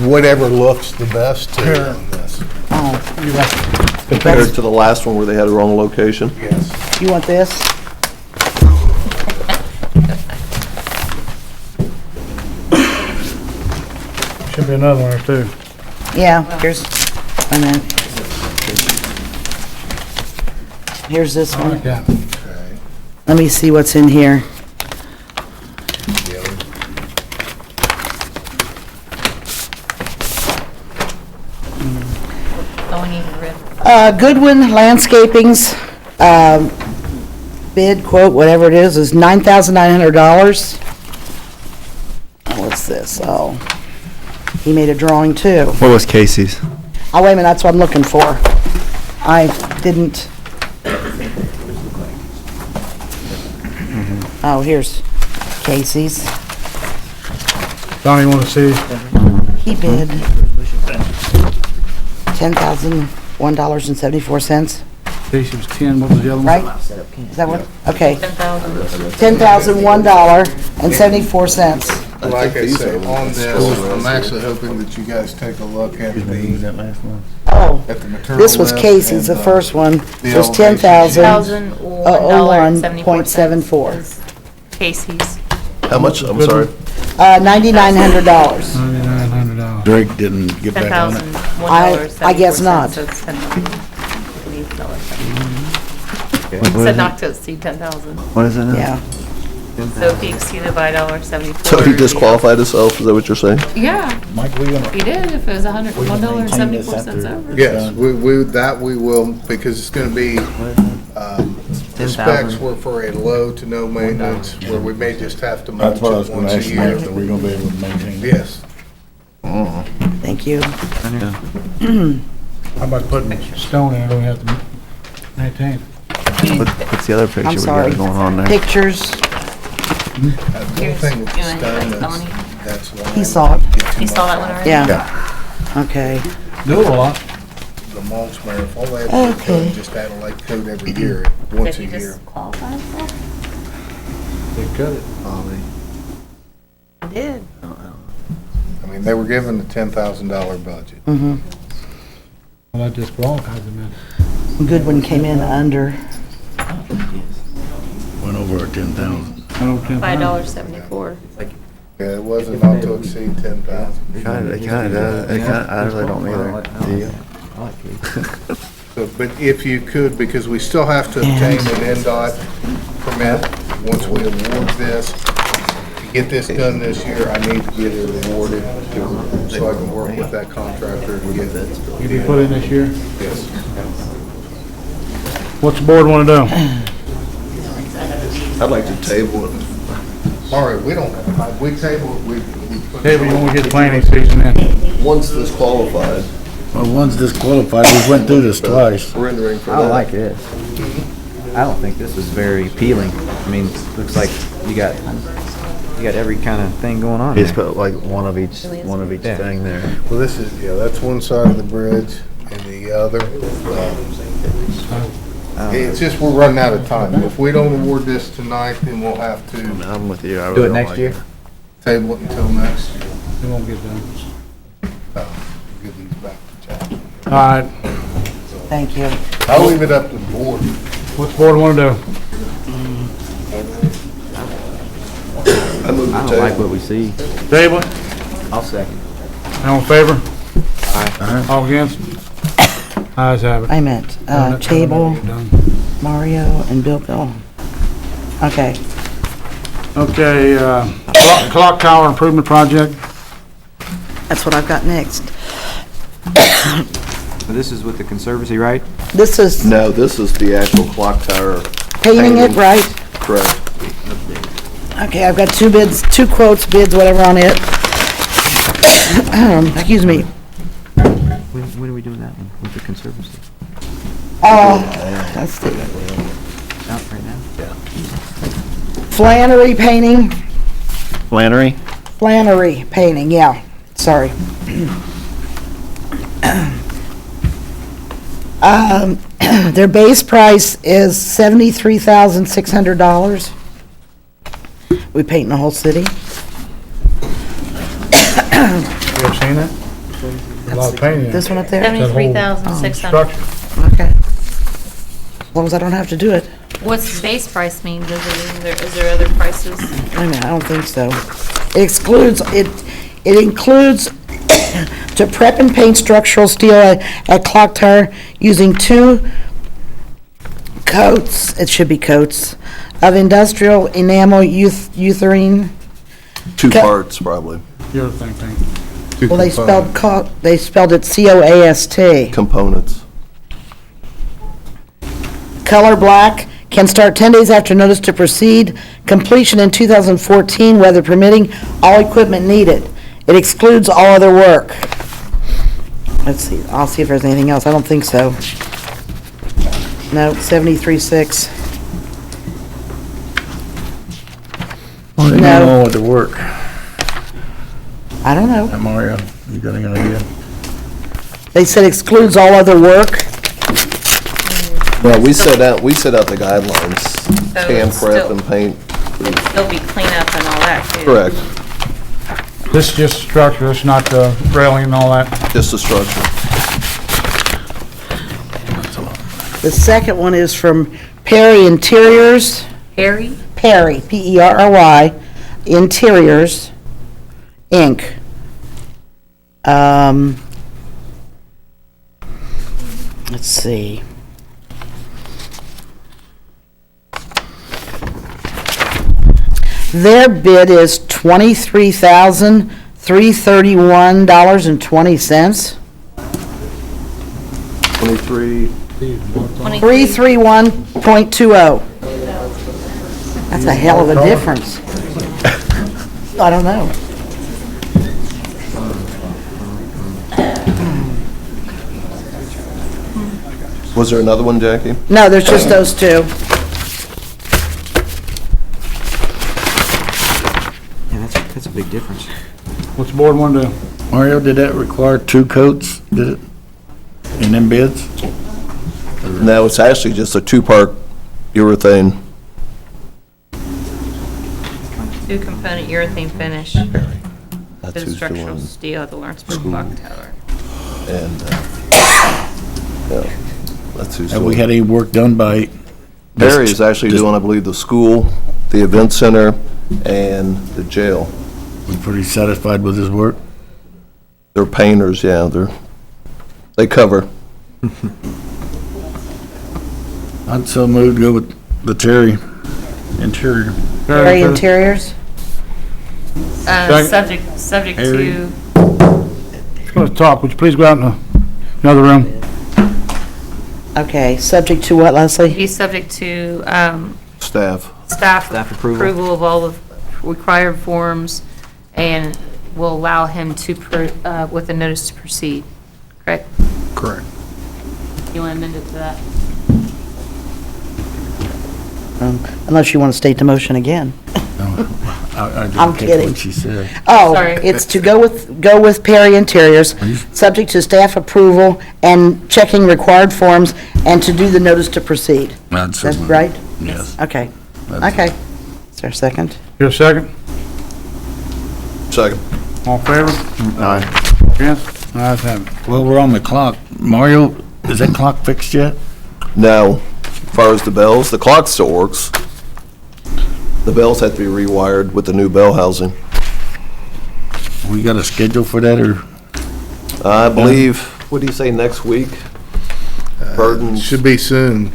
whatever looks the best to you on this.
Oh,
Compared to the last one where they had the wrong location?
Yes.
you want this?
Should be another one or two.
Yeah, here's, and then, Here's this one.
Okay.
Let me see what's in here. Goodwin Landscaping's, bid quote, whatever it is $9,900. What's this? Oh, he made a drawing too.
What was Casey's?
Oh, wait a minute, that's what I'm looking for. I didn't. Oh, here's Casey's.
Donnie, want to see?
He bid $10,001.74,
Casey was 10, what was the other one?
right? Is that what? Okay. $10,001.74.
Like I say, on this, I'm actually hoping that you guys take a look at the,
Oh,
at the material
this was
list
Casey's,
and
the first one.
the
It was
elevation.
$10,001.74.
Casey's.
How much, I'm sorry?
$9,900.
$9,900.
Drake didn't get back on it.
I guess not.
So it's $10,000. Said not to exceed 10,000.
What is it now?
Yeah.
So if he exceeded by $1.74.
So he disqualified himself, is that what you're saying?
Yeah,
Mike, we gonna,
he did, if it was $1.74 over.
Yes, we will, because it's gonna be, the specs were for a low to no maintenance, where we may just have to mulch
that's what I was
it
gonna
once a
ask
year.
Mike, that we're gonna be able to maintain.
Yes.
Thank you.
How about putting stone in it, we have to maintain it?
What's the other picture
I'm
we
sorry.
got going on there?
Pictures.
The whole thing with the stone, that's why.
He saw it.
You saw that one already?
Yeah. Okay.
Do a lot.
The mulch man, if all they had to do
Okay.
was just add a light coat every year, once a
Did he
year.
just qualify himself?
They cut it.
He did.
I mean, they were given the $10,000 budget.
Mm-hmm.
Well, that disqualifies him then.
Goodwin came in under.
Went over our 10,000.
$5.74.
Yeah, it wasn't not to exceed 10,000.
It kinda does, I really don't either. Do you?
So, but if you could, because we still have to obtain an NDOT permit, once we award this, to get this done this year, I need to get it awarded, so I can work with that contractor to get it.
You be put in this year?
Yes.
What's the board want to do?
I'd like to table it.
All right, we don't, we table, we.
Table when we get planning season in.
Once disqualified,
Well, one's disqualified, we went through this twice.
rendering for
I
that.
don't like this. I don't think this is very appealing. I mean, looks like you got every kind of thing going on
He just
there.
put like one of each
Yeah.
thing there.
Well, this is, yeah, that's one side of the bridge, and the other, it's just, we're running out of time. If we don't award this tonight, then we'll have to
I'm with you, I
Do
really
it
don't
next
like
year?
it.
table it until next year.
It won't get done.
Give these back to Jack.
All right.
Thank you.
I'll leave it up to the board.
What's the board want to do?
I move
I
to
don't like
table.
what we see.
Table it?
I'll second.
All in favor? All against? Ayes have it.
I meant, table, Mario and Bill. Okay.
Okay, clock tower improvement project.
That's what I've got next.
This is with the Conservancy, right?
This is
No, this is the actual clock tower.
painting it, right?
Correct.
Okay, I've got two bids, two quotes, bids, whatever on it. Excuse me.
When are we doing that one with the Conservancy?
Let's see.
Out right now?
Flannery painting,
Flannery?
Flannery painting, yeah, sorry. Their base price is $73,600. We paint the whole city.
You ever seen that? A lot of painting.
This one up there?
$73,600.
Okay. As long as I don't have to do it.
What's base price mean? Does it mean is there other prices?
Wait a minute, I don't think so. It excludes, it includes to prep and paint structural steel at clock tower using two coats, it should be coats, of industrial enamel urethane.
Two parts, probably.
Urethane paint.
Well, they spelled it C-O-A-S-T.
Components.
Color black, can start 10 days after notice to proceed. Completion in 2014, weather permitting, all equipment needed. It excludes all other work. Let's see, I'll see if there's anything else. I don't think so. No, 73.6.
Well, they
No.
don't know what to work.
I don't know.
Hey, Mario, you got any idea?
They said excludes all other work.
Well, we set out the guidelines,
So
tan
it's
prep
still-
and paint.
There'll be cleanup and all that too.
Correct,
This is just structure, it's not the railing and all that.
just the structure.
The second one is from Perry Interiors.
Harry?
Perry, P-E-R-R-Y, Interiors, Inc. Let's see. Their bid is $23,331.20.
23,
331.20. That's a hell of a difference. I don't know.
was there another one, Jackie?
No, there's just those two.
Yeah, that's a big difference.
What's the board want to do?
Mario, did that require two coats, did it? In them bids?
No, it's actually just a two-part urethane.
Two-component urethane finish.
That's
To
who's
structural
doing
steel at the Lawrenceburg
school.
Clock Tower.
And, yeah, that's who's
Have we
doing.
had any work done by?
Barry is actually doing, I believe, the school, the event center, and the jail.
We pretty satisfied with his work?
They're painters, yeah, they cover.
I'd so moved to go with the Terry interior.
Perry Interiors?
Subject
Harry.
to,
Just going to talk, would you please go out in another room?
Okay, subject to what, Leslie?
he's subject to,
Staff.
staff
Staff approval.
approval of all the required forms, and will allow him to, with a notice to proceed, correct?
Correct.
You want to amend it to that?
Unless you want to state the motion again.
I
I'm
didn't catch
kidding.
what she said.
Oh,
Sorry.
it's to go with Perry Interiors, subject to staff approval and checking required forms, and to do the notice to proceed.
I'd so
That's
moved.
right?
Yes.
Okay,
That's-
okay. Is there a second?
Here a second?
Second.
All in favor?
Aye.
Yes? Ayes have it.
Well, we're on the clock. Mario, is that clock fixed yet?
Now, as far as the bells, the clock still works. The bells have to be rewired with the new bell housing.
We got a schedule for that, or?
I believe, what do you say, next week? Burden,
Should be soon.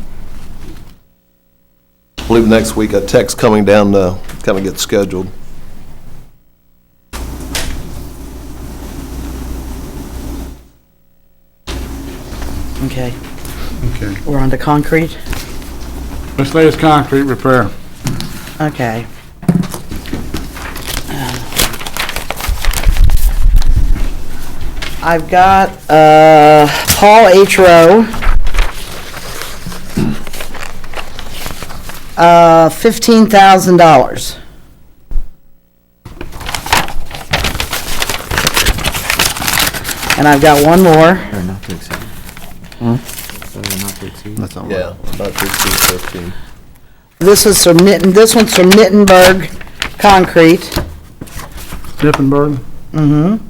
I believe next week, a tech's coming down to kind of get scheduled.
Okay,
Okay.
we're on to concrete?
This latest concrete repair.
Okay. I've got, Paul H. Rowe. $15,000. And I've got one more.
Or not to exceed. Not to exceed.
That's all.
Yeah, about 15.
This is from this one's from Nittenberg Concrete.
Dippenberg.
Mm-hmm.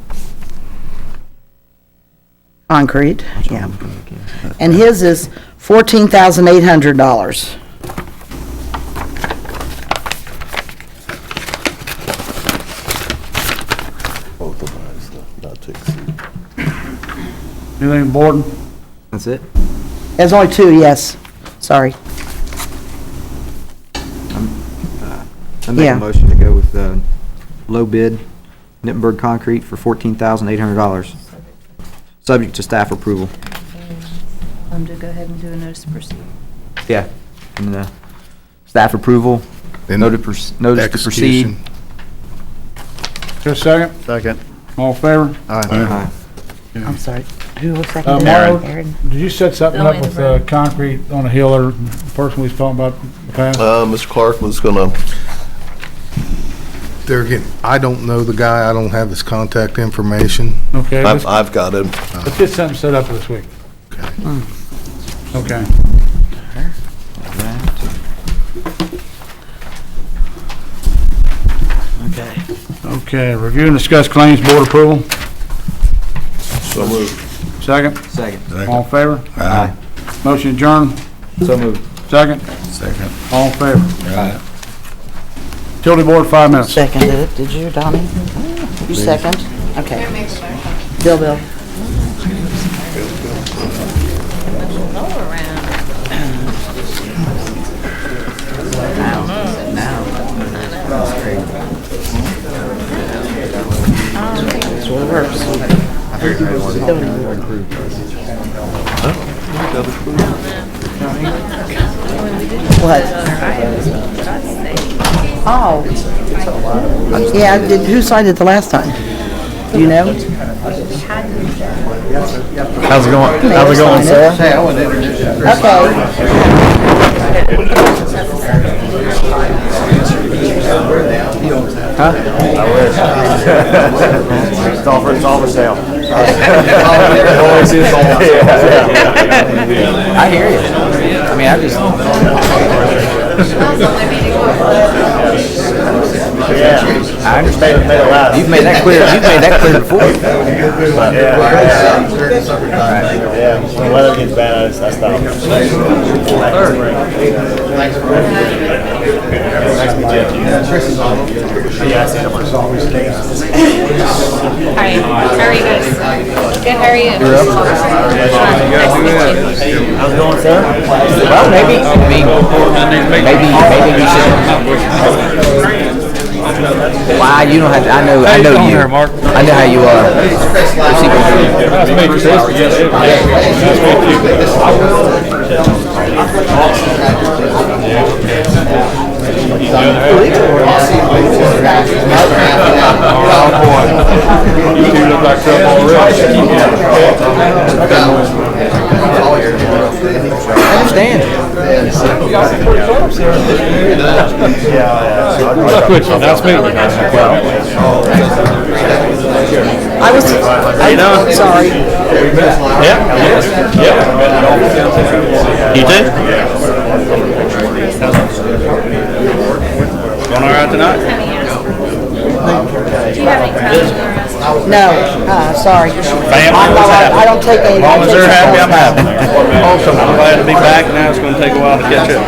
Concrete, yeah. And his is $14,800.
Both of ours, not to exceed.
Anything, Borden?
That's it?
There's only two, yes. Sorry.
I make
Yeah.
a motion to go with low bid, Nittenberg Concrete for $14,800, subject to staff approval.
To go ahead and do a notice to proceed.
Yeah, and staff approval, notice to proceed.
Is there a second?
Second.
All in favor?
Aye.
I'm sorry, who was
Marlo,
second?
did you set something up with concrete on a hill or the person we was talking about in the past?
Mr. Clark was gonna,
There again, I don't know the guy, I don't have his contact information.
Okay,
I've got him.
let's get something set up this week. Okay.
Okay.
Okay, review and discuss claims board approval.
So moved.
Second?
Second.
All in favor?
Aye.
Motion adjourned.
So moved.
Second?
Second.
All in favor? Utility board, 5 minutes.
Seconded it, did you, Donnie? You second? Okay. Bill. That's what it works. What? Oh. Yeah, who signed it the last time? Do you know?
How's it going? How's it going, Sarah?
Okay.
It's all for sale.
I hear you. I mean, I just.
I understand. Made it loud.
You've made that clear. You've made that clear before.
Yeah. When the weather gets bad, I stop.
Hi, how are you guys? Good, how are you?
How's it going, sir?
Well, maybe we should. Why, you don't have to, I know you. I know how you are. I understand.
That's me.
I was, sorry.
You too? Going all right tonight?
Do you have any comments for us?
No, sorry. I don't take any.
As long as they're happy, I'm happy. Awesome. I'm glad to be back. Now it's going to take a while to catch up.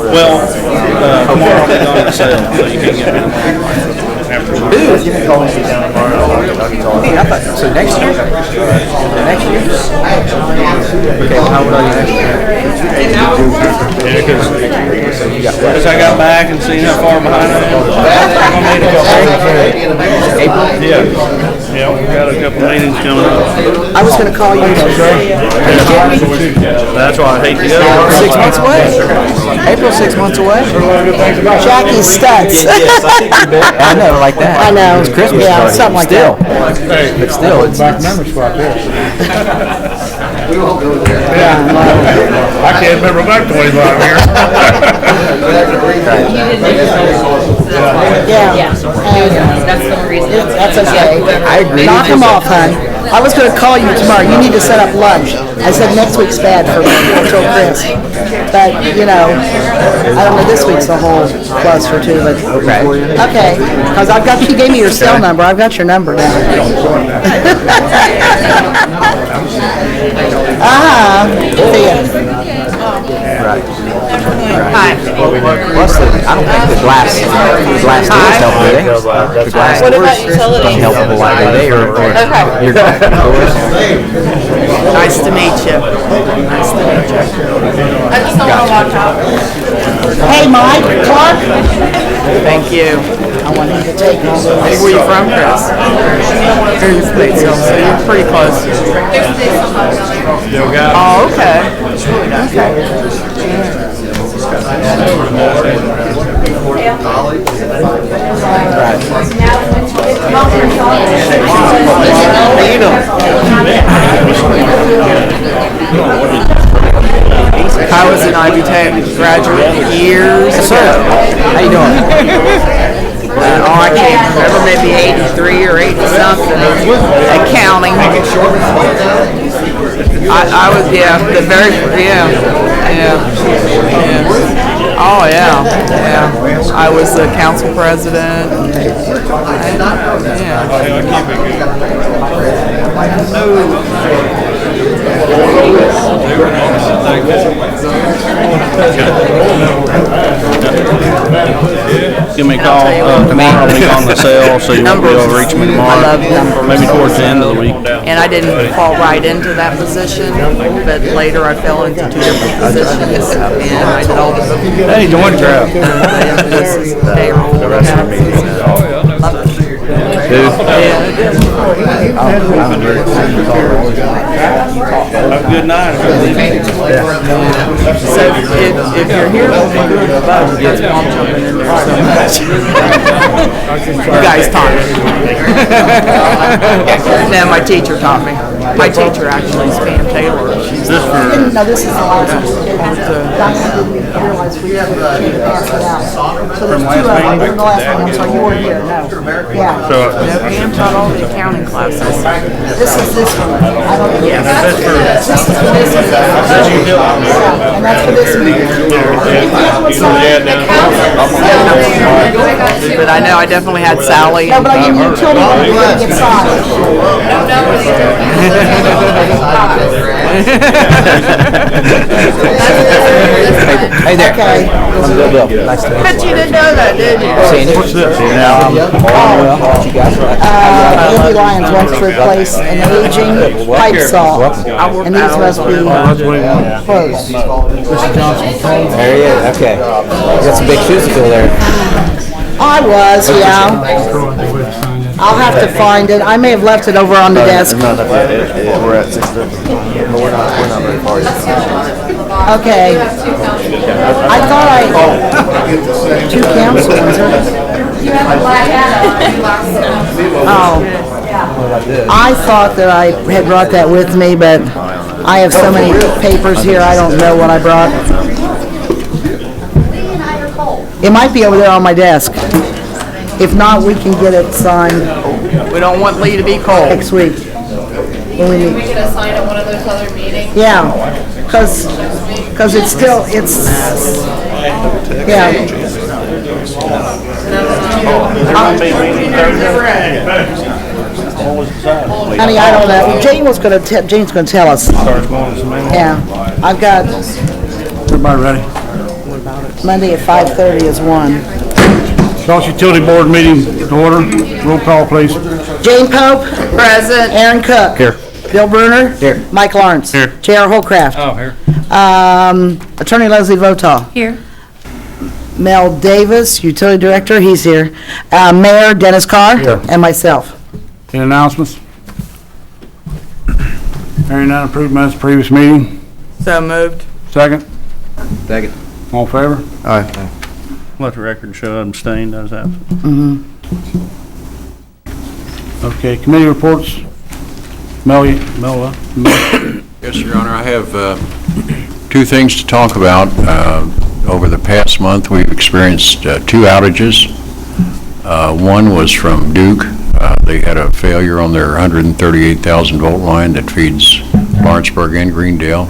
Well, tomorrow I'll be gone to sale, so you can get me tomorrow.
So next year? Next year? Okay, how old are you next year?
Yeah, because I got back and seen how far behind I am.
April?
Yeah, we've got a couple meetings coming up.
I was gonna call you.
That's why I hate to go.
6 months away. April, 6 months away. Jackie's Stutz.
I know, like that.
I know.
It's Christmas
Yeah,
party.
something like
Still.
that.
But still, it's.
Back memory spot there. I can't remember back 25 years.
Yeah.
That's the reason.
That's okay.
I agree.
Knock them off, hon. I was gonna call you tomorrow. You need to set up lunch. I said next week's bad for me. I told Chris. But, you know, I don't know, this week's a whole cluster too, but. Okay. Because I've got, you gave me your cell number. I've got your number now. See ya.
Right. Hi. Plus, I don't think the glass doors help, do they? The glass
What about
doors
utilities?
don't help a lot, do they? Or your doors?
Nice to meet you. Nice to meet you.
I just don't want to watch out.
Hey, Mike Clark.
Thank you.
I want him to take all those.
Where are you from, Chris? So you're pretty close. Oh, okay. I was an Ivy Tech graduate years ago. How you doing? I can't remember, maybe 83 or 80 something. Accounting. I was, the very, yeah. Oh, yeah. I was the council president.
Give me a call tomorrow. I'll be on the cell, so you won't be able to reach me tomorrow.
I love numbers.
Maybe towards the end of the week.
And I didn't fall right into that position, but later I fell into 2 different positions, and I did all the bookkeeping.
Hey, join the crowd.
This is payroll, taxes. Love it.
Have a good night.
So if you're here when we're doing the budget, that's why I'm jumping in there so much. You guys taught me. No, my teacher taught me. My teacher actually is Pam Taylor. She's
This for
No, this is the last one. Diana didn't realize we had to pass it out. So there's 2 of them. You're the last one. I'm sorry, you weren't here, no. Yeah.
so
No, Pam taught all the accounting classes.
This is this one. I don't know.
Yes.
This is for this one. Yeah, and that's for this meeting.
But I know I definitely had Sally.
No, but I mean, utility, you didn't get signed.
Hey there.
Okay.
I'm Bill. Nice to meet you.
Bet you didn't know that, did you?
what's this?
Andy Lyons wants to replace an aging pipe saw, and these must be closed.
There he is, okay. You got some big shoes to fill there.
I was, yeah. I'll have to find it. I may have left it over on the desk.
We're at 6:30. We're not very far yet.
Okay. I thought 2 council ones.
You have a black hat on.
Oh. I thought that I had brought that with me, but I have so many papers here, I don't know what I brought. It might be over there on my desk. If not, we can get it signed
We don't want Lee to be cold.
next week. When we
We
meet.
could assign at one of those other meetings.
Yeah, because it's still, yeah. Honey, I don't know. Jane's gonna tell us. Yeah, I've got
Everybody ready?
Monday at 5:30 is one.
Gulf Utility Board meeting to order. Roll call, please.
Jane Pope.
Present.
Aaron Cook.
Here.
Bill Bruner.
Here.
Mike Lawrence.
Here.
J.R. Holcraft.
Oh, here.
Attorney Leslie Votaw.
Here.
Mel Davis, Utility Director, he's here. Mayor Dennis Carr.
Here.
And myself.
Any announcements? Hearing none, approved minutes of previous meeting.
So moved.
Second,
Second.
all in favor?
Aye.
Let the record show I'm abstained, I was absent.
Okay, committee reports. Mel.
Yes, Your Honor, I have 2 things to talk about. Over the past month, we've experienced 2 outages. One was from Duke. They had a failure on their 138,000 volt line that feeds Lawrenceburg and Greendale.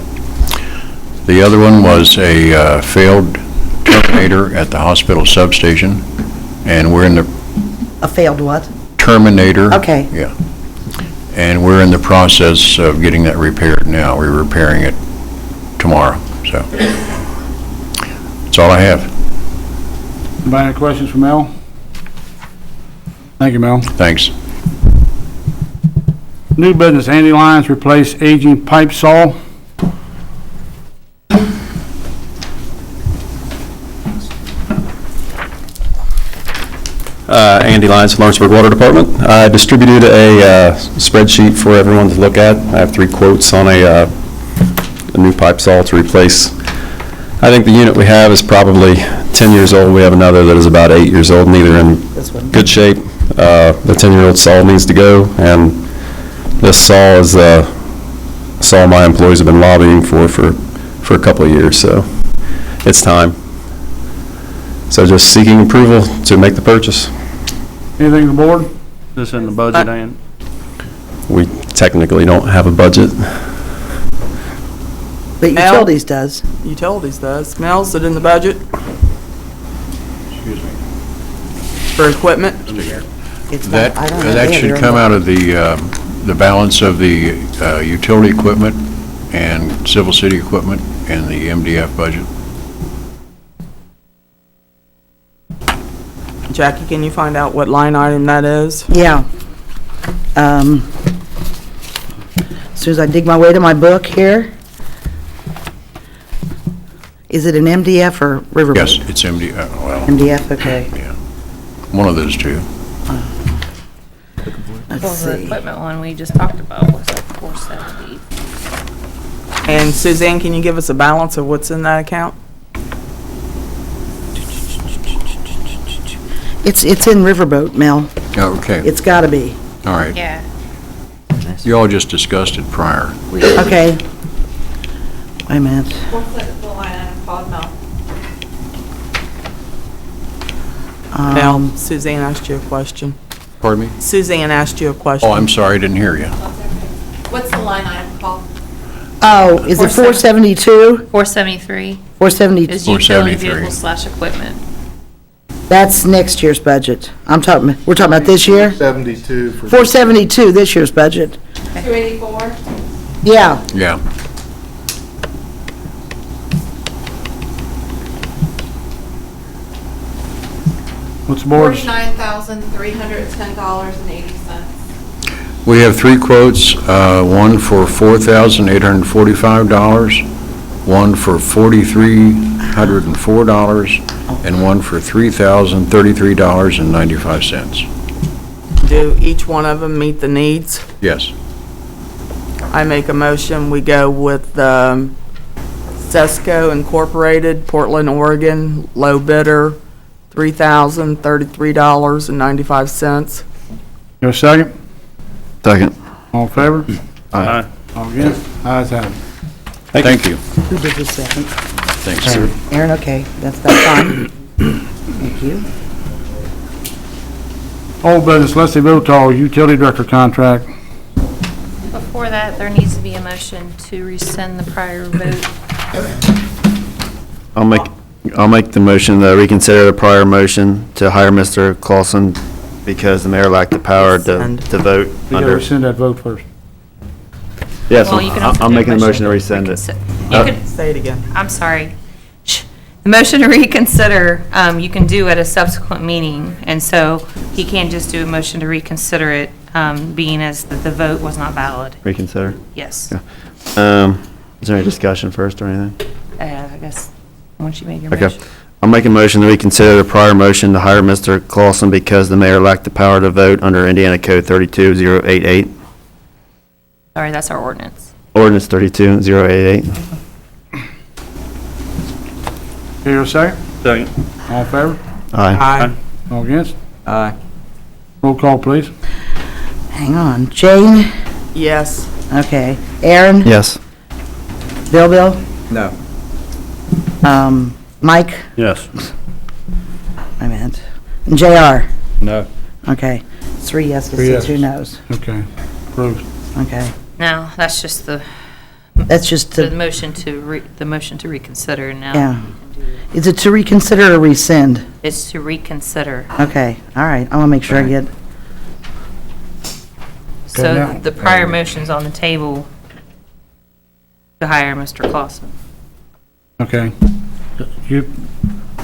The other one was a failed terminator at the hospital substation, and we're in the
A failed what?
terminator.
Okay.
Yeah. And we're in the process of getting that repaired now. We're repairing it tomorrow, so. That's all I have.
Anybody have questions for Mel? Thank you, Mel.
Thanks.
New business, Andy Lyons replace aging pipe saw.
Andy Lyons, Lawrenceburg Water Department. I distributed a spreadsheet for everyone to look at. I have 3 quotes on a new pipe saw to replace. I think the unit we have is probably 10 years old. We have another that is about 8 years old, neither in good shape. The 10-year-old saw needs to go, and this saw is a saw my employees have been lobbying for a couple of years, so it's time. So just seeking approval to make the purchase.
Anything to the board?
This in the budget, Ann?
We technically don't have a budget.
But utilities does.
Utilities does. Mel, is it in the budget
Excuse me.
for equipment?
That should come out of the balance of the utility equipment and civil city equipment and the MDF budget.
Jackie, can you find out what line item that is?
Yeah. As soon as I dig my way to my book here. Is it an MDF or Riverboat?
Yes, it's MDF, well.
MDF, okay.
Yeah, one of those two.
Let's
Well, the
see.
equipment one we just talked about was like 470.
And Suzanne, can you give us a balance of what's in that account?
It's in Riverboat, Mel.
Oh, okay,
It's gotta be.
all right.
Yeah.
You all just discussed it prior.
Okay. Wait a minute.
What's the line item called, Mel?
Mel, Suzanne asked you a question.
Pardon me?
Suzanne asked you a question.
Oh, I'm sorry, I didn't hear you.
What's the line item called?
Oh, is it 472?
473
472?
is utility
473.
vehicle/equipment.
That's next year's budget. We're talking about this year?
72 for.
472, this year's budget.
284?
Yeah.
Yeah.
What's the board's?
$49,310.80.
We have 3 quotes, one for $4,845, one for $4,304, and one for $3,033.95.
Do each one of them meet the needs?
Yes.
I make a motion, we go with Sesco Incorporated, Portland, Oregon, low bidder, $3,033.95.
You have a second?
Second.
All in favor?
Aye.
All against? Ayes have it.
Thank you.
Who did the second?
Thanks, sir.
Aaron, okay, that's fine. Thank you.
Old business, Leslie Votal, utility director contract.
Before that, there needs to be a motion to rescind the prior vote.
I'll make the motion to reconsider the prior motion to hire Mr. Clausen because the mayor lacked the power to vote
You gotta
under.
rescind that vote first.
Yes,
Well, you can also
I'm
do a
making a motion to
motion
rescind it.
You could,
Say it again.
I'm sorry. The motion to reconsider, you can do at a subsequent meeting, and so he can't just do a motion to reconsider it, being as the vote was not valid.
Reconsider?
Yes.
Yeah. Is there any discussion first or anything?
I guess, once you made your
Okay.
motion.
I'll make a motion to reconsider the prior motion to hire Mr. Clausen because the mayor lacked the power to vote under Indiana Code 32088.
Sorry, that's our ordinance.
Ordinance 32088.
Here, you have a second?
Second.
All in favor?
Aye.
All against?
Aye.
Roll call, please.
Hang on. Jane?
Yes.
Okay. Aaron?
Yes.
Bill?
No.
Mike?
Yes.
I meant. And JR?
No.
Okay. 3 yeses
3
and 2
yeses.
noes.
Okay, approved.
Okay.
No, that's just the
That's just
the
to,
motion to reconsider now.
yeah. Is it to reconsider or rescind?
It's to reconsider.
Okay, all right. I want to make sure I get,
So
now.
the prior motion's on the table to hire Mr. Clausen.
Okay. You,
Do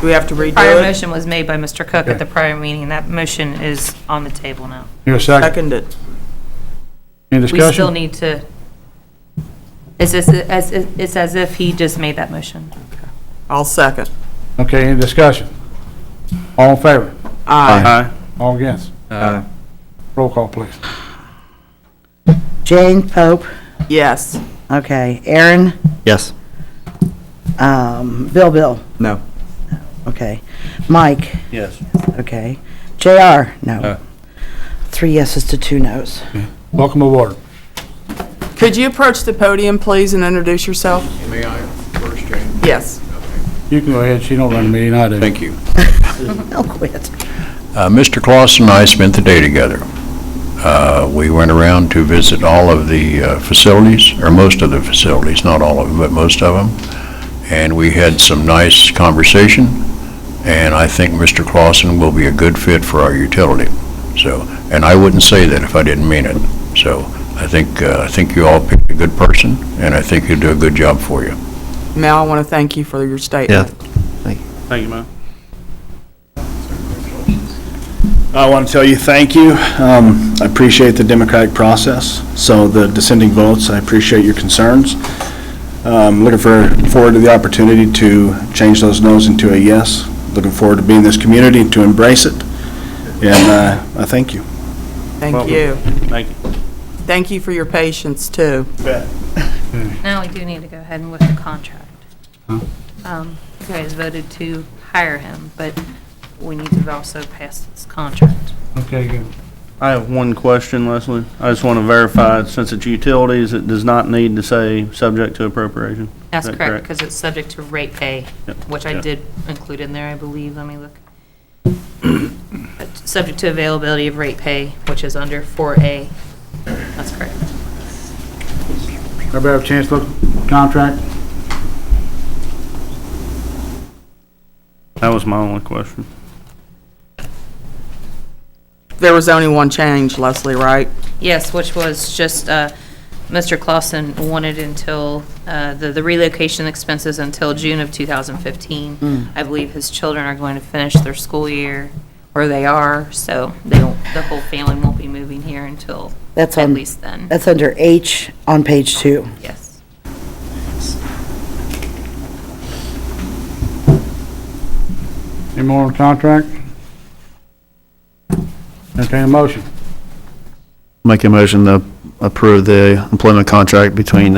we have to redo
Prior
it?
motion was made by Mr. Cook
Okay.
at the prior meeting. That motion is on the table now.
you have a second?
Seconded.
Any
We still
discussion?
need to, it's as if he just made that motion.
I'll second.
Okay, any discussion? All in favor?
Aye.
All against? Roll call, please.
Jane Pope,
Yes.
okay. Aaron,
Yes.
Bill,
No.
okay. Mike,
Yes.
okay. JR, no. 3 yeses to 2 nos.
Welcome aboard.
Could you approach the podium, please, and introduce yourself?
May I first, Jane?
Yes.
You can go ahead, she don't run the meeting, I do.
Thank you.
I'll quit.
Mr. Clausen and I spent the day together. We went around to visit all of the facilities, or most of the facilities, not all of them, but most of them. And we had some nice conversation, and I think Mr. Clausen will be a good fit for our utility. So, and I wouldn't say that if I didn't mean it. So I think you all picked a good person, and I think he'll do a good job for you.
Mel, I want to thank you for your statement.
Thank you, Mel. I want to tell you thank you. I appreciate the democratic process, so the dissenting votes, I appreciate your concerns. Looking forward to the opportunity to change those no's into a yes. Looking forward to being in this community and to embrace it, and I thank you.
Thank you.
Thank you.
Thank you for your patience, too.
Now we do need to go ahead and with the contract. You guys voted to hire him, but we need to also pass this contract.
Okay, good.
I have one question, Leslie. I just want to verify, since it's utilities, it does not need to say subject to appropriation.
That's
Is that
correct, because it's subject to rate pay,
Yep,
which I
yep.
did include in there, I believe. Let me look. Subject to availability of rate pay, which is under 4A. That's correct.
Everybody have a chance to look at the contract?
That was my only question.
There was only one change, Leslie, right?
Yes, which was just, Mr. Clausen wanted until, the relocation expenses until June of 2015. I believe his children are going to finish their school year, or they are, so they won't, the whole family won't be moving here until
That's
at
on-
least then.
That's under H on page 2.
Yes.
Any more on the contract? Entertain a motion.
Make a motion to approve the employment contract between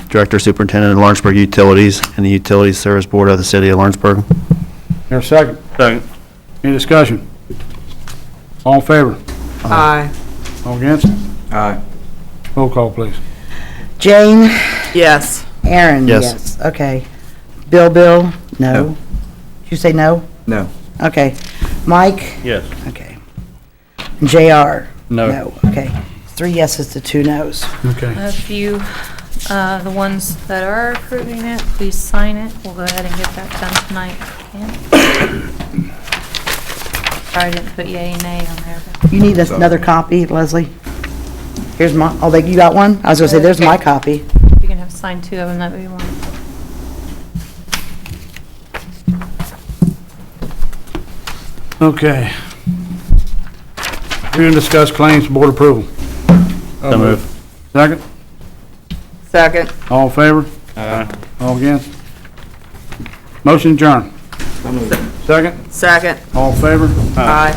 Director Superintendent of Lawrenceburg Utilities and the Utilities Service Board of the City of Lawrenceburg.
Here, a second.
Second.
Any discussion? All in favor?
Aye.
All against?
Aye.
Roll call, please.
Jane,
Yes.
Aaron,
Yes.
yes. Okay. Bill, no?
No.
Did you say no?
No.
Okay. Mike?
Yes.
Okay. JR?
No.
Okay. 3 yeses to 2 nos.
Okay.
If you, the ones that are approving it, please sign it. We'll go ahead and get that done tonight. Yeah. Sorry, I didn't put yay and nay on there. but-
You need another copy, Leslie? Here's my, oh, you got one? I was gonna say, there's my copy.
You can have signed 2 of them, that'd be wonderful.
Okay. We're gonna discuss claims, board approval.
So moved.
Second?
Second.
All in favor? All against? Motion adjourned. Second?
Second.
All in favor?
Aye.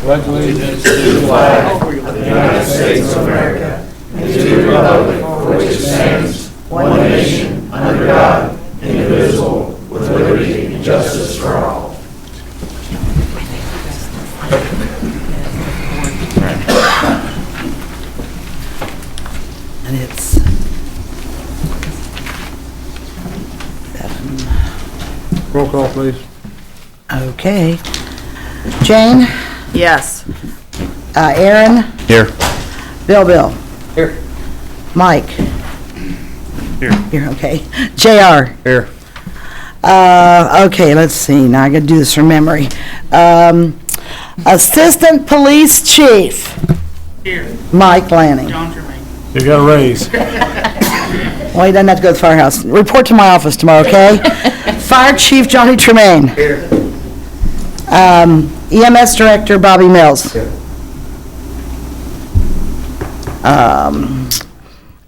Pledge allegiance
United States of America, and to the republic for which it stands, one nation, under God, indivisible, with liberty and justice for all.
And it's 7.
Roll call, please.
Okay. Jane,
Yes.
Aaron,
Here.
Bill.
Here.
Mike.
Here.
Here, okay. JR.
Here.
Okay, let's see, now I gotta do this from memory. Assistant Police Chief,
Here,
Mike Lanning.
John Jermaine.
You got a raise.
Well, he doesn't have to go to the firehouse. Report to my office tomorrow, okay? Fire Chief Johnny Tremaine.
Here.
EMS Director Bobby Mills.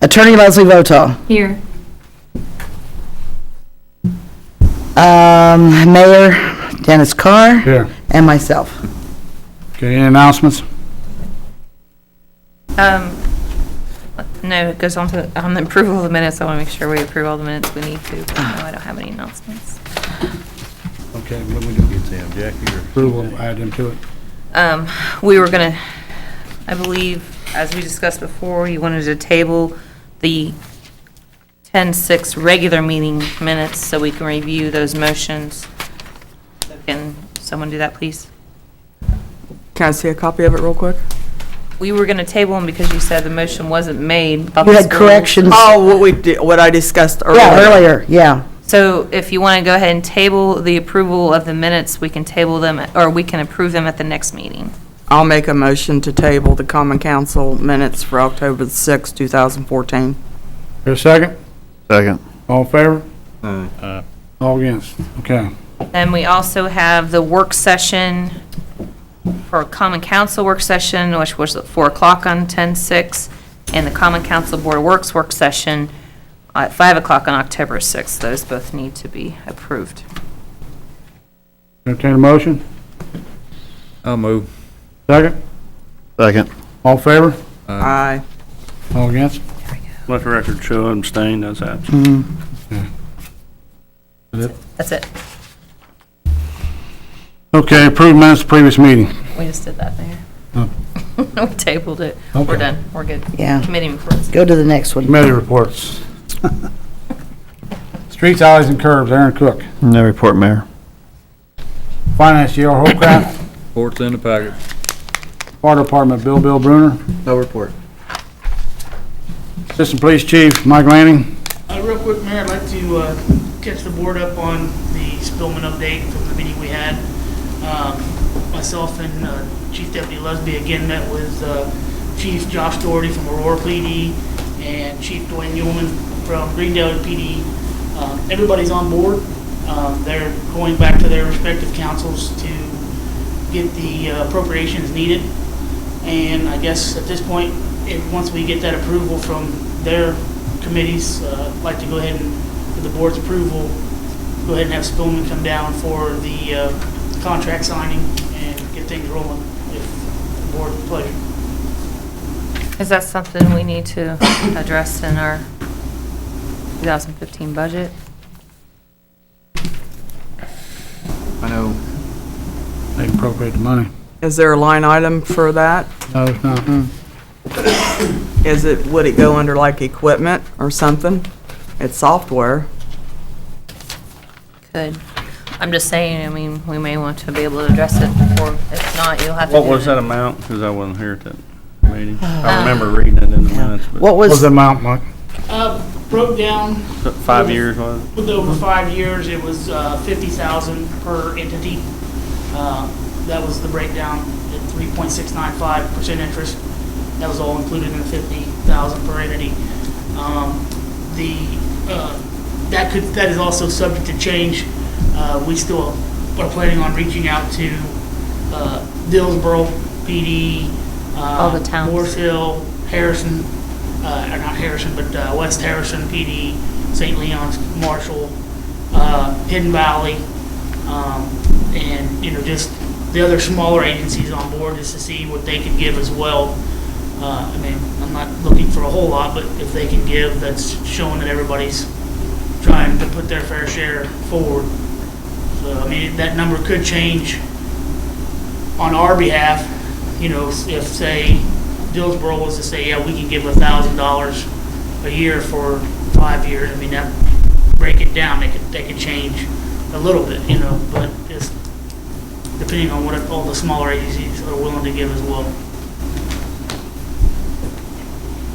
Attorney Leslie Voto.
Here.
Mayor Dennis Carr.
Here.
And myself.
Okay, any announcements?
No, it goes on to, on the approval of the minutes. I want to make sure we approve all the minutes we need to. No, I don't have any announcements.
Okay, what we do?
Jackie, or?
Approval, add them to it.
We were gonna, I believe, as we discussed before, you wanted to table the 10-6 regular meeting minutes so we can review those motions. Can someone do that, please?
Can I see a copy of it real quick?
We were gonna table them because you said the motion wasn't made. about
You
the
had
schools.
corrections.
Oh, what I discussed earlier.
Yeah, earlier, yeah.
So if you want to go ahead and table the approval of the minutes, we can table them, or we can approve them at the next meeting.
I'll make a motion to table the Common Council minutes for October the 6th, 2014.
Here, a second?
Second.
All in favor? All against? Okay.
Then we also have the work session for a Common Council work session, which was at 4 o'clock on 10/6, and the Common Council Board of Works work session at 5 o'clock on October 6th. Those both need to be approved.
Entertain a motion?
I'll move.
Second?
Second.
All in favor?
Aye.
All against?
Let the record show abstain, that's absent.
Mm-hmm.
That's it.
Okay, approved minutes of previous meeting.
We just did that there.
Oh.
We tabled it.
Okay.
We're done. We're good.
Yeah.
Committee reports.
Go to the next one.
Committee reports. Streets, alleys, and curbs, Aaron Cook.
No report, Mayor.
Finance, J.R. Holcraft.
Report's in the packet.
Fire Department, Bill Bruner.
No report.
Assistant Police Chief, Mike Lanning.
Real quick, Mayor, I'd like to catch the board up on the Spillman update from the meeting we had. Myself and Chief Deputy Lusby again met with Chief Josh Doherty from Aurora PD and Chief Dwayne Newman from Greendale PD. Everybody's on board. They're going back to their respective councils to get the appropriations needed. And I guess at this point, once we get that approval from their committees, I'd like to go ahead and, with the board's approval, go ahead and have Spillman come down for the contract signing and get things rolling, if the board's pleasure.
Is that something we need to address in our 2015 budget?
I know.
They appropriate the money.
Is there a line item for that?
No, it's not.
Would it go under like equipment or something? It's software.
Could. I'm just saying, I mean, we may want to be able to address it, or if not, you'll have to.
What was that amount? Because I wasn't here at that meeting. I remember reading it in the minutes. But
What
What was
was,
the amount, Mike?
Broke down
5 years was it?
with over 5 years, it was 50,000 per entity. That was the breakdown at 3.695% interest. That was all included in the 50,000 per entity. That is also subject to change. We still are planning on reaching out to Dillsboro PD,
All the towns.
Morris Hill, Harrison, or not Harrison, but West Harrison PD, St. Leon's, Marshall, Hidden Valley, and, just the other smaller agencies on board, just to see what they could give as well. I mean, I'm not looking for a whole lot, but if they can give, that's showing that everybody's trying to put their fair share forward. So, I mean, that number could change on our behalf, if, say, Dillsboro was to say, yeah, we can give $1,000 a year for 5 years. I mean, that, break it down, they could change a little bit, but just depending on what all the smaller agencies are willing to give as well.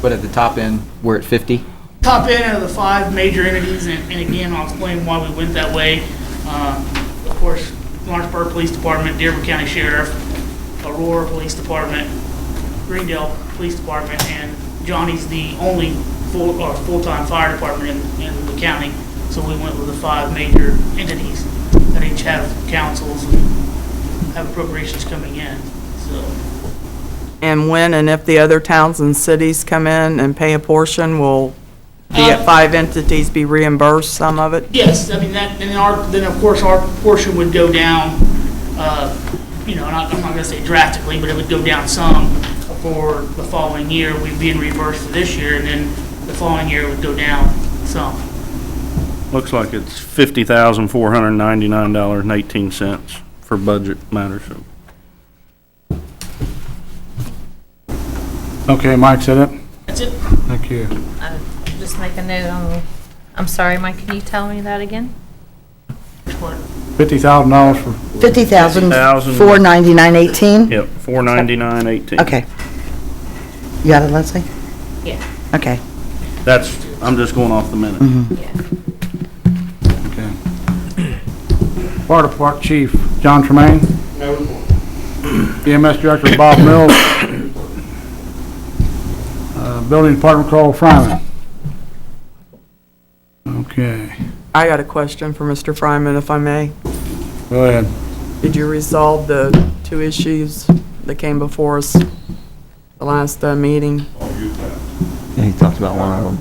But at the top end, we're at 50?
Top end out of the 5 major entities, and again, I'll explain why we went that way. Of course, Lawrenceburg Police Department, Dearborn County Sheriff, Aurora Police Department, Greendale Police Department, and Johnny's the only full-time fire department in the county. So we went with the 5 major entities that each have councils and have appropriations coming in. So.
And when and if the other towns and cities come in and pay a portion, will the 5 entities be reimbursed some of it?
Yes, I mean, then of course our portion would go down, I'm not gonna say drastically, but it would go down some for the following year. We'd be reimbursed for this year, and then the following year it would go down some.
Looks like it's $50,499.18 for budget matters.
Okay, Mike, said it?
That's it.
Thank you.
Just make a note on, I'm sorry, Mike, can you tell me that again?
$50,000 for,
$50,499.18?
Yep, $499.18.
Okay. You got it, Leslie?
Yeah.
Okay.
I'm just going off the minute.
okay. Fire Department Chief John Tremaine.
No report.
EMS Director Bob Mills. Building Department Carl Fryman. Okay,
I got a question for Mr. Fryman, if I may.
go ahead.
Did you resolve the 2 issues that came before us the last meeting?
Yeah, he talked about one of them.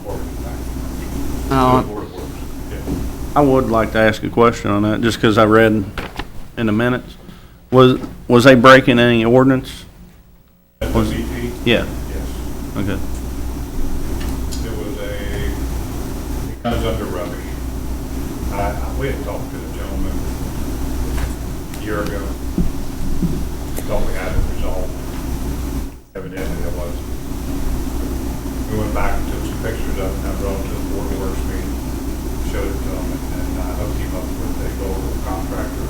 I would like to ask a question on that, just because I read in the minutes. Was they breaking any ordinance?
At the VP?
Yeah,
Yes.
okay.
It comes under rubbish. We had talked to the gentleman a year ago. Thought we had it resolved. Evidently it wasn't. We went back and took some pictures of it and I brought it to the Board of Works meeting, showed it to them, and I hooked him up with a local contractor,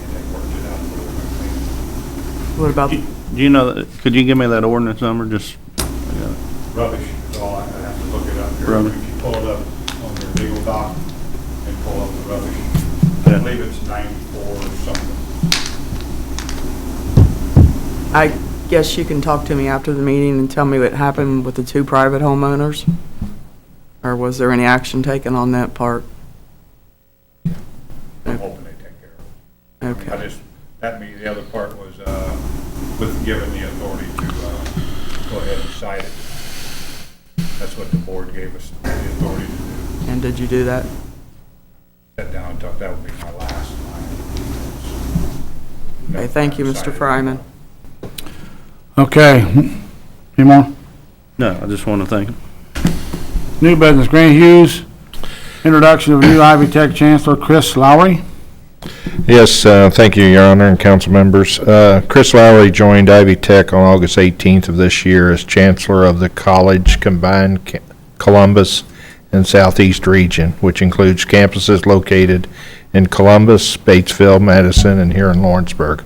and they worked it out for the
What about,
Do you know, could you give me that ordinance number, just?
rubbish is all. I have to look it up here.
Rubbish.
If you pull it up on your legal doc and pull up the rubbish, I believe it's 94 or something.
I guess you can talk to me after the meeting and tell me what happened with the 2 private homeowners? Or was there any action taken on that part?
I'm hoping they take care of it.
Okay.
The other part was, with given the authority to, go ahead and cite it. That's what the board gave us the authority to do.
And did you do that?
Sat down and thought that would be my last line.
Okay, thank you, Mr. Fryman.
Okay, any more?
No, I just want to thank him.
New business, Grant Hughes, introduction of new Ivy Tech Chancellor Chris Lowry.
Yes, thank you, Your Honor and council members. Chris Lowry joined Ivy Tech on August 18th of this year as Chancellor of the College Combined Columbus and Southeast Region, which includes campuses located in Columbus, Batesville, Madison, and here in Lawrenceburg.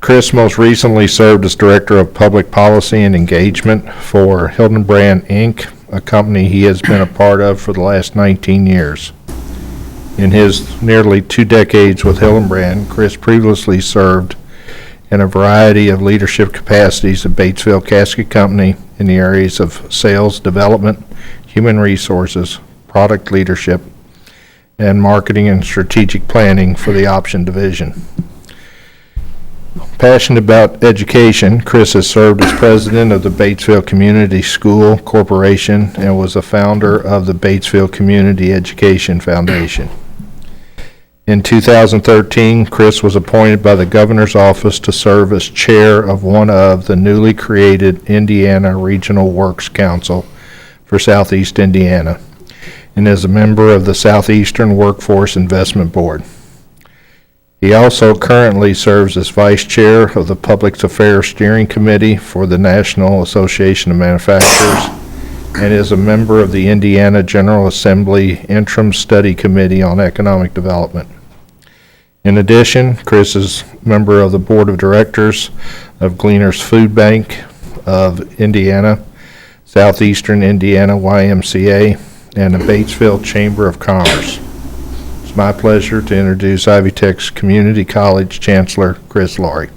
Chris most recently served as Director of Public Policy and Engagement for Hildenbrand, Inc., a company he has been a part of for the last 19 years. In his nearly 2 decades with Hildenbrand, Chris previously served in a variety of leadership capacities at Batesville Casket Company in the areas of sales, development, human resources, product leadership, and marketing and strategic planning for the option division. Passionate about education, Chris has served as president of the Batesville Community School Corporation and was a founder of the Batesville Community Education Foundation. In 2013, Chris was appointed by the governor's office to serve as chair of one of the newly created Indiana Regional Works Council for Southeast Indiana and is a member of the Southeastern Workforce Investment Board. He also currently serves as vice chair of the Public Affairs Steering Committee for the National Association of Manufacturers and is a member of the Indiana General Assembly Interim Study Committee on Economic Development. In addition, Chris is a member of the Board of Directors of Gleaners Food Bank of Indiana, Southeastern Indiana YMCA, and the Batesville Chamber of Commerce. It's my pleasure to introduce Ivy Tech's Community College Chancellor, Chris Lowry.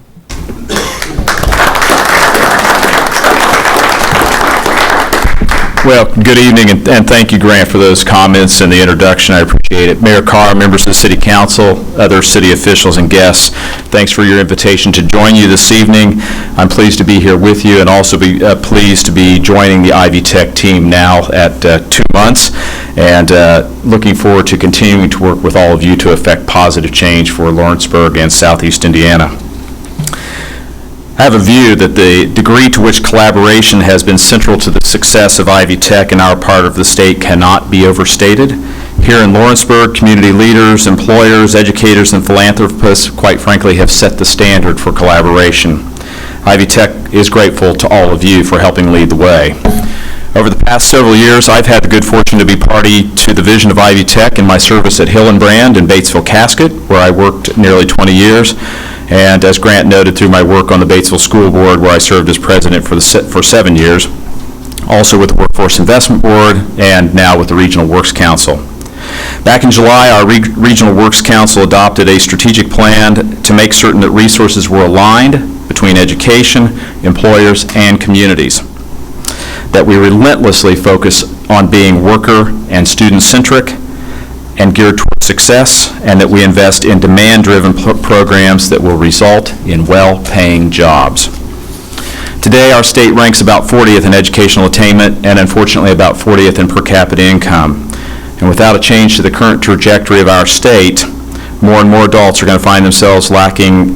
Well, good evening, and thank you, Grant, for those comments and the introduction. I appreciate it. Mayor Carr, members of the City Council, other city officials and guests, thanks for your invitation to join you this evening. I'm pleased to be here with you and also be pleased to be joining the Ivy Tech team now at 2 months, and looking forward to continuing to work with all of you to effect positive change for Lawrenceburg and Southeast Indiana. I have a view that the degree to which collaboration has been central to the success of Ivy Tech in our part of the state cannot be overstated. Here in Lawrenceburg, community leaders, employers, educators, and philanthropists, quite frankly, have set the standard for collaboration. Ivy Tech is grateful to all of you for helping lead the way. Over the past several years, I've had the good fortune to be party to the vision of Ivy Tech in my service at Hillenbrand in Batesville Casket, where I worked nearly 20 years. And as Grant noted, through my work on the Batesville School Board, where I served as president for 7 years, also with the Workforce Investment Board, and now with the Regional Works Council. Back in July, our Regional Works Council adopted a strategic plan to make certain that resources were aligned between education, employers, and communities, that we relentlessly focus on being worker and student-centric and geared towards success, and that we invest in demand-driven programs that will result in well-paying jobs. Today, our state ranks about 40th in educational attainment and unfortunately about 40th in per capita income. And without a change to the current trajectory of our state, more and more adults are going to find themselves lacking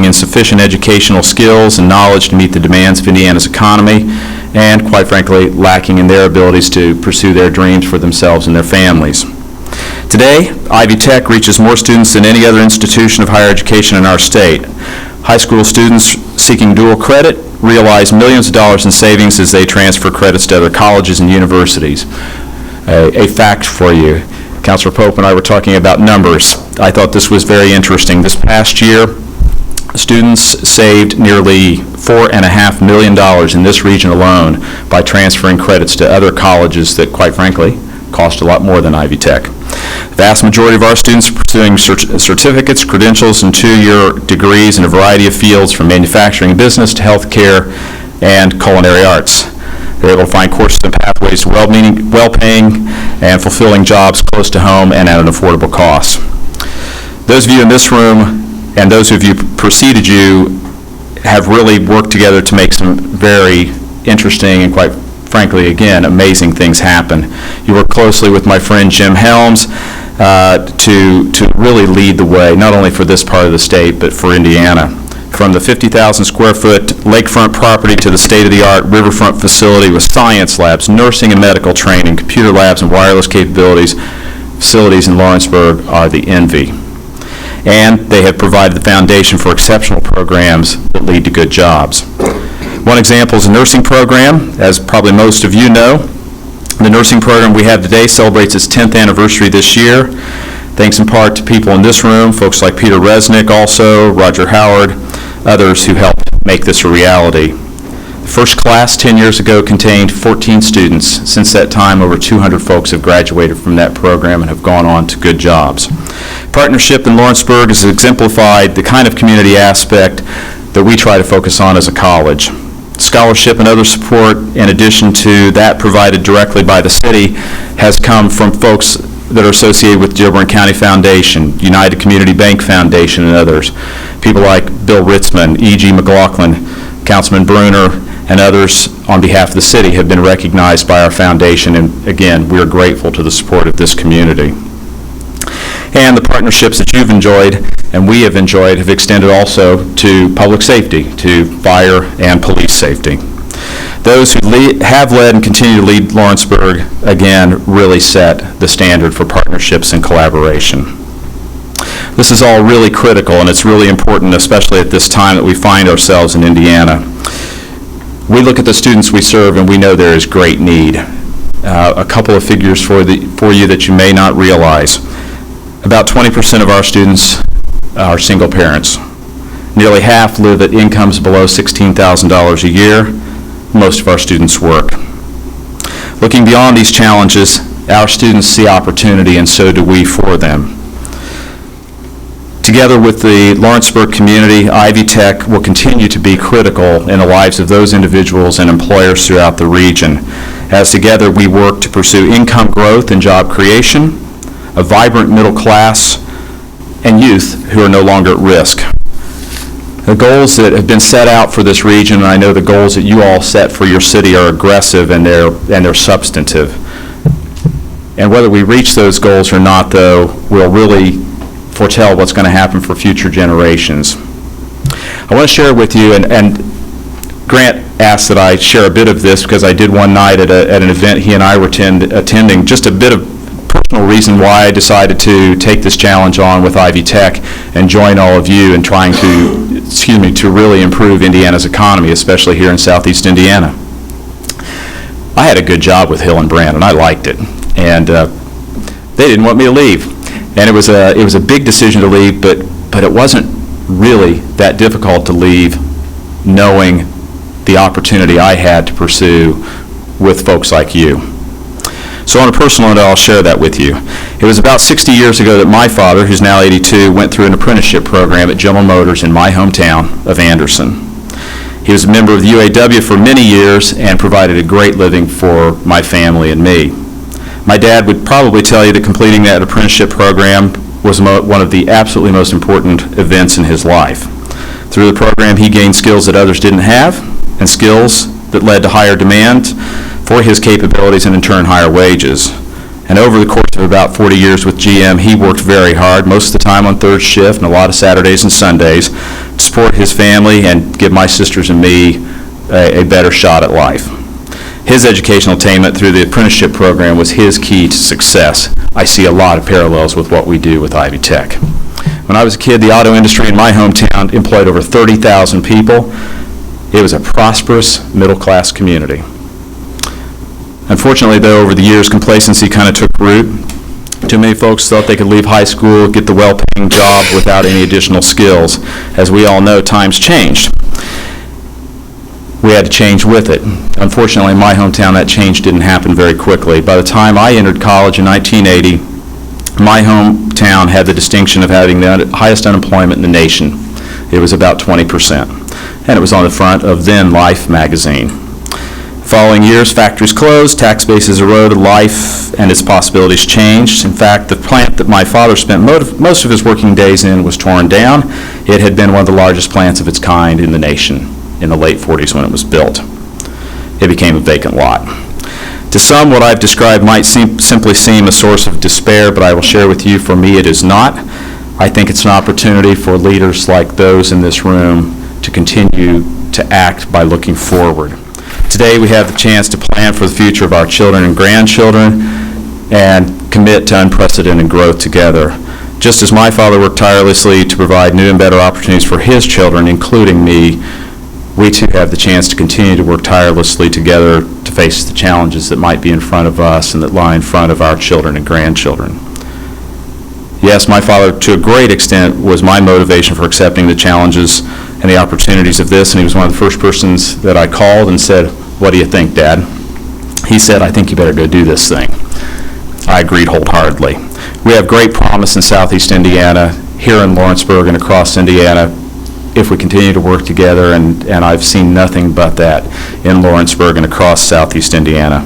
in sufficient educational skills and knowledge to meet the demands of Indiana's economy, and quite frankly, lacking in their abilities to pursue their dreams for themselves and their families. Today, Ivy Tech reaches more students than any other institution of higher education in our state. High school students seeking dual credit realize millions of dollars in savings as they transfer credits to other colleges and universities. A fact for you. Councilor Pope and I were talking about numbers. I thought this was very interesting. This past year, students saved nearly $4.5 million in this region alone by transferring credits to other colleges that, quite frankly, cost a lot more than Ivy Tech. The vast majority of our students are pursuing certificates, credentials, and 2-year degrees in a variety of fields, from manufacturing and business to healthcare and culinary arts. They're able to find courses and pathways to well-paying and fulfilling jobs close to home and at an affordable cost. Those of you in this room and those of you preceded you have really worked together to make some very interesting and, quite frankly, again, amazing things happen. You work closely with my friend Jim Helms to really lead the way, not only for this part of the state, but for Indiana. From the 50,000 square foot lakefront property to the state-of-the-art riverfront facility with science labs, nursing and medical training, computer labs, and wireless capabilities, facilities in Lawrenceburg are the envy. And they have provided the foundation for exceptional programs that lead to good jobs. One example is a nursing program. As probably most of you know, the nursing program we have today celebrates its 10th anniversary this year, thanks in part to people in this room, folks like Peter Resnick also, Roger Howard, others who helped make this a reality. The first class 10 years ago contained 14 students. Since that time, over 200 folks have graduated from that program and have gone on to good jobs. Partnership in Lawrenceburg has exemplified the kind of community aspect that we try to focus on as a college. Scholarship and other support, in addition to that provided directly by the city, has come from folks that are associated with Dearborn County Foundation, United Community Bank Foundation, and others. People like Bill Ritzman, E.G. McLaughlin, Councilman Bruner, and others on behalf of the city have been recognized by our foundation, and again, we are grateful to the support of this community. And the partnerships that you've enjoyed and we have enjoyed have extended also to public safety, to fire and police safety. Those who have led and continue to lead Lawrenceburg, again, really set the standard for partnerships and collaboration. This is all really critical, and it's really important, especially at this time that we find ourselves in Indiana. We look at the students we serve and we know there is great need. A couple of figures for you that you may not realize. About 20% of our students are single parents. Nearly half live at incomes below $16,000 a year. Most of our students work. Looking beyond these challenges, our students see opportunity, and so do we for them. Together with the Lawrenceburg community, Ivy Tech will continue to be critical in the lives of those individuals and employers throughout the region, as together we work to pursue income growth and job creation, a vibrant middle class, and youth who are no longer at risk. The goals that have been set out for this region, and I know the goals that you all set for your city are aggressive and they're substantive. And whether we reach those goals or not, though, will really foretell what's going to happen for future generations. I want to share with you, and Grant asked that I share a bit of this because I did one night at an event he and I were attending, just a bit of personal reason why I decided to take this challenge on with Ivy Tech and join all of you in trying to really improve Indiana's economy, especially here in southeast Indiana. I had a good job with Hill and Brand, and I liked it, and they didn't want me to leave. And it was a big decision to leave, but it wasn't really that difficult to leave, knowing the opportunity I had to pursue with folks like you. So on a personal note, I'll share that with you. It was about 60 years ago that my father, who's now 82, went through an apprenticeship program at General Motors in my hometown of Anderson. He was a member of the UAW for many years and provided a great living for my family and me. My dad would probably tell you that completing that apprenticeship program was one of the absolutely most important events in his life. Through the program, he gained skills that others didn't have, and skills that led to higher demand for his capabilities and in turn higher wages. And over the course of about 40 years with GM, he worked very hard, most of the time on third shift and a lot of Saturdays and Sundays, to support his family and give my sisters and me a better shot at life. His educational attainment through the apprenticeship program was his key to success. I see a lot of parallels with what we do with Ivy Tech. When I was a kid, the auto industry in my hometown employed over 30,000 people. It was a prosperous middle-class community. Unfortunately, though, over the years, complacency kind of took root. Too many folks thought they could leave high school, get the well-paying job without any additional skills. As we all know, times changed. We had to change with it. Unfortunately, in my hometown, that change didn't happen very quickly. By the time I entered college in 1980, my hometown had the distinction of having the highest unemployment in the nation. It was about 20%, and it was on the front of then Life magazine. Following years, factories closed, tax bases eroded, life and its possibilities changed. In fact, the plant that my father spent most of his working days in was torn down. It had been one of the largest plants of its kind in the nation in the late 40s when it was built. It became a vacant lot. To some, what I've described might simply seem a source of despair, but I will share with you, for me, it is not. I think it's an opportunity for leaders like those in this room to continue to act by looking forward. Today, we have the chance to plan for the future of our children and grandchildren and commit to unprecedented growth together. Just as my father worked tirelessly to provide new and better opportunities for his children, including me, we too have the chance to continue to work tirelessly together to face the challenges that might be in front of us and that lie in front of our children and grandchildren. Yes, my father, to a great extent, was my motivation for accepting the challenges and the opportunities of this, and he was one of the first persons that I called and said, "What do you think, Dad?" He said, "I think you better go do this thing." I agreed wholeheartedly. We have great promise in southeast Indiana, here in Lawrenceburg and across Indiana, if we continue to work together, and I've seen nothing but that in Lawrenceburg and across southeast Indiana.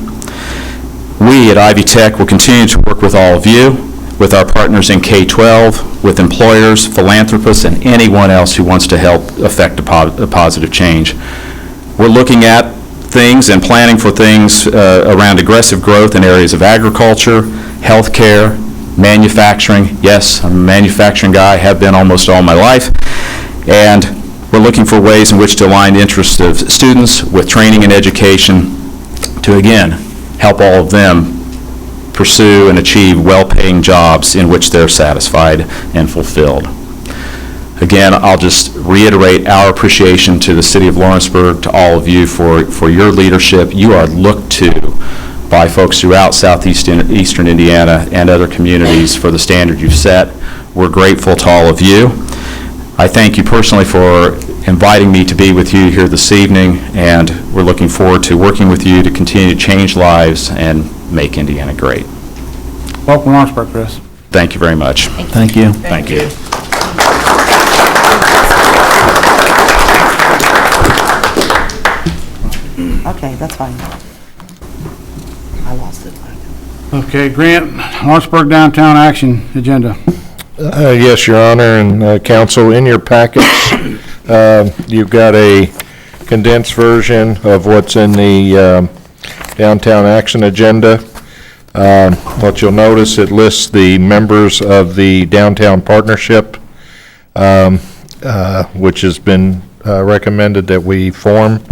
We at Ivy Tech will continue to work with all of you, with our partners in K-12, with employers, philanthropists, and anyone else who wants to help affect a positive change. We're looking at things and planning for things around aggressive growth in areas of agriculture, healthcare, manufacturing. Yes, I'm a manufacturing guy, have been almost all my life. And we're looking for ways in which to align the interests of students with training and education to, again, help all of them pursue and achieve well-paying jobs in which they're satisfied and fulfilled. Again, I'll just reiterate our appreciation to the City of Lawrenceburg, to all of you for your leadership. You are looked to by folks throughout southeastern Indiana and other communities for the standard you've set. We're grateful to all of you. I thank you personally for inviting me to be with you here this evening, and we're looking forward to working with you to continue to change lives and make Indiana great.
Welcome, Lawrenceburg, Chris.
Thank you very much.
Thank you.
Thank you.
Okay, that's fine. I lost it.
Okay, Grant, Lawrenceburg Downtown Action Agenda.
Yes, Your Honor, and council, in your packets, you've got a condensed version of what's in the Downtown Action Agenda. What you'll notice, it lists the members of the Downtown Partnership, which has been recommended that we form,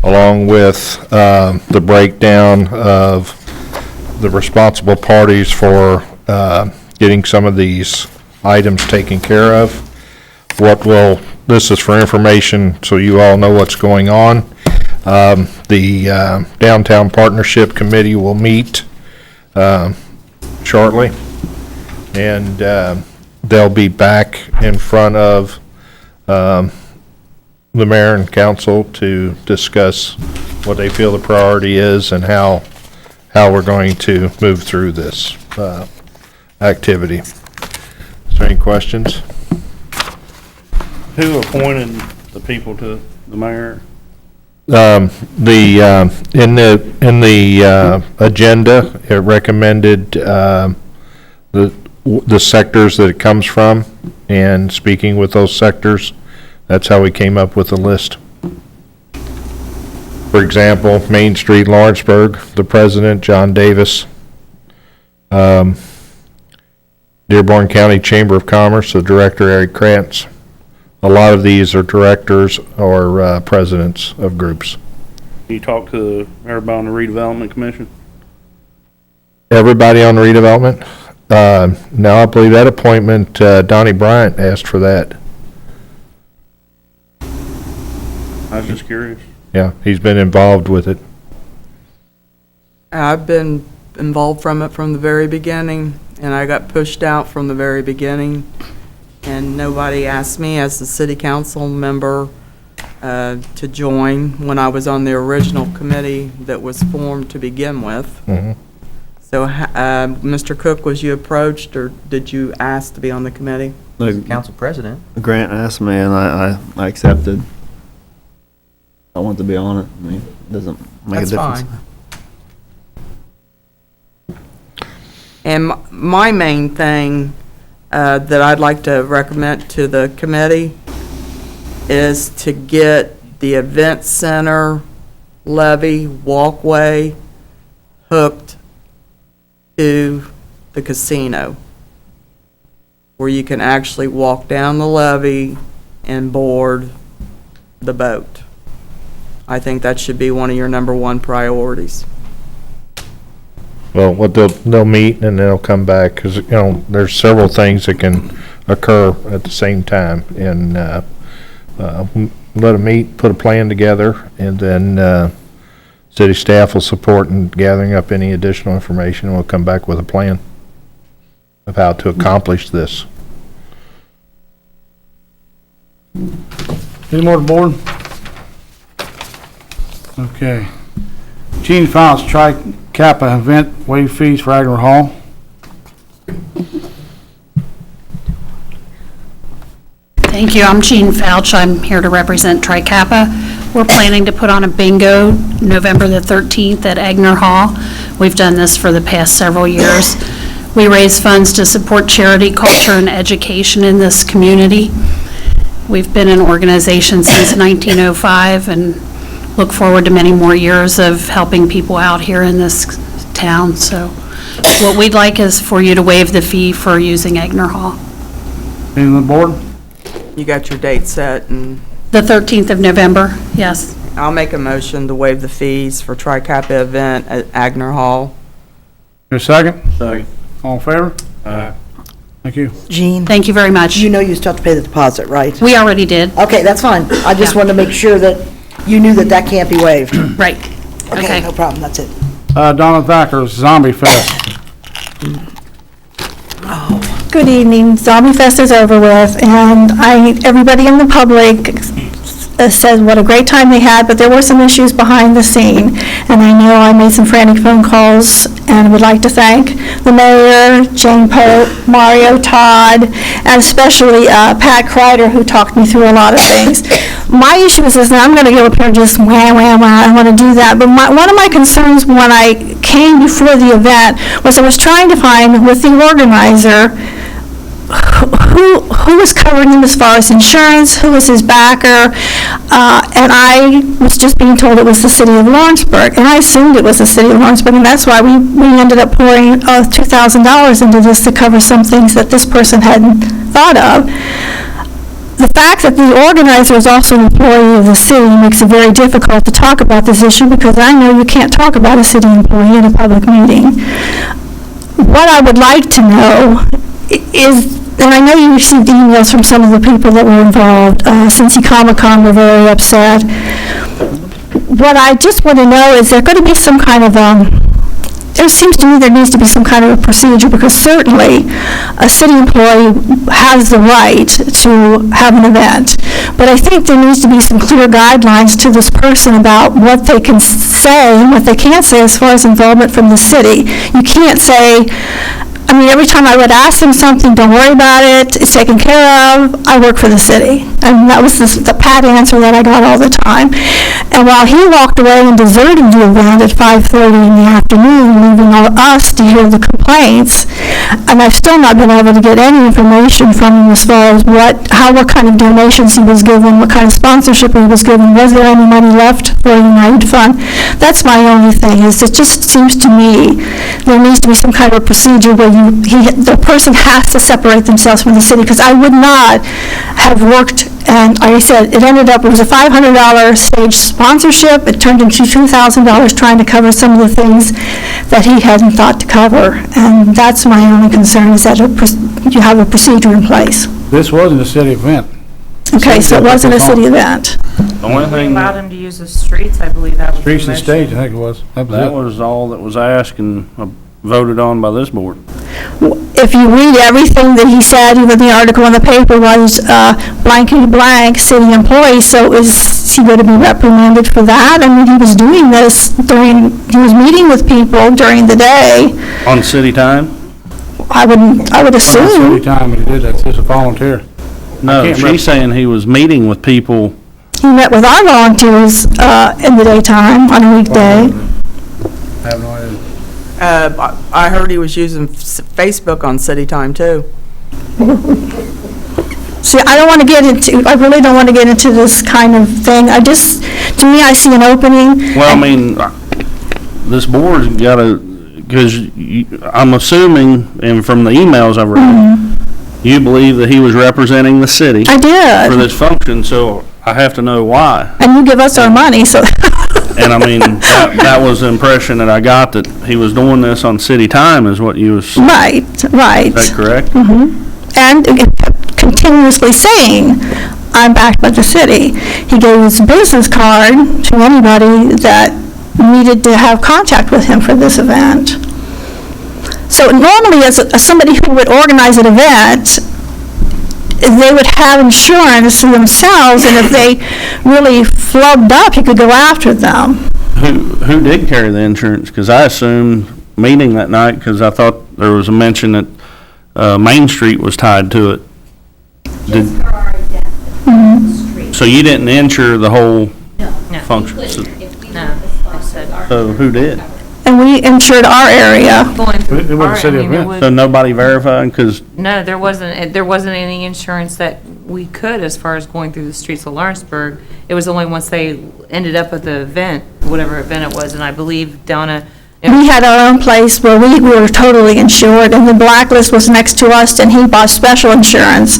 along with the breakdown of the responsible parties for getting some of these items taken care of. This is for information so you all know what's going on. The Downtown Partnership Committee will meet shortly, and they'll be back in front of the mayor and council to discuss what they feel the priority is and how we're going to move through this activity. Is there any questions?
Who appointed the people to the mayor?
In the agenda, it recommended the sectors that it comes from, and speaking with those sectors, that's how we came up with the list. For example, Main Street, Lawrenceburg, the president, John Davis. Dearborn County Chamber of Commerce, the director, Eric Krantz. A lot of these are directors or presidents of groups.
You talked to everybody on the redevelopment commission?
Everybody on the redevelopment? No, I believe that appointment, Donnie Bryant asked for that.
I was just curious.
Yeah, he's been involved with it.
I've been involved from the very beginning, and I got pushed out from the very beginning, and nobody asked me as the city council member to join when I was on the original committee that was formed to begin with.
Mm-hmm.
So, Mr. Cook, was you approached, or did you ask to be on the committee?
Council president.
Grant asked me, and I accepted. I want to be on it. I mean, it doesn't make a difference.
That's fine. And my main thing that I'd like to recommend to the committee is to get the event center levee walkway hooked to the casino, where you can actually walk down the levee and board the boat. I think that should be one of your number one priorities.
Well, what they'll meet and they'll come back, because, there's several things that can occur at the same time, and let them meet, put a plan together, and then city staff will support in gathering up any additional information, and we'll come back with a plan of how to accomplish this.
Any more to board? Okay. Gene Files, Tri-Kappa event, waive fees for Agner Hall.
Thank you. I'm Jean Fouch. I'm here to represent Tri-Kappa. We're planning to put on a bingo November the 13th at Agner Hall. We've done this for the past several years. We raise funds to support charity, culture, and education in this community. We've been an organization since 1905 and look forward to many more years of helping people out here in this town. So what we'd like is for you to waive the fee for using Agner Hall.
Any on the board?
You got your date set, and
The 13th of November, yes.
I'll make a motion to waive the fees for Tri-Kappa event at Agner Hall.
Your second?
Second.
All in favor? Thank you.
Jean?
Thank you very much.
You know you still have to pay the deposit, right?
We already did.
Okay, that's fine. I just
Yeah.
wanted to make sure that you knew that that can't be waived.
Right.
Okay, no problem, that's it.
Donna Thacker's Zombie Fest.
Good evening. Zombie Fest is over with, and everybody in the public said what a great time they had, but there were some issues behind the scene. And I know I made some frantic phone calls and would like to thank the mayor, Jane Pope, Mario Todd, and especially Pat Kreider, who talked me through a lot of things. My issue is this, and I'm going to go up here and just wah, wah, wah, I want to do that, but one of my concerns when I came before the event was I was trying to find with the organizer who was covering him as far as insurance, who was his backer, and I was just being told it was the city of Lawrenceburg, and I assumed it was the city of Lawrenceburg, and that's why we ended up pouring $2,000 into this to cover some things that this person hadn't thought of. The fact that the organizer is also an employee of the city makes it very difficult to talk about this issue, because I know you can't talk about a city employee in a public meeting. What I would like to know is, and I know you received emails from some of the people that were involved, Cincy Comic-Con were very upset. What I just want to know is there going to be some kind of, it seems to me there needs to be some kind of a procedure, because certainly a city employee has the right to have an event. But I think there needs to be some clear guidelines to this person about what they can say and what they can't say as far as involvement from the city. You can't say, I mean, every time I would ask him something, don't worry about it, it's taken care of, I work for the city. And that was the pat answer that I got all the time. And while he walked away and deserted the event at 5:30 in the afternoon, leaving us to hear the complaints, and I've still not been able to get any information from him as far as what kind of donations he was given, what kind of sponsorship he was given, was there any money left for the United Fund. That's my only thing, is it just seems to me there needs to be some kind of a procedure where the person has to separate themselves from the city, because I would not have worked, and like I said, it was a $500 stage sponsorship. It turned into $2,000 trying to cover some of the things that he hadn't thought to cover, and that's my only concern, is that you have a procedure in place.
This wasn't a city event.
Okay, so it wasn't a city event.
The only thing,
Allowed him to use the streets, I believe that was the
Streets and
motion.
stage, I think it was.
that was all that was asked and voted on by this board.
If you read everything that he said, even the article in the paper was blankety blank, city employee, so is he going to be reprimanded for that? I mean, he was doing this he was meeting with people during the day.
On city time?
I would assume.
City time when he did that, it's just a volunteer.
No, she's saying he was meeting with people.
He met with our volunteers in the daytime on a weekday.
I have no idea.
I heard he was using Facebook on city time too.
See, I really don't want to get into this kind of thing. To me, I see an opening.
Well, I mean, this board's got to, because I'm assuming, and from the emails I've read, you believe that he was representing the city.
I did.
For this function, so I have to know why.
And you give us our money, so.
And I mean, that was the impression that I got, that he was doing this on city time, is what you was.
Right.
Is that correct?
Mm-hmm. And kept continuously saying, I'm backed by the city. He gave his business card to anybody that needed to have contact with him for this event. So normally, as somebody who would organize an event, they would have insurance for themselves, and if they really flubbed up, you could go after them.
Who did carry the insurance? Because I assumed meeting that night, because I thought there was a mention that Main Street was tied to it.
Just for our event, street.
So you didn't insure the whole
No.
function?
We
So
couldn't. If we had the sponsor, our
so who did?
And we insured our area.
Going through
It wasn't
our-
a city
I mean, it
event.
would-
So nobody verified? Because
No, there wasn't any insurance that we could as far as going through the streets of Lawrenceburg. It was only once they ended up at the event, whatever event it was, and I believe Donna.
We had our own place where we were totally insured, and the Blacklist was next to us, and he bought special insurance.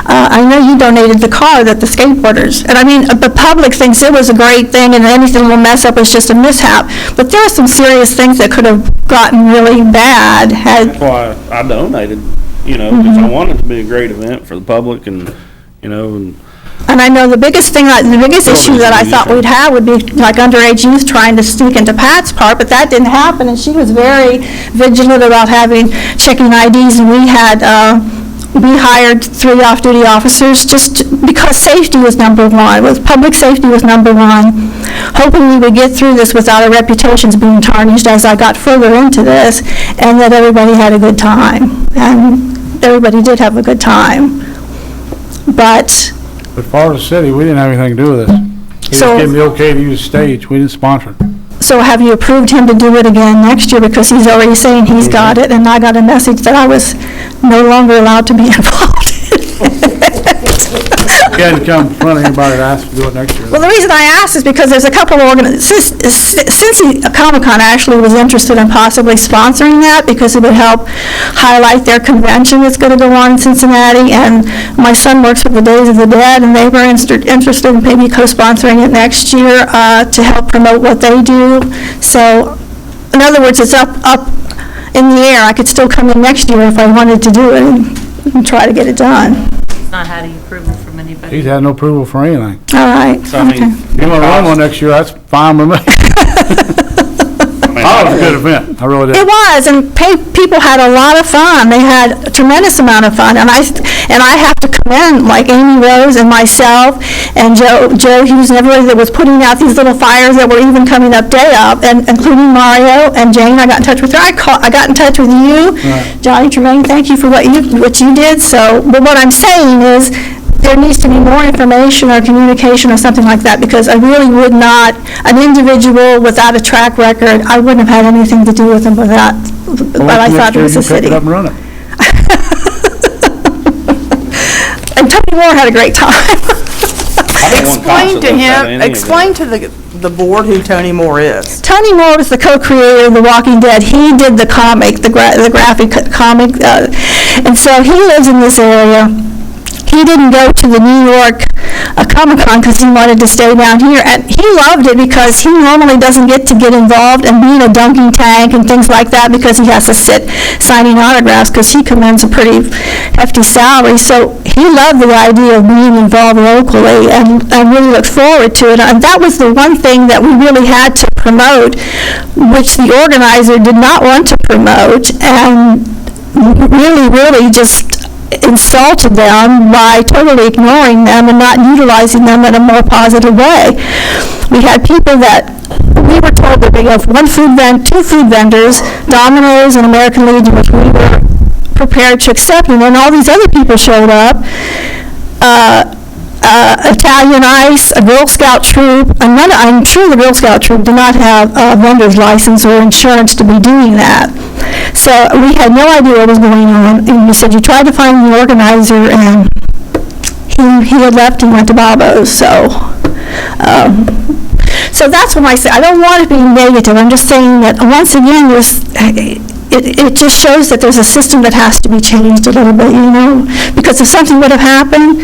I know you donated the car that the skateboarders, and I mean, the public thinks it was a great thing, and anything will mess up is just a mishap. But there are some serious things that could have gotten really bad
that's why I donated, because I wanted it to be a great event for the public, and,
And I know the biggest issue that I thought we'd have would be like underage youth trying to sneak into Pat's part, but that didn't happen, and she was very vigilant about checking IDs, and we had we hired 3 off-duty officers just because safety was number one, public safety was number one, hoping we would get through this without our reputations being tarnished as I got further into this, and that everybody had a good time. And everybody did have a good time. But
Florida City, we didn't have anything to do with this. He
So-
just gave me the okay to use the stage. We didn't sponsor it.
so have you approved him to do it again next year? Because he's already saying he's got it, and I got a message that I was no longer allowed to be involved.
He hadn't come in front of anybody to ask to do it next year.
Well, the reason I asked is because there's a couple of since Comic-Con actually was interested in possibly sponsoring that, because it would help highlight their convention that's going to go on in Cincinnati, and my son works for the Days of the Dead, and they were interested in maybe co-sponsoring it next year to help promote what they do. So, in other words, it's up in the air. I could still come in next year if I wanted to do it and try to get it done.
It's not had any approval from anybody.
He's had no approval for anything.
All right,
So, I mean,
okay.
If you want to run one next year, that's fine with me. Oh, it was a good event. I really
It
did.
was, and people had a lot of fun. They had a tremendous amount of fun, and I have to commend, like, Amy Rose and myself and Joe Hughes and everybody that was putting out these little fires that were even coming up day up, and including Mario and Jane. I got in touch with her. I got in touch with you, Johnny Tremaine. Thank you for what you did. So, but what I'm saying is, there needs to be more information or communication or something like that, because I really would not, an individual without a track record, I wouldn't have had anything to do with them without, but I thought it was the city.
Pick it up and run it.
And Tony Moore had a great time.
Explain to the board who Tony Moore is.
Tony Moore was the co-creator of The Walking Dead. He did the comic, the graphic comic, and so he lives in this area. He didn't go to the New York Comic-Con because he wanted to stay down here, and he loved it because he normally doesn't get involved and be in a dunking tank and things like that, because he has to sit signing autographs because he commands a pretty hefty salary. So he loved the idea of being involved locally, and really looked forward to it. And that was the one thing that we really had to promote, which the organizer did not want to promote, and really just insulted them by totally ignoring them and not utilizing them in a more positive way. We had people that we were told that we have two food vendors, Domino's and American Legion, which we were prepared to accept, and then all these other people showed up. Italian Ice, a Girl Scout troop, I'm sure the Girl Scout troop did not have a vendor's license or insurance to be doing that. So we had no idea what was going on, and we said, you tried to find the organizer, and he had left and went to Bobo's, so that's what I say. I don't want to be negative. I'm just saying that, once again, it just shows that there's a system that has to be changed a little bit, because if something would have happened,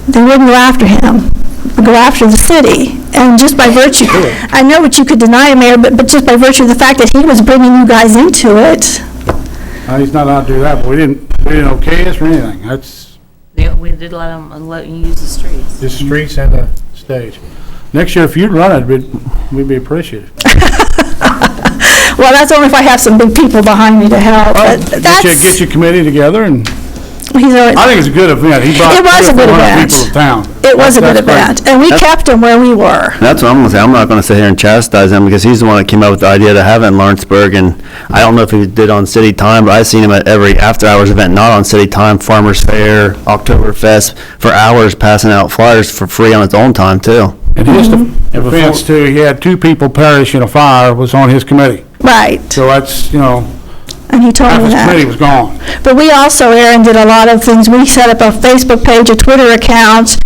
they wouldn't go after him, they'd go after the city. And just by virtue, I know what you could deny, Mayor, but just by virtue of the fact that he was bringing you guys into it.
He's not allowed to do that, but we didn't okay us or anything. That's
Yeah, we did let you use the streets.
the streets and the stage. Next year, if you'd run it, we'd be appreciative.
Well, that's only if I have some big people behind me to help, but
Get your committee together, and
he's already.
I think it's a good event. He brought
It was a good
400
event.
people to town.
It was a good
That's great.
event, and we kept him where we were.
That's what I'm gonna say. I'm not gonna sit here and chastise him, because he's the one that came up with the idea to have it in Lawrenceburg, and I don't know if he did on city time, but I've seen him at every after-hours event, not on city time, Farmers Fair, Oktoberfest, for hours passing out flyers for free on his own time, too.
And his defense, too, he had 2 people perish in a fire, was on his committee.
Right.
So that's,
And he told
half
me
his
that.
committee was gone.
But we also, Aaron, did a lot of things. We set up a Facebook page, a Twitter account,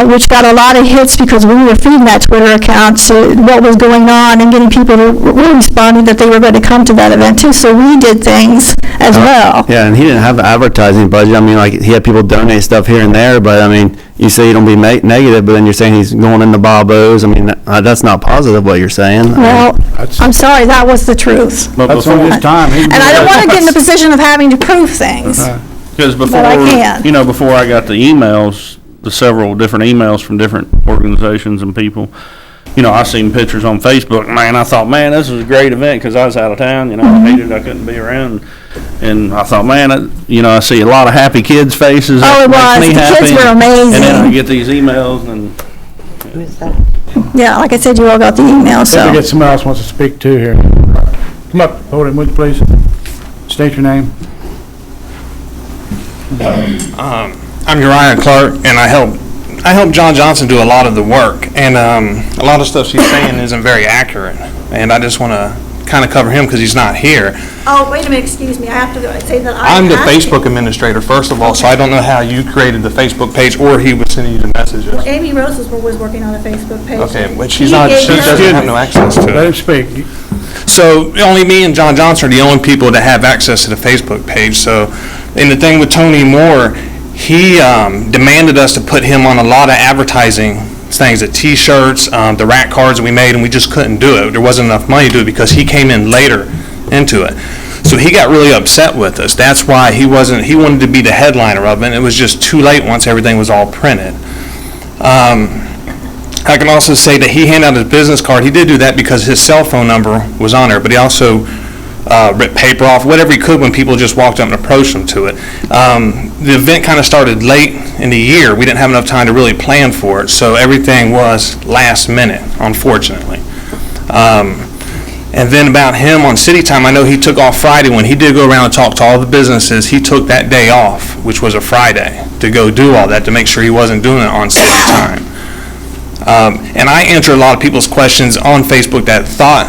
which got a lot of hits because we were feeding that Twitter account to what was going on and getting people to responding that they were going to come to that event too. So we did things as well.
Yeah, and he didn't have the advertising budget. I mean, like, he had people donate stuff here and there, but I mean, you say you don't be negative, but then you're saying he's going into Bobo's. I mean, that's not positive what you're saying.
Well, I'm sorry, that was the truth.
That's on his time.
And I don't want to get in the position of having to prove things.
Because
But I can.
before I got the emails, the several different emails from different organizations and people, I seen pictures on Facebook, man, I thought, man, this was a great event, because I was out of town, I hated I couldn't be around. And I thought, man, I see a lot of happy kids' faces.
Oh, it
That
was.
makes me
The kids
happy.
were amazing.
And then I get these emails, and
Who is that?
Yeah, like I said, you all got the email,
Let
so.
me get somebody else wants to speak too here. Come up, podium, would you please? State your name.
I'm Uriah Clark, and I help John Johnson do a lot of the work, and a lot of stuff she's saying isn't very accurate, and I just want to kind of cover him because he's not here.
Oh, wait a minute, excuse me, I have to say that
I'm the Facebook administrator, first of all, so I don't know how you created the Facebook page, or he was sending you the messages.
Well, Amy Rose was working on the Facebook page.
Okay, but
She
she
gave her-
doesn't have no access to it.
Let him speak.
So only me and John Johnson are the only people that have access to the Facebook page. So, and the thing with Tony Moore, he demanded us to put him on a lot of advertising things, the T-shirts, the rack cards that we made, and we just couldn't do it. There wasn't enough money to do it because he came in later into it. So he got really upset with us. That's why he wanted to be the headliner of it, and it was just too late once everything was all printed. I can also say that he handed out his business card. He did do that because his cell phone number was on there, but he also ripped paper off, whatever he could when people just walked up and approached him to it. The event kind of started late in the year. We didn't have enough time to really plan for it, so everything was last minute, unfortunately. And then about him on city time, I know he took off Friday. When he did go around and talk to all the businesses, he took that day off, which was a Friday, to go do all that, to make sure he wasn't doing it on city time. And I answered a lot of people's questions on Facebook that thought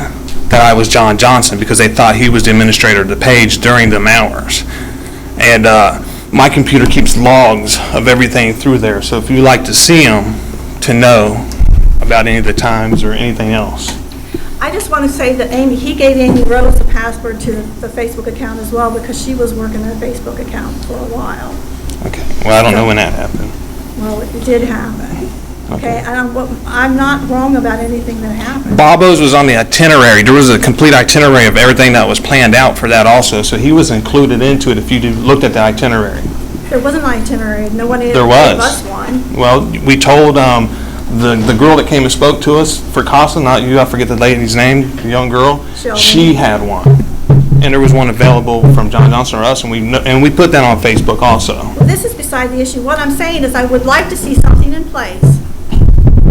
that I was John Johnson because they thought he was the administrator of the page during them hours. And my computer keeps logs of everything through there, so if you like to see them to know about any of the times or anything else.
I just want to say that he gave Amy Rose a password to the Facebook account as well because she was working the Facebook account for a while.
Okay, well, I don't know when that happened.
Well, it did happen. Okay, I'm not wrong about anything that happened.
Bobo's was on the itinerary. There was a complete itinerary of everything that was planned out for that also, so he was included into it if you looked at the itinerary.
There was an itinerary. No one gave
There was.
us one.
Well, we told the girl that came and spoke to us for CASA, not you, I forget the lady's name, the young girl.
Sheldon.
She had one. And there was one available from John Johnson or us, and we put that on Facebook also.
Well, this is beside the issue. What I'm saying is I would like to see something in place.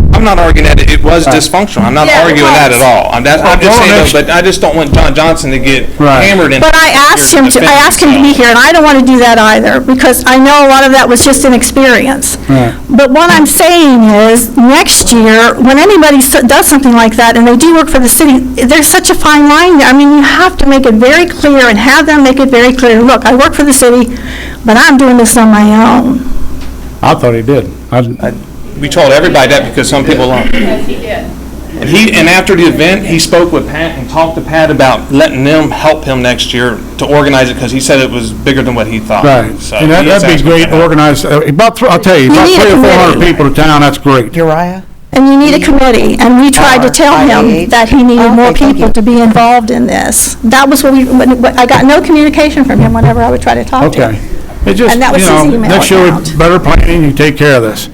I'm not arguing that it was dysfunctional. I'm not
Yeah, it
arguing that
was.
at all. I'm just saying, though, but I just don't want John Johnson to get hammered in.
But I asked him to be here, and I don't want to do that either, because I know a lot of that was just an experience. But what I'm saying is, next year, when anybody does something like that, and they do work for the city, there's such a fine line there. I mean, you have to make it very clear and have them make it very clear, look, I work for the city, but I'm doing this on my own.
I thought he did.
We told everybody that because some people don't.
Yes, he did.
And after the event, he spoke with Pat and talked to Pat about letting them help him next year to organize it because he said it was bigger than what he thought.
Right.
So
And
he has
that'd be
asked me
great,
to help.
organized, I'll tell you, about
need a
300 or 400
committee.
people to town, that's great.
Uriah?
And you need a committee, and we tried to tell him that he needed more people to be involved in this. That was what I got no communication from him whenever I would try to talk to
Okay.
him.
It just,
And that was his email
next year,
account.
with better planning, you take care of this.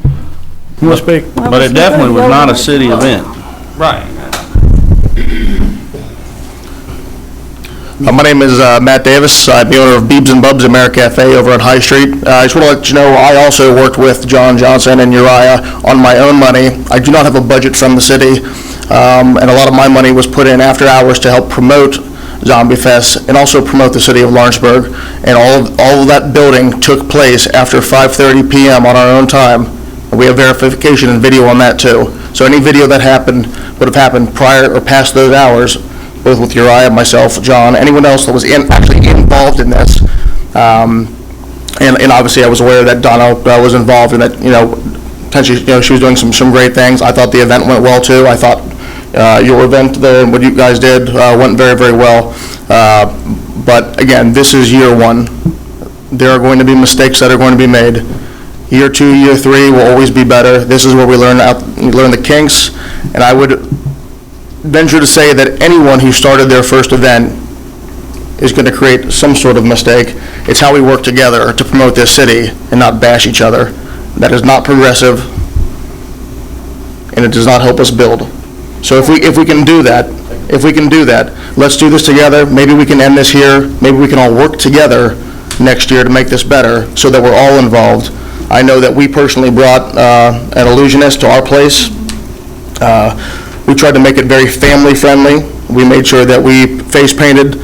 You want to speak?
But it definitely was not a city event.
Right.
My name is Matt Davis. I'm the owner of Beebs and Bubs America Cafe over on High Street. I just want to let you know I also worked with John Johnson and Uriah on my own money. I do not have a budget from the city, and a lot of my money was put in after hours to help promote Zombie Fest and also promote the city of Lawrenceburg. And all of that building took place after 5:30 p.m. on our own time. And we have verification and video on that too. So any video that happened would have happened prior or past those hours, both with Uriah, myself, John, anyone else that was actually involved in this. And obviously I was aware that Donna was involved in it, potentially, she was doing some great things. I thought the event went well too. I thought your event there and what you guys did went very, very well. But again, this is year one. There are going to be mistakes that are going to be made. Year 2, year 3 will always be better. This is where we learn the kinks, and I would venture to say that anyone who started their first event is going to create some sort of mistake. It's how we work together to promote this city and not bash each other. That is not progressive, and it does not help us build. So if we can do that, let's do this together. Maybe we can end this here. Maybe we can all work together next year to make this better so that we're all involved. I know that we personally brought an illusionist to our place. We tried to make it very family-friendly. We made sure that we face painted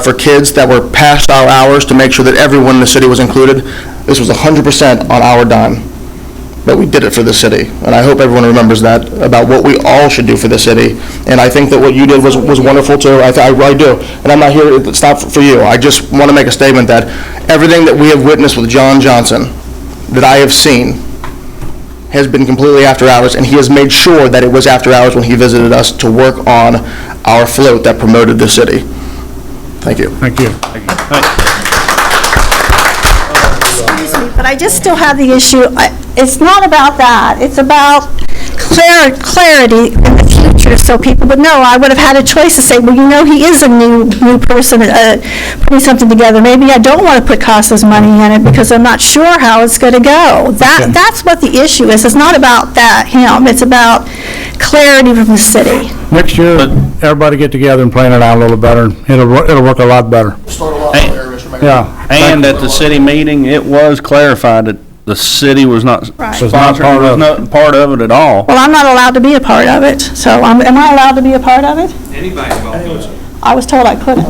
for kids that were past our hours to make sure that everyone in the city was included. This was 100% on our dime, but we did it for the city. And I hope everyone remembers that, about what we all should do for the city. And I think that what you did was wonderful too. I really do. And I'm not here, it's not for you. I just want to make a statement that everything that we have witnessed with John Johnson, that I have seen, has been completely after hours, and he has made sure that it was after hours when he visited us to work on our float that promoted the city. Thank you.
Thank you.
Excuse me, but I just still have the issue, it's not about that, it's about clarity in the future, so people would know. I would have had a choice to say, well, you know, he is a new person putting something together. Maybe I don't want to put Casa's money in it because I'm not sure how it's going to go. That's what the issue is. It's not about him. It's about clarity from the city.
Next year, everybody get together and plan it out a little better. It'll work a lot better.
Start a lot earlier, Mr. Mayor.
Yeah.
And at the city meeting, it was clarified that the city was not sponsoring, was not part of it at all.
Well, I'm not allowed to be a part of it, so am I allowed to be a part of it?
Anybody involved?
I was told I couldn't.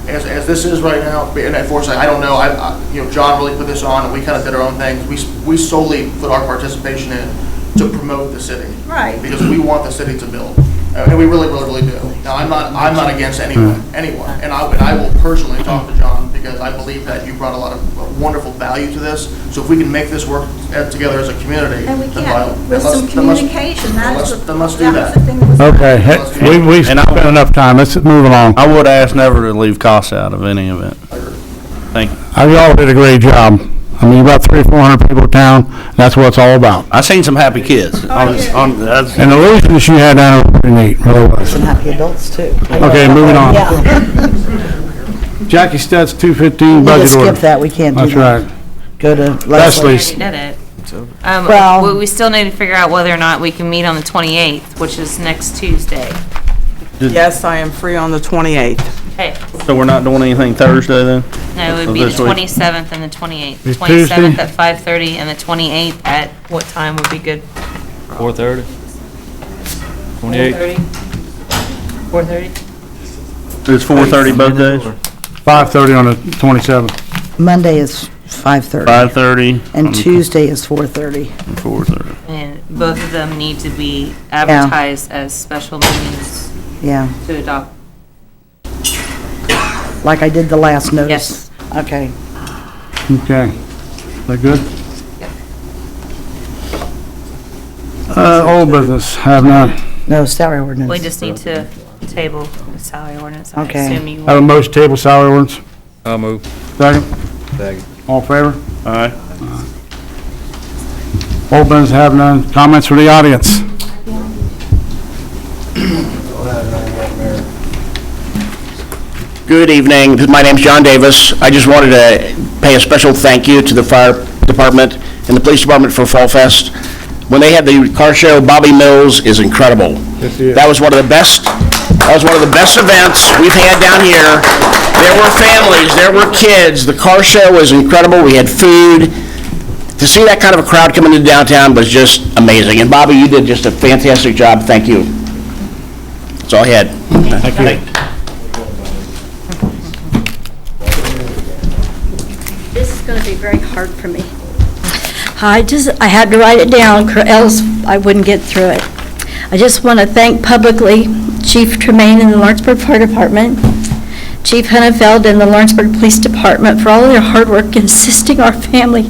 As this is right now, and unfortunately, I don't know, John really put this on, and we kind of did our own thing. We solely put our participation in to promote the city.
Right.
Because we want the city to build. And we really, really, really do. Now, I'm not against anyone, and I will personally talk to John, because I believe that you brought a lot of wonderful value to this. So if we can make this work together as a community,
And we
then
can't, with some communication,
let's do that.
the thing that was.
Okay, we've spent enough time, let's move along.
I would ask never to leave Casa out of any event. Thank you.
Y'all did a great job. I mean, about 300 or 400 people in town, that's what it's all about.
I seen some happy kids.
And the illusions you had down there were pretty neat, really was.
Some happy adults too.
Okay, moving on.
Yeah.
Jackie Stutz, 215
We
budget
can
order.
skip that, we can't do
That's
that.
right.
Go to
Leslie.
Leslie.
We already did it.
Well-
We still need to figure out whether or not we can meet on the 28th, which is next Tuesday.
Yes, I am free on the 28th.
Okay,
So we're not doing anything Thursday then?
no, it
Of
would be the
this week?
27th and the 28th.
Is
27th
Tuesday?
at 5:30 and the 28th at what time would be good?
4:30? 28?
4:30?
It's 4:30 both days?
5:30 on the 27th.
Monday is 5:30.
5:30?
And Tuesday is 4:30.
And 4:30.
And both of them need to be advertised as special meetings
Yeah,
to adopt.
like I did the last notice.
Yes.
Okay.
Okay. Is that good? Old business, have none.
No, salary ordinance.
We just need to table the salary ordinance. I
Okay.
assume you
Have a motion to table salary ordinance.
I'll move.
Second?
Second.
All in favor?
Aye.
Old business, have none. Comments from the audience?
Good evening. My name's John Davis. I just wanted to pay a special thank you to the fire department and the police department for Fall Fest. When they had the car show, Bobby Mills is incredible. That was one of the best events we've had down here. There were families, there were kids. The car show was incredible. We had food. To see that kind of a crowd come into downtown was just amazing. And Bobby, you did just a fantastic job. Thank you. That's all I had.
Thank you.
This is going to be very hard for me. I had to write it down, or else I wouldn't get through it. I just want to thank publicly Chief Tremaine in the Lawrenceburg Fire Department, Chief Hunnefeld in the Lawrenceburg Police Department for all of their hard work in assisting our family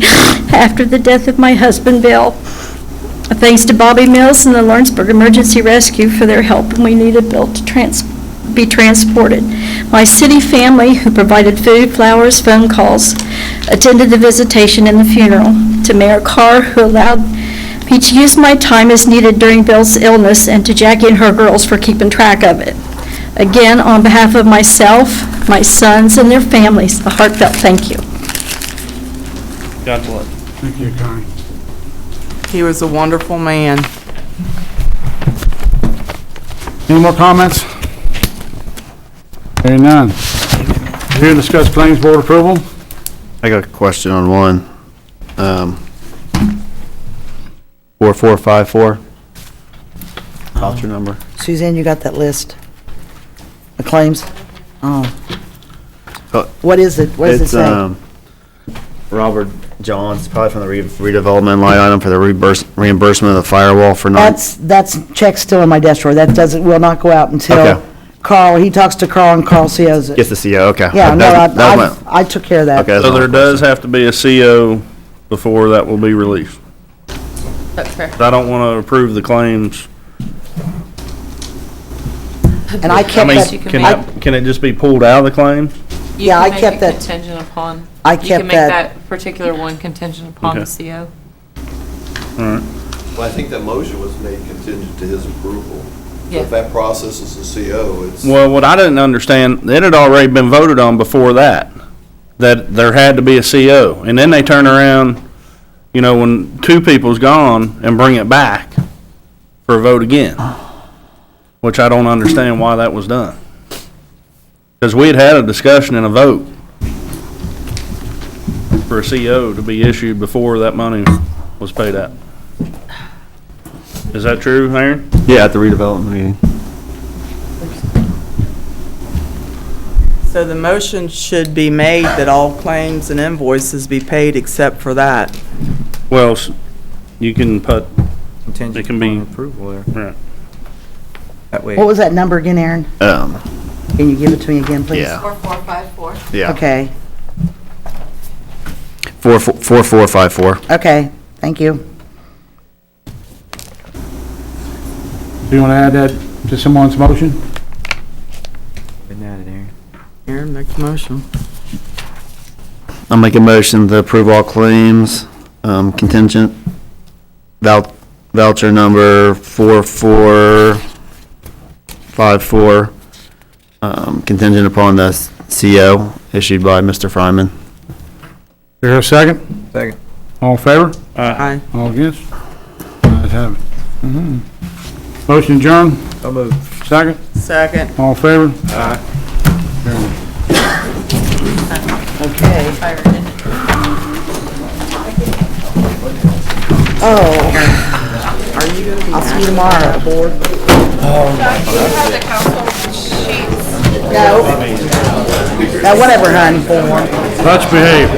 after the death of my husband, Bill. Thanks to Bobby Mills and the Lawrenceburg Emergency Rescue for their help when we needed Bill to be transported. My city family, who provided food, flowers, phone calls, attended the visitation and the funeral. To Mayor Carr, who allowed me to use my time as needed during Bill's illness, and to Jackie and her girls for keeping track of it. Again, on behalf of myself, my sons, and their families, a heartfelt thank you.
God bless.
Thank you, Connie.
He was a wonderful man.
Any more comments? Hearing none. Here to discuss claims board approval.
I got a question on one. 4454. Voucher number.
Suzanne, you got that list? The claims? Oh.
Oh,
What is it? What does it
It's,
say?
Robert Johns, probably from the redevelopment line item for the reimbursement of the firewall for not.
That's check still in my desk drawer. That will not go out until
Okay.
Carl, he talks to Carl and Carl COs it.
Gets the CO, okay.
Yeah, no,
That was my-
I took care of that.
Okay, that's
So
my
there does have to be a CO before that will be released.
That's fair.
I don't want to approve the claims.
And I kept
mean,
that,
can it just be pulled out of the claim?
Yeah, I kept that-
Contingent upon.
I
You
kept
can make
that-
that particular one contingent upon the
Okay.
CO.
All right.
Well, I think that motion was made contingent to his approval.
Yeah.
If that process is a CO, it's.
Well, what I didn't understand, it had already been voted on before that there had to be a CO. And then they turn around, you know, when two people's gone and bring it back for a vote again, which I don't understand why that was done. Because we had a discussion and a vote for a CO to be issued before that money was paid out. Is that true, Aaron?
Yeah, at the redevelopment meeting.
So the motion should be made that all claims and invoices be paid except for that.
Well, you can put,
Contingent
it can be,
upon approval there.
right.
That way.
what was that number again, Aaron?
Um,
Can you give it to me again, please?
Yeah.
4454.
yeah.
Okay,
4454.
okay, thank you.
Do you want to add that to someone's motion?
Been at it, Aaron.
Aaron, make the motion.
I'll make a motion to approve all claims, contingent voucher number 4454, contingent upon the CO issued by Mr. Fryman.
Do you hear a second?
Second.
All in favor?
Aye.
All against? Ayes have it. Motion adjourned,
So moved.
second?
Second.
All in favor?
Okay. Oh,
Are you going to be
I'll see you tomorrow.
board?
No. Now, whatever, hon.
Let's behave.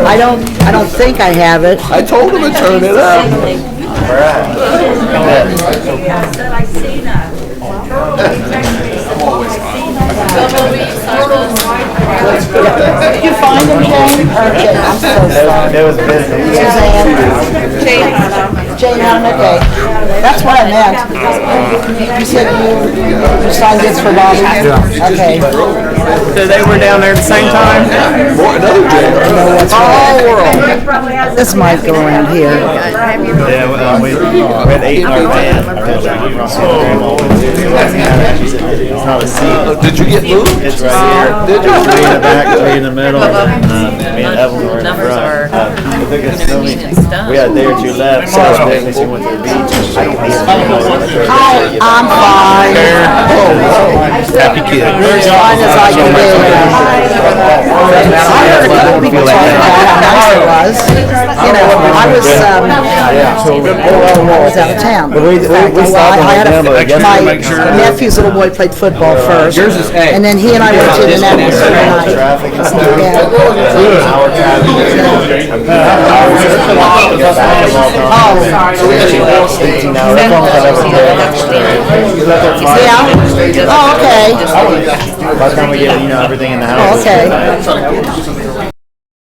I don't think I have it.
I told him to turn it up.
Did you find them, Jane? Okay, I'm so sorry.
It was busy.
Suzanne? Jane, okay. That's what I meant. You said you signed this for Bobby? Yeah. Okay.
So they were down there at the same time?
All world. This might go around here.
Yeah, we had 8 in our van. It's not a seat.
Did you get moved?
It's right here.
Did you?
3 in the back, 3 in the middle, and me and Evelyn were in the front. We had a day or two left, so I was busy, we went to the beach.
Hi, I'm fine.
Happy kid.
As fine as I can be. I heard a couple people talking about how nice it was. You know, I was out of town. In fact, I had my nephew's little boy played football first. And then he and I went to the Netherlands for the night.
Traffic and stuff.
Yeah.
Hour traffic.
Yeah? Oh, okay.
By the time we get, everything in the house.
Oh, okay.